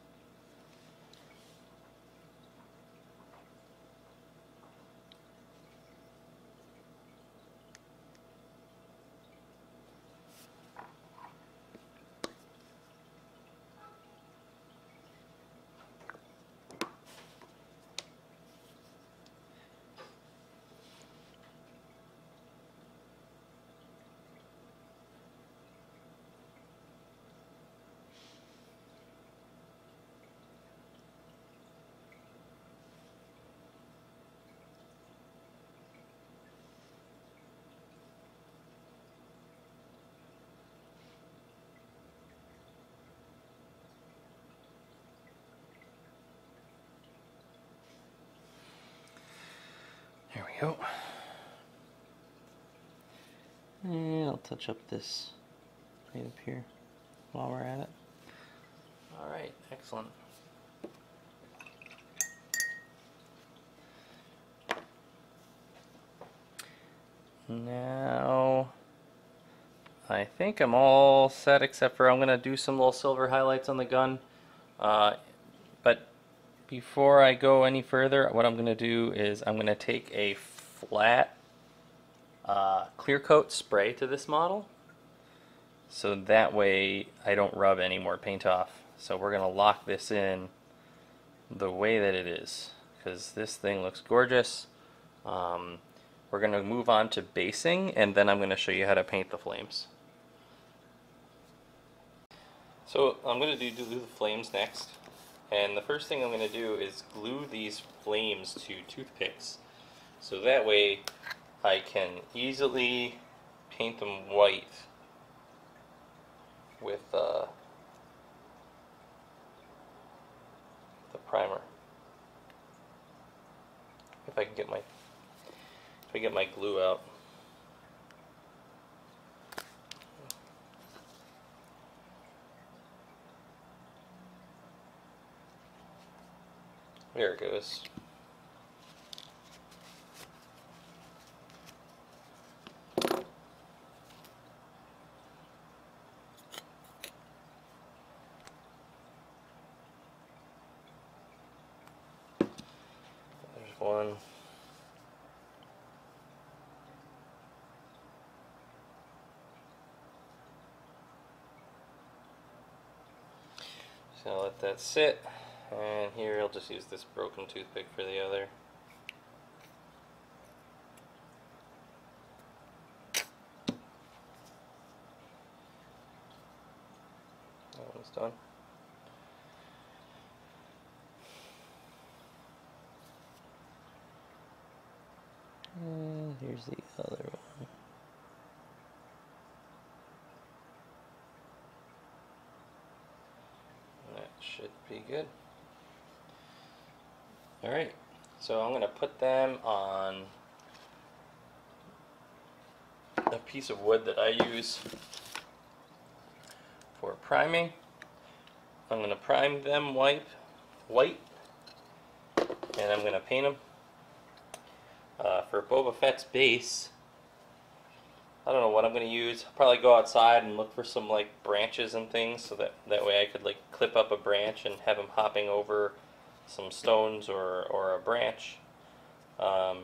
There we go. And I'll touch up this right up here while we're at it. Alright, excellent. Now, I think I'm all set except for I'm going to do some little silver highlights on the gun. But before I go any further, what I'm going to do is I'm going to take a flat clear coat spray to this model. so that way I don't rub any more paint off. So we're going to lock this in the way that it is, because this thing looks gorgeous. We're going to move on to basing, and then I'm going to show you how to paint the flames. So I'm going to do the flames next, and the first thing I'm going to do is glue these flames to toothpicks, so that way I can easily paint them white with the primer. If I can get my glue out. There it goes. There's one. So I'll let that sit, and here I'll just use this broken toothpick for the other. That one's done. And here's the other one. That should be good. Alright, so I'm going to put them on a piece of wood that I use for priming. I'm going to prime them white, and I'm going to paint them. For Boba Fett's base, I don't know what I'm going to use. I'll probably go outside and look for some like branches and things, so that way I could like clip up a branch and have him hopping over some stones or a branch. I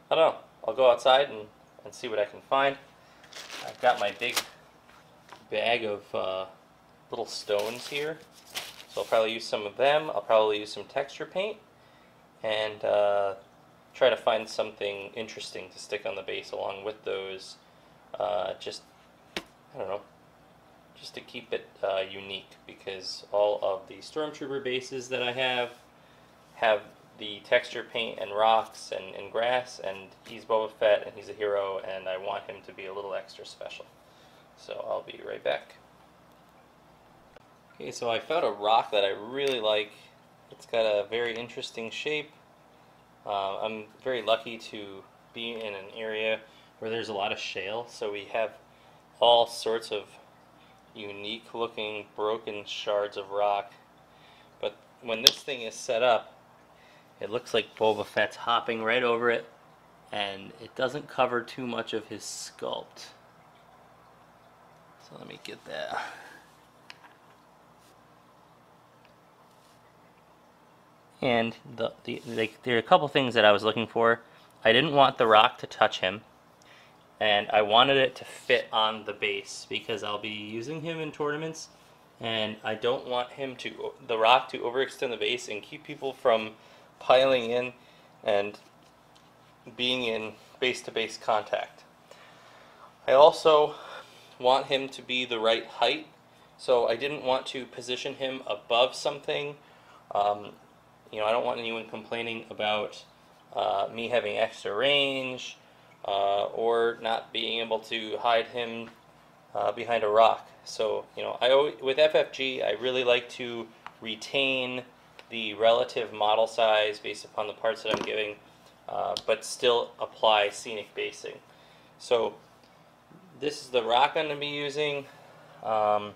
don't know. I'll go outside and see what I can find. I've got my big bag of little stones here, so I'll probably use some of them. I'll probably use some texture paint and try to find something interesting to stick on the base along with those, just, I don't know, just to keep it unique, because all of the Stormtrooper bases that I have the texture paint and rocks and grass, and he's Boba Fett and he's a hero, and I want him to be a little extra special. So I'll be right back. Okay, so I found a rock that I really like. It's got a very interesting shape. I'm very lucky to be in an area where there's a lot of shale, so we have all sorts of unique looking broken shards of rock. But when this thing is set up, it looks like Boba Fett's hopping right over it, and it doesn't cover too much of his sculpt. So let me get that. And there are a couple things that I was looking for. I didn't want the rock to touch him, and I wanted it to fit on the base because I'll be using him in tournaments, and I don't want the rock to overextend the base and keep people from piling in and being in base-to-base contact. I also want him to be the right height, so I didn't want to position him above something. I don't want anyone complaining about me having extra range or not being able to hide him behind a rock. So, with FFG, I really like to retain the relative model size based upon the parts that I'm giving, but still apply scenic basing. So, this is the rock I'm going to be using. I'll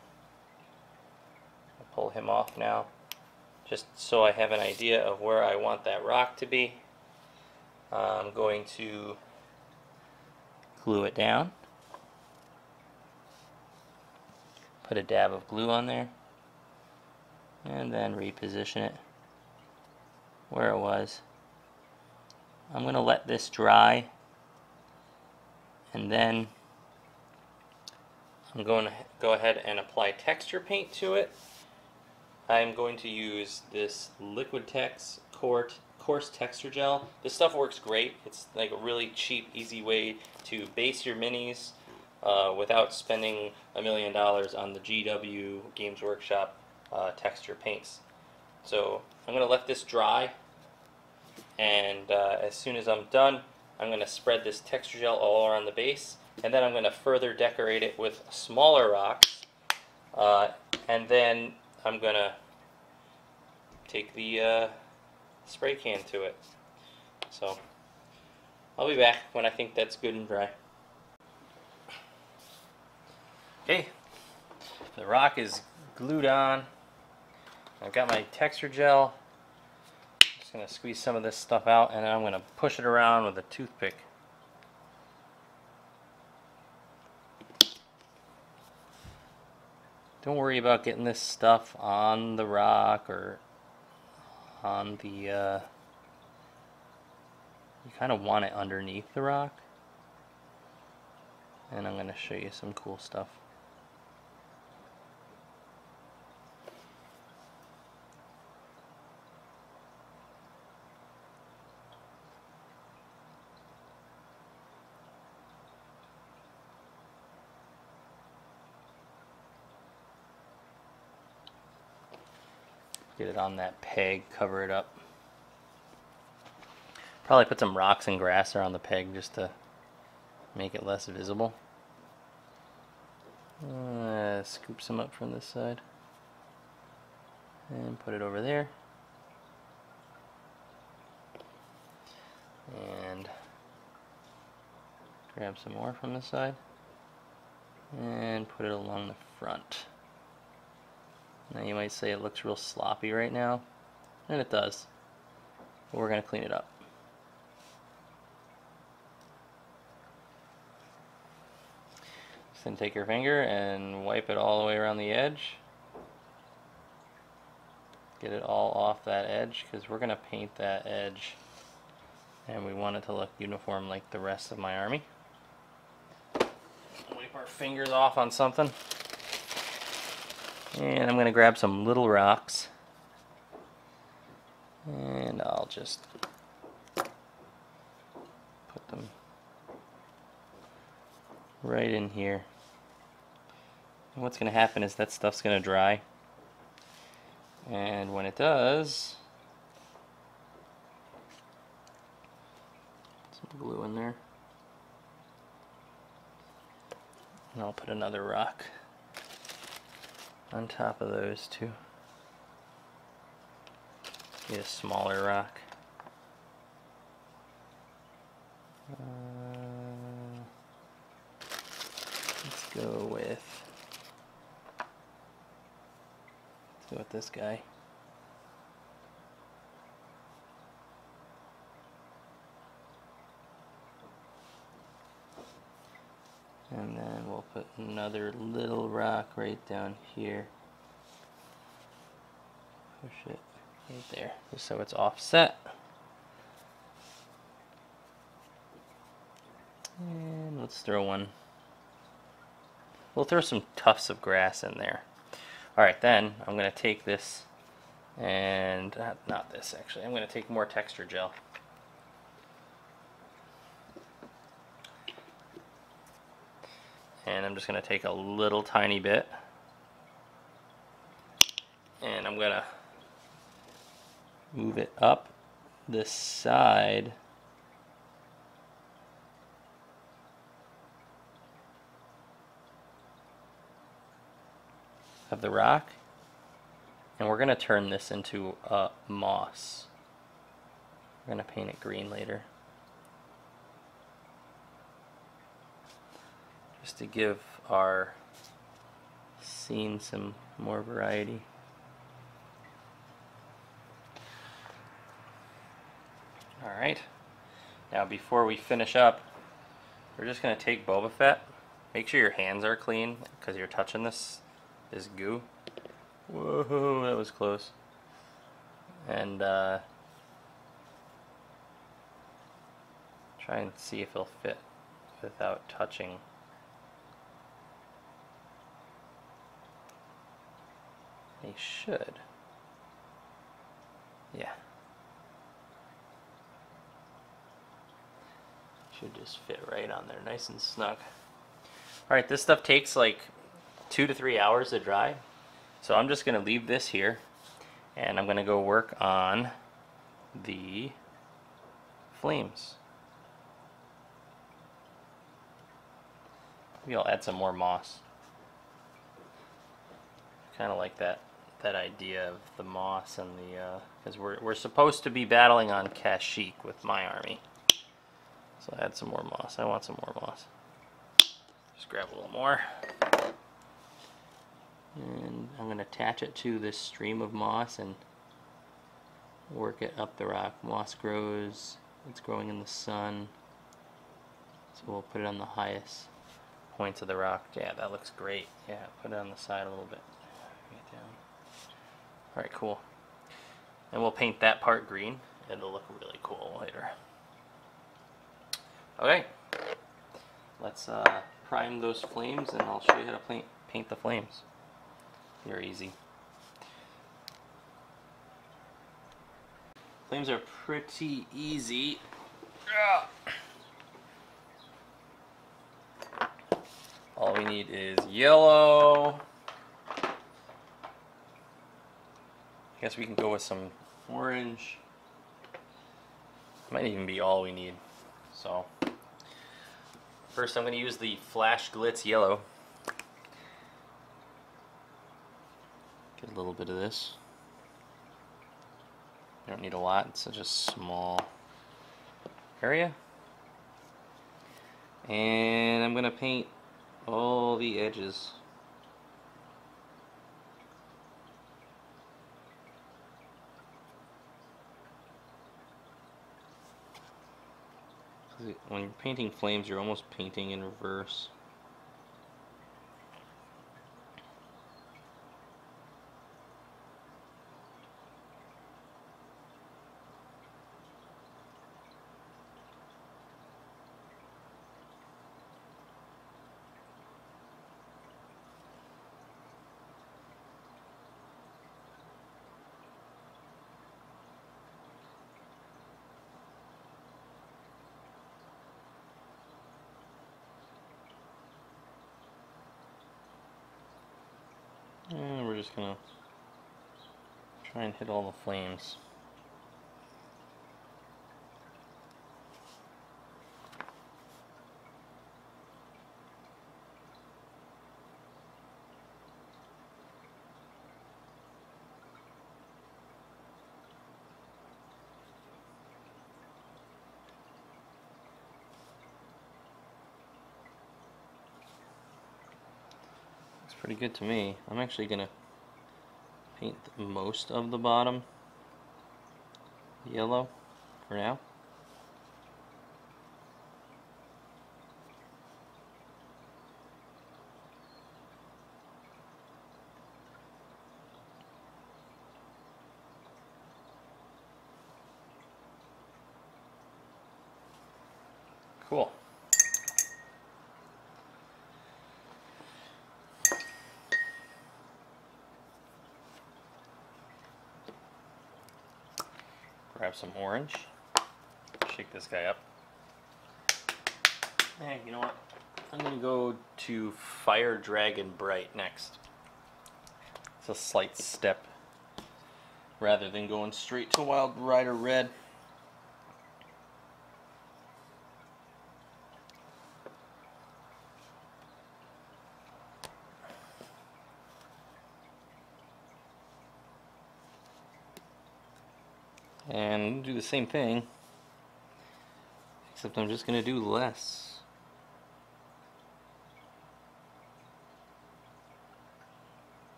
pull him off now, just so I have an idea of where I want that rock to be. I'm going to glue it down, put a dab of glue on there, and then reposition it where it was. I'm going to let this dry, and then I'm going to go ahead and apply texture paint to it. I'm going to use this Liquitex coarse texture gel. This stuff works great. It's like a really cheap, easy way to base your minis without spending $1 million on the GW Games Workshop texture paints. So I'm going to let this dry, and as soon as I'm done, I'm going to spread this texture gel all around the base, and then I'm going to further decorate it with smaller rocks, and then I'm going to take the spray can to it. So I'll be back when I think that's good and dry. Okay, the rock is glued on. I've got my texture gel. Just going to squeeze some of this stuff out, and then I'm going to push it around with a toothpick. Don't worry about getting this stuff on the rock or on the, you kind of want it underneath the rock. And I'm going to show you some cool stuff. Get it on that peg, cover it up. Probably put some rocks and grass around the peg just to make it less visible. Scoop some up from this side and put it over there. And grab some more from this side and put it along the front. Now you might say it looks real sloppy right now, and it does, but we're going to clean it up. Just then take your finger and wipe it all the way around the edge. Get it all off that edge, because we're going to paint that edge and we want it to look uniform like the rest of my army. Wipe our fingers off on something. And I'm going to grab some little rocks, and I'll just put them right in here. And what's going to happen is that stuff's going to dry, and when it does, some glue in there, and I'll put another rock on top of those two. Get a smaller rock. Let's go with this guy. And then we'll put another little rock right down here. Push it right there, just so it's offset. And let's throw one. We'll throw some tufts of grass in there. Alright, then I'm going to take this and, not this actually, I'm going to take more texture gel. And I'm just going to take a little tiny bit, and I'm going to move it up this side of the rock, and we're going to turn this into a moss. We're going to paint it green later, just to give our scene some more variety. Alright, now before we finish up, we're just going to take Boba Fett. Make sure your hands are clean, because you're touching this goo. Whoa, that was close. And try and see if it'll fit without touching. They should. Yeah. Should just fit right on there, nice and snug. Alright, this stuff takes like 2 to 3 hours to dry. So I'm just going to leave this here. And I'm going to go work on the flames. Maybe I'll add some more moss. Kind of like that idea of the moss and the because we're supposed to be battling on Kashyyyk with my army. So add some more moss. I want some more moss. Just grab a little more. And I'm going to attach it to this stream of moss and work it up the rock. Moss grows, it's growing in the sun. So we'll put it on the highest points of the rock. Yeah, that looks great. Yeah, put it on the side a little bit. Right down. Alright, cool. And we'll paint that part green. It'll look really cool later. Okay. Let's prime those flames and I'll show you how to paint the flames. Very easy. Flames are pretty easy. All we need is yellow. I guess we can go with some orange. Might even be all we need. So first I'm going to use the Flash Glitz yellow. Get a little bit of this. You don't need a lot, it's such a small area. And I'm going to paint all the edges. When you're painting flames, you're almost painting in reverse. And we're just gonna try and hit all the flames. Pretty good to me. I'm actually gonna paint most of the bottom yellow for now. Cool. Grab some orange, shake this guy up. Hey, you know what? I'm going to go to Firedragon Bright next. It's a slight step rather than going straight to Wild Rider Red. And do the same thing, except I'm just going to do less.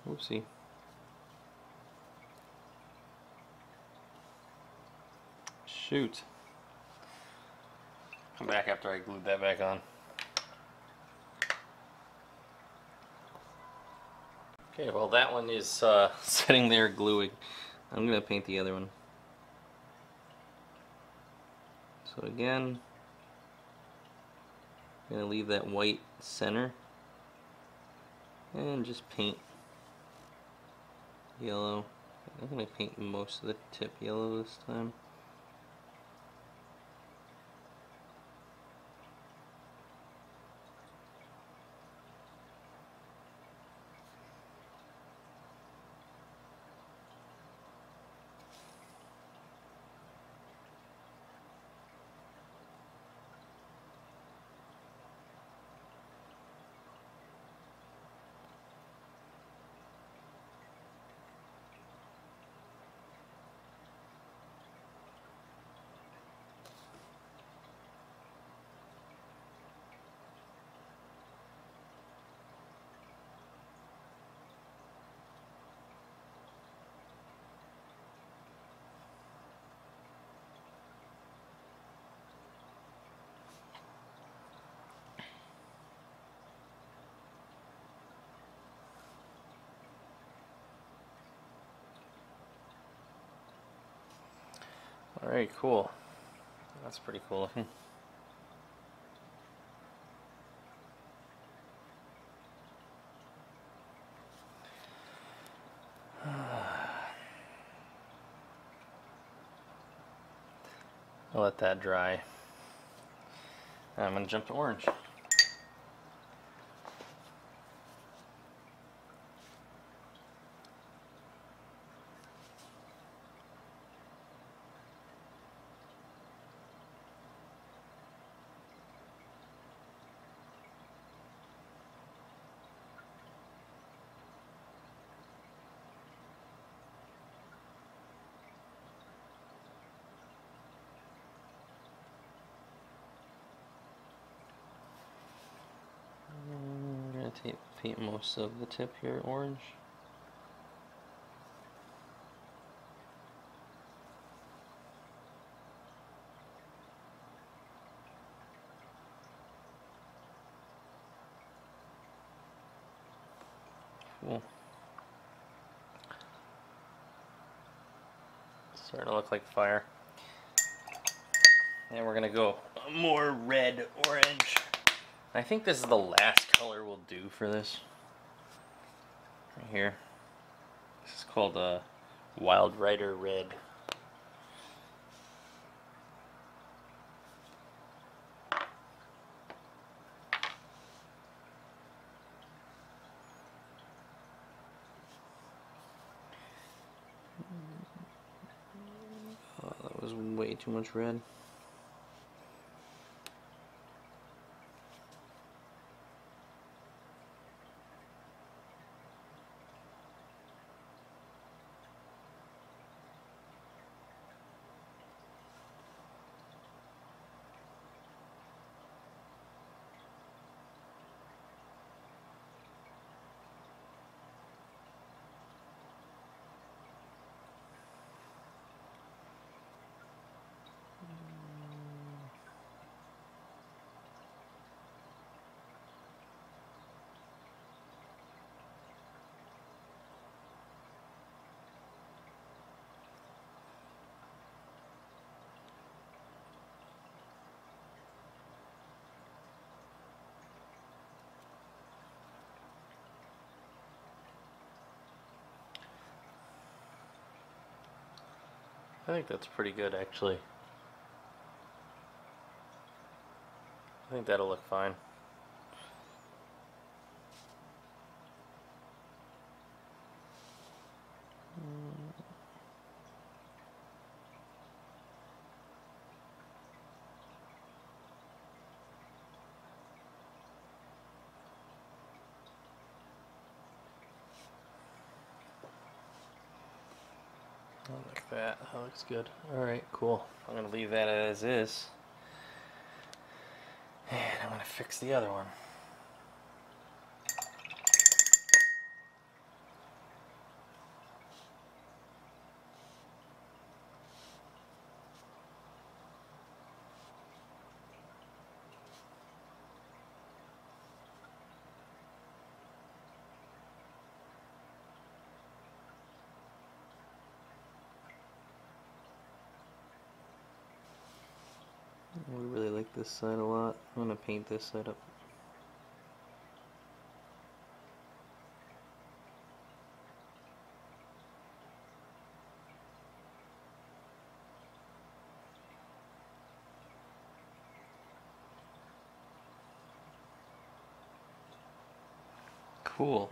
Oopsie. Shoot. Come back after I glued that back on. Okay, well that one is sitting there gluing. I'm going to paint the other one. So again, I'm going to leave that white center and just paint yellow. I'm going to paint most of the tip yellow this time. Alright, cool. That's pretty cool looking. I'll let that dry. I'm going to jump to orange. I'm going to paint most of the tip here orange. Cool. Starting to look like fire. And we're going to go more red orange. I think this is the last color we'll do for this. Right here. This is called Wild Rider Red. Oh, that was way too much red. I think that's pretty good, actually. I think that'll look fine. I like that. That looks good. Alright, cool. I'm going to leave that as is. And I'm going to fix the other one. this side a lot. I'm going to paint this side up. Cool.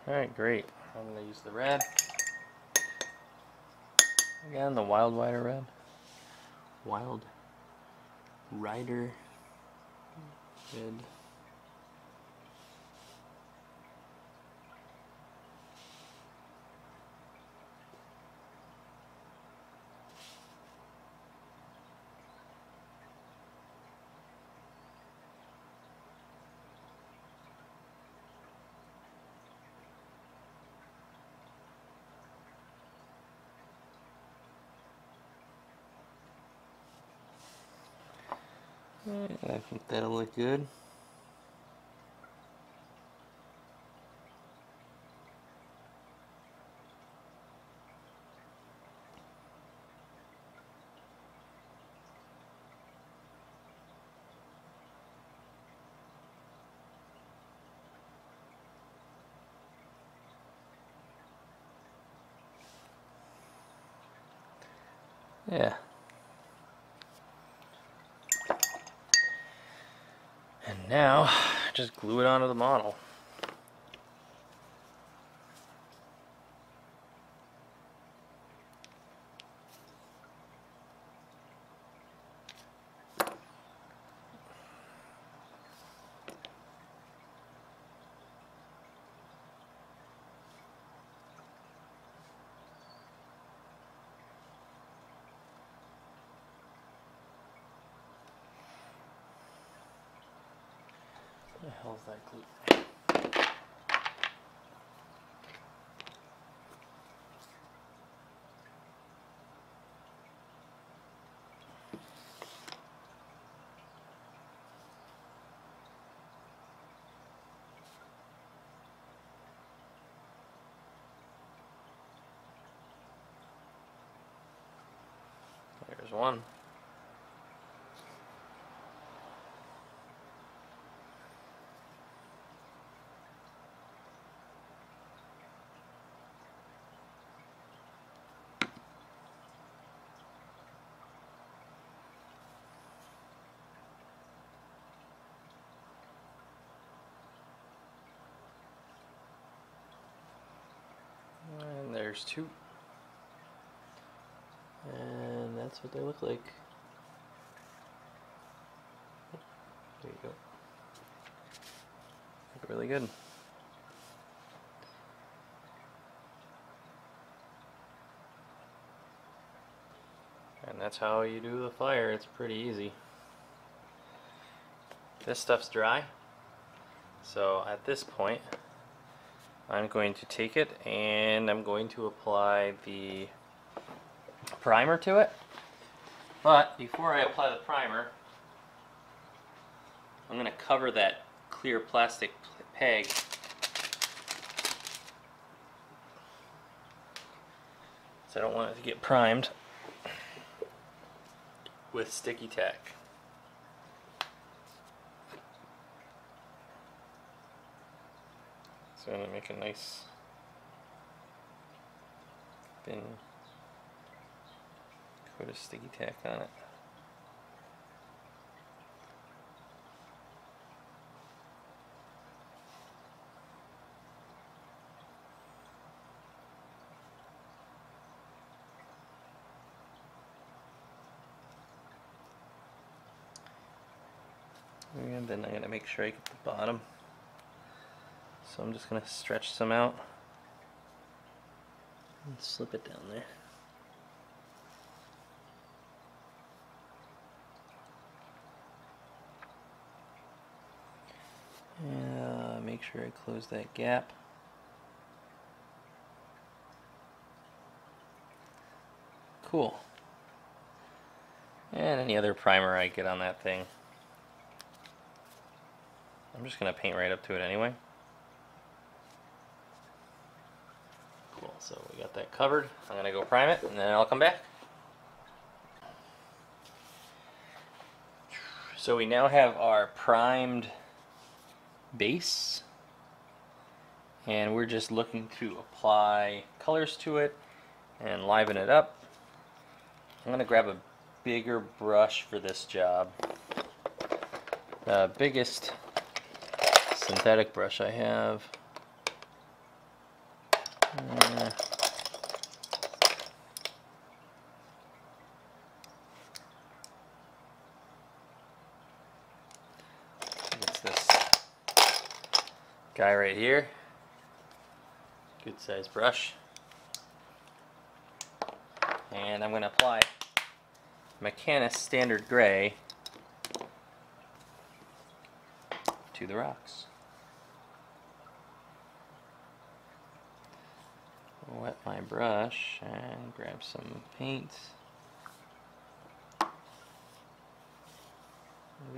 Alright, great. I'm going to use the red. Again, the Wild Rider red. Wild Rider red. I think that'll look good. Yeah. And now, just glue it onto the model. What the hell is that glue? There's one. And there's two. And that's what they look like. There you go. Look really good. And that's how you do the fire. It's pretty easy. This stuff's dry. So at this point, I'm going to take it and I'm going to apply the primer to it. But before I apply the primer, I'm going to cover that clear plastic peg so I don't want it to get primed with sticky tack. So I'm going to make a nice thin coat of sticky tack on it. And then I'm going to make sure I get the bottom. So I'm just going to stretch some out and slip it down there. And make sure I close that gap. Cool. And any other primer I get on that thing. I'm just going to paint right up to it anyway. Cool, so we got that covered. I'm going to go prime it and then I'll come back. So we now have our primed base, and we're just looking to apply colors to it and liven it up. I'm going to grab a bigger brush for this job. The biggest synthetic brush I have. It's this guy right here. Good size brush. And I'm going to apply Mechanicus Standard Gray to the rocks. Wet my brush and grab some paint.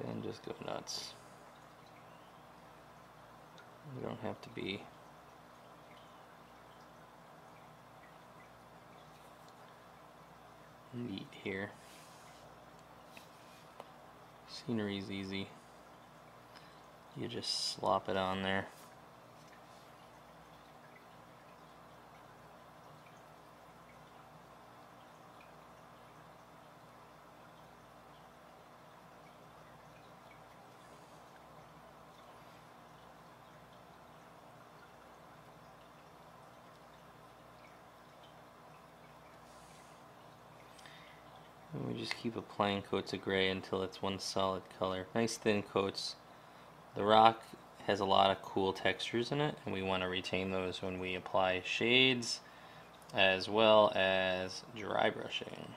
And just go nuts. You don't have to be neat here. Scenery's easy. You just slop it on there. And we just keep applying coats of gray until it's one solid color. Nice thin coats. The rock has a lot of cool textures in it, and we want to retain those when we apply shades as well as dry brushing.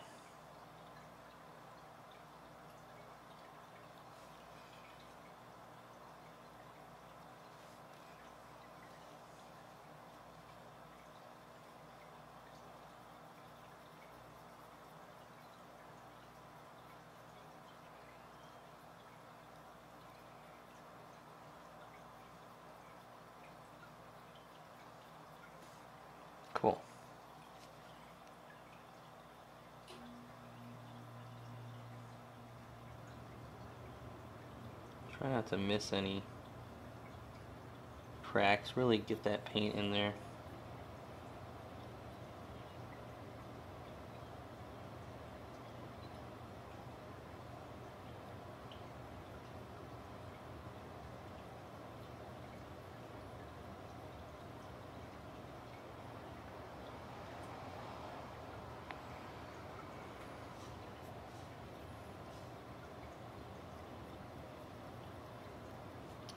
Cool. Try not to miss any cracks. Really get that paint in there.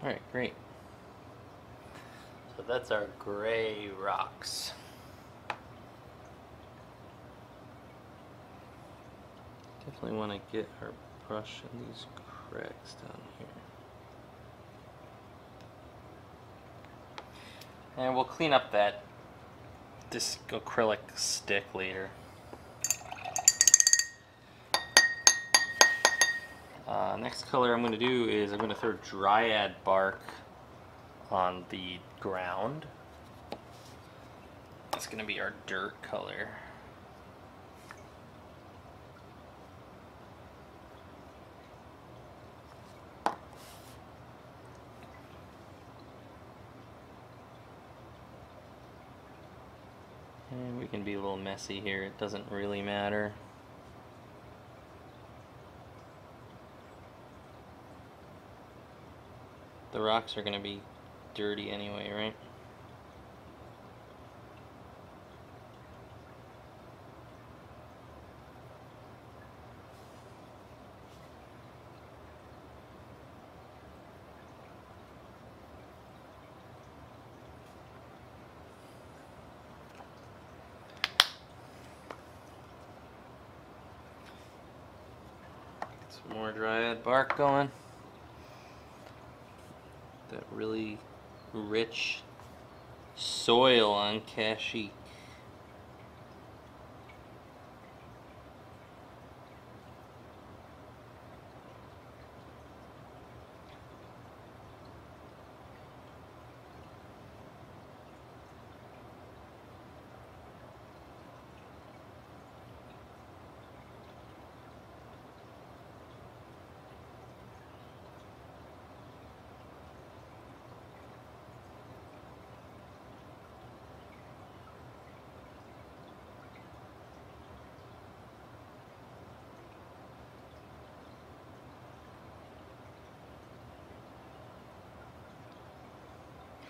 Alright, great. So that's our gray rocks. Definitely want to get our brush in these cracks down here. And we'll clean up this acrylic stick later. Next color I'm going to do is I'm going to throw Dryad bark on the ground. That's going to be our dirt color. And we can be a little messy here, it doesn't really matter. The rocks are going to be dirty anyway, right? Get some more Dryad bark going. That really rich soil on Kashyyyk.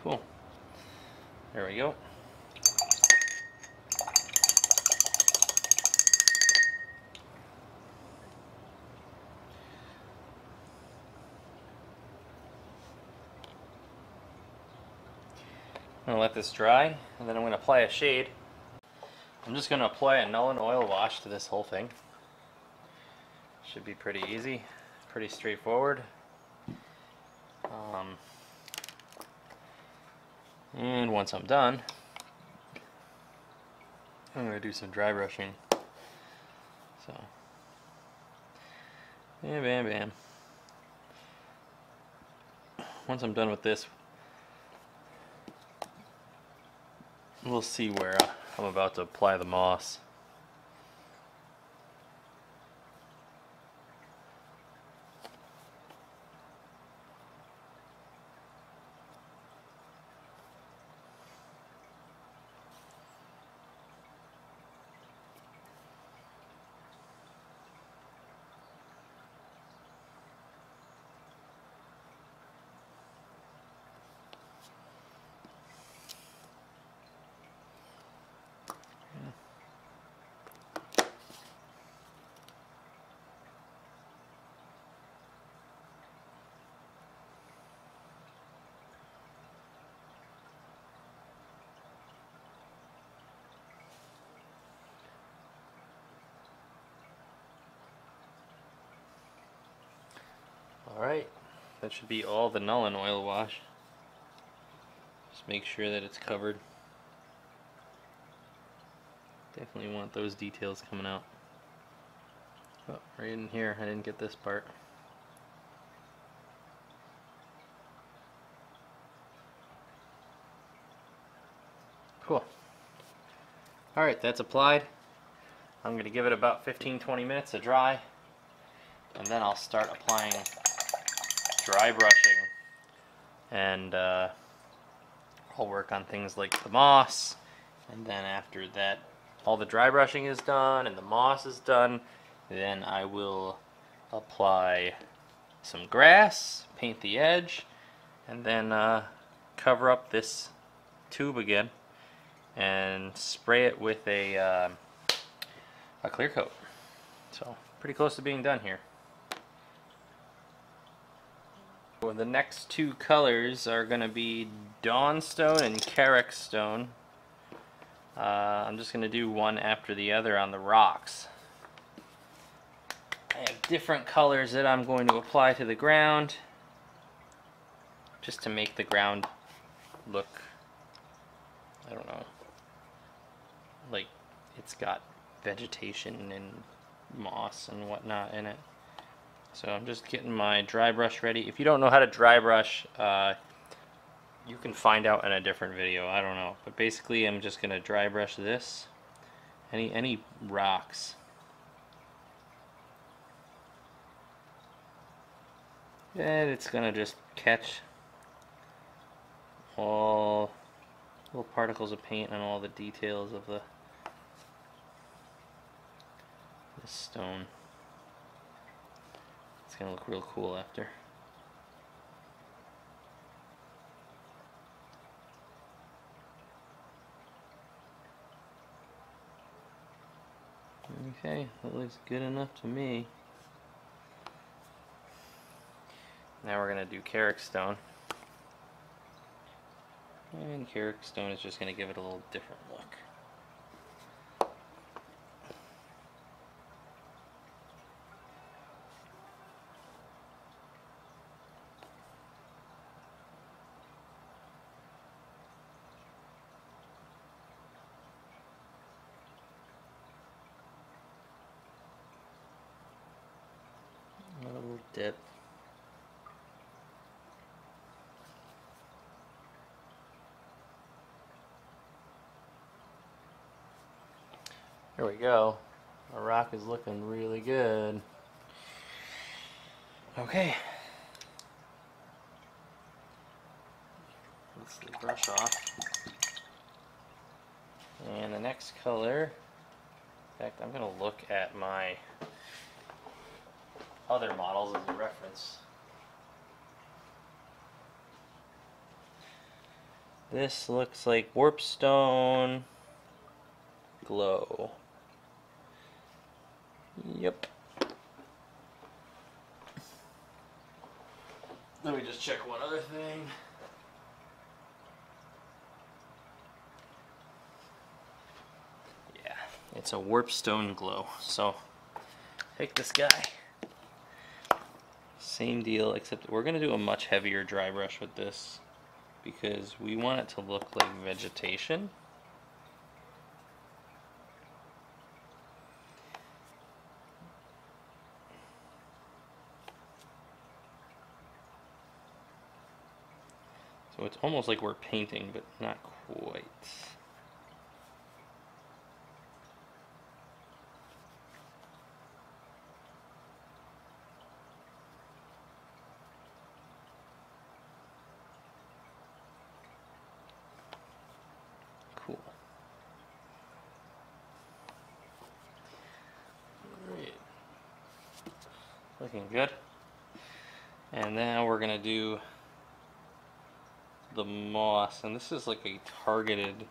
Cool. There we go. I'm going to let this dry, and then I'm going to apply a shade. I'm just going to apply a null and oil wash to this whole thing. Should be pretty easy, pretty straightforward. And once I'm done, I'm going to do some dry brushing. So, bam, bam, bam. Once I'm done with this, we'll see where I'm about to apply the moss. Alright, that should be all the null and oil wash. Just make sure that it's covered. Definitely want those details coming out. Oh, right in here, I didn't get this part. Cool. Alright, that's applied. I'm going to give it about 15-20 minutes to dry, and then I'll start applying dry brushing, and I'll work on things like the moss, and then after that all the dry brushing is done and the moss is done, then I will apply some grass, paint the edge, and then cover up this tube again and spray it with a clear coat. So pretty close to being done here. Well, the next two colors are going to be Dawnstone and Karak stone. I'm just going to do one after the other on the rocks. I have different colors that I'm going to apply to the ground, just to make the ground look, I don't know, like it's got vegetation and moss and whatnot in it. So I'm just getting my dry brush ready. If you don't know how to dry brush, you can find out in a different video, I don't know. But basically I'm just going to dry brush this, any rocks. And it's going to just catch all little particles of paint and all the details of this stone. It's going to look real cool after. Okay, that looks good enough to me. Now we're going to do Karak stone. And Karak stone is just going to give it a little different look. A little dip. There we go. Our rock is looking really good. Okay. Let's the brush off. And the next color, in fact, I'm going to look at my other models as a reference. This looks like Warpstone Glow. Yep. Let me just check one other thing. Yeah, it's a Warpstone Glow. So, take this guy. Same deal, except we're going to do a much heavier dry brush with this because we want it to look like vegetation. So it's almost like we're painting, but not quite. Cool. Great. Looking good. And now we're gonna do the moss, and this is like a targeted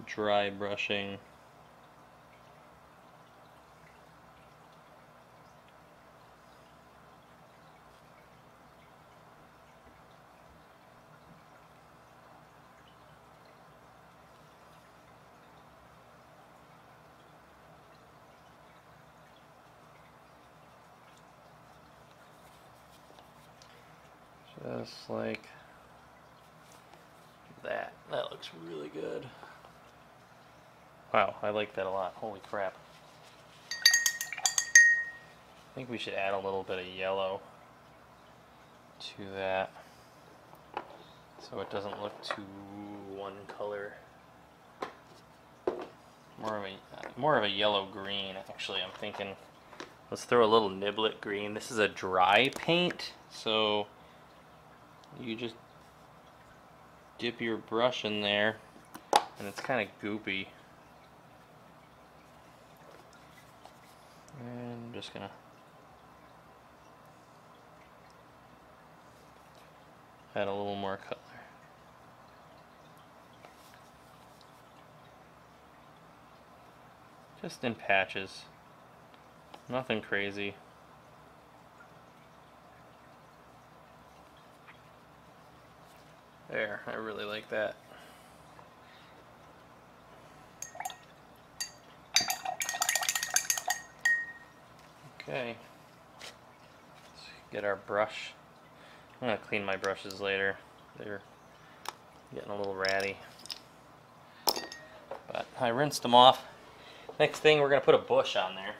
dry brushing. Just like that. That looks really good. Wow, I like that a lot. Holy crap. I think we should add a little bit of yellow to that so it doesn't look too one color. More of a yellow green, actually. I'm thinking let's throw a little niblet green. This is a dry paint, so you just dip your brush in there and it's kind of goopy. And I'm just gonna add a little more color. Just in patches. Nothing crazy. There, I really like that. Okay. Let's get our brush. I'm gonna clean my brushes later. They're getting a little ratty. But I rinsed them off. Next thing, we're gonna put a bush on there.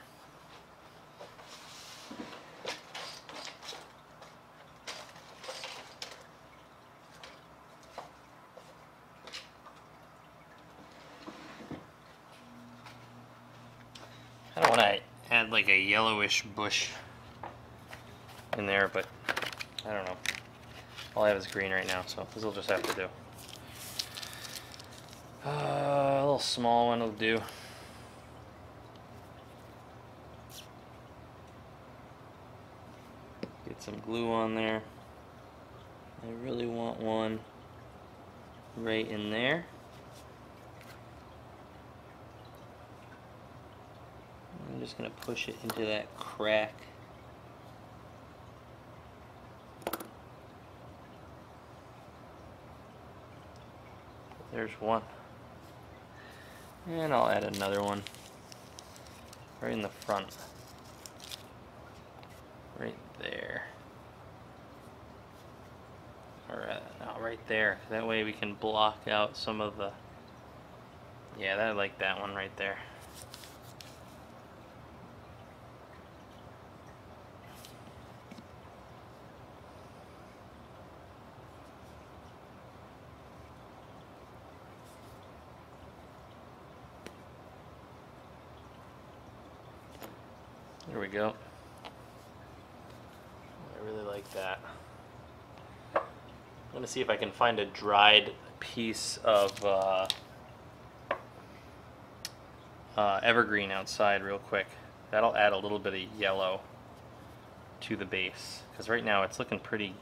I don't want to add like a yellowish bush in there, but I don't know. All I have is green right now, so this will just have to do. A little small one will do. Get some glue on there. I really want one right in there. I'm just going to push it into that crack. There's one. And I'll add another one right in the front. Right there. Or no, right there. That way we can block out some of the... Yeah, I like that one right there. There we go. I really like that. I'm going to see if I can find a dried piece of evergreen outside real quick. That'll add a little bit of yellow to the base, because right now it's looking pretty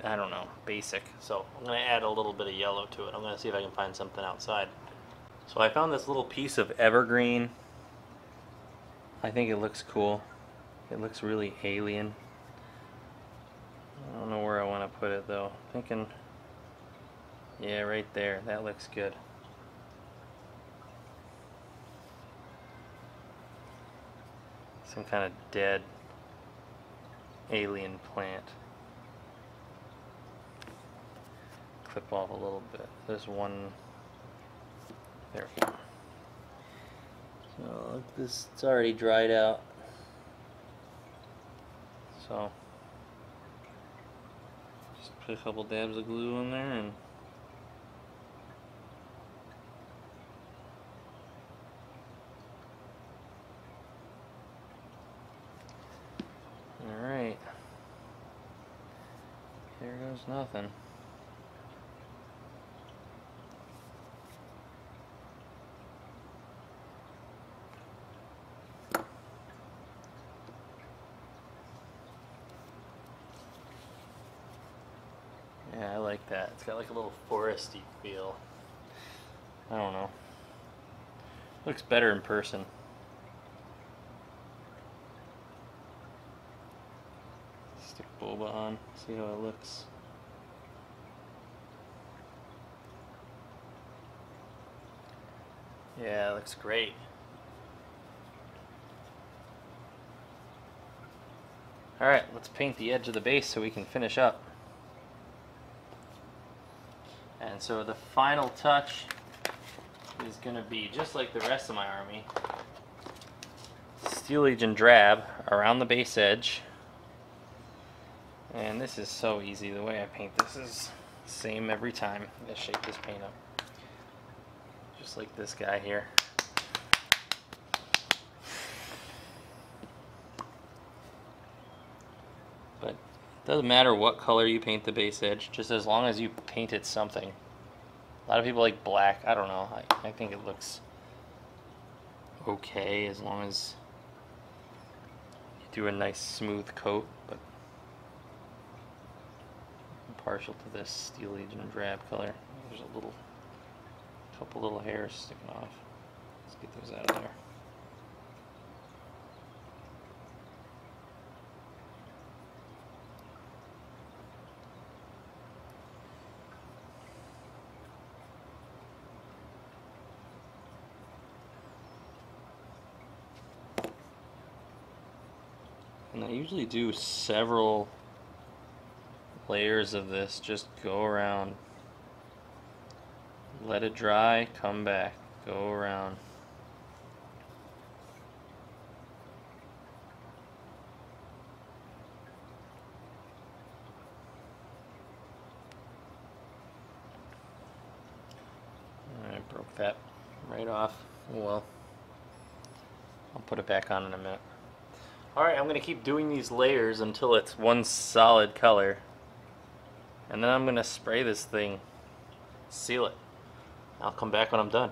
I don't know, basic. So I'm going to add a little bit of yellow to it. I'm going to see if I can find something outside. So I found this little piece of evergreen. I think it looks cool. It looks really alien. I don't know where I want to put it though. Thinking, yeah, right there. That looks good. Some kind of dead alien plant. Clip off a little bit. There's one. There we go. So look, this, it's already dried out. So just put a couple dabs of glue in there and alright. Here goes nothing. Yeah, I like that. It's got like a little foresty feel. I don't know. Looks better in person. Stick Boba on, see how it looks. Yeah, it looks great. Alright, let's paint the edge of the base so we can finish up. And so the final touch is going to be just like the rest of my army. Steel Legion Drab around the base edge. And this is so easy. The way I paint this is the same every time. I'm going to shake this paint up. Just like this guy here. But it doesn't matter what color you paint the base edge, just as long as you painted something. A lot of people like black. I don't know. I think it looks okay as long as you do a nice smooth coat, but I'm partial to this Steel Legion Drab color. There's a couple little hairs sticking off. Let's get those out of there. And I usually do several layers of this, just go around, let it dry, come back, go around. I broke that right off. Oh well. I'll put it back on in a minute. Alright, I'm going to keep doing these layers until it's one solid color. And then I'm going to spray this thing, seal it. I'll come back when I'm done.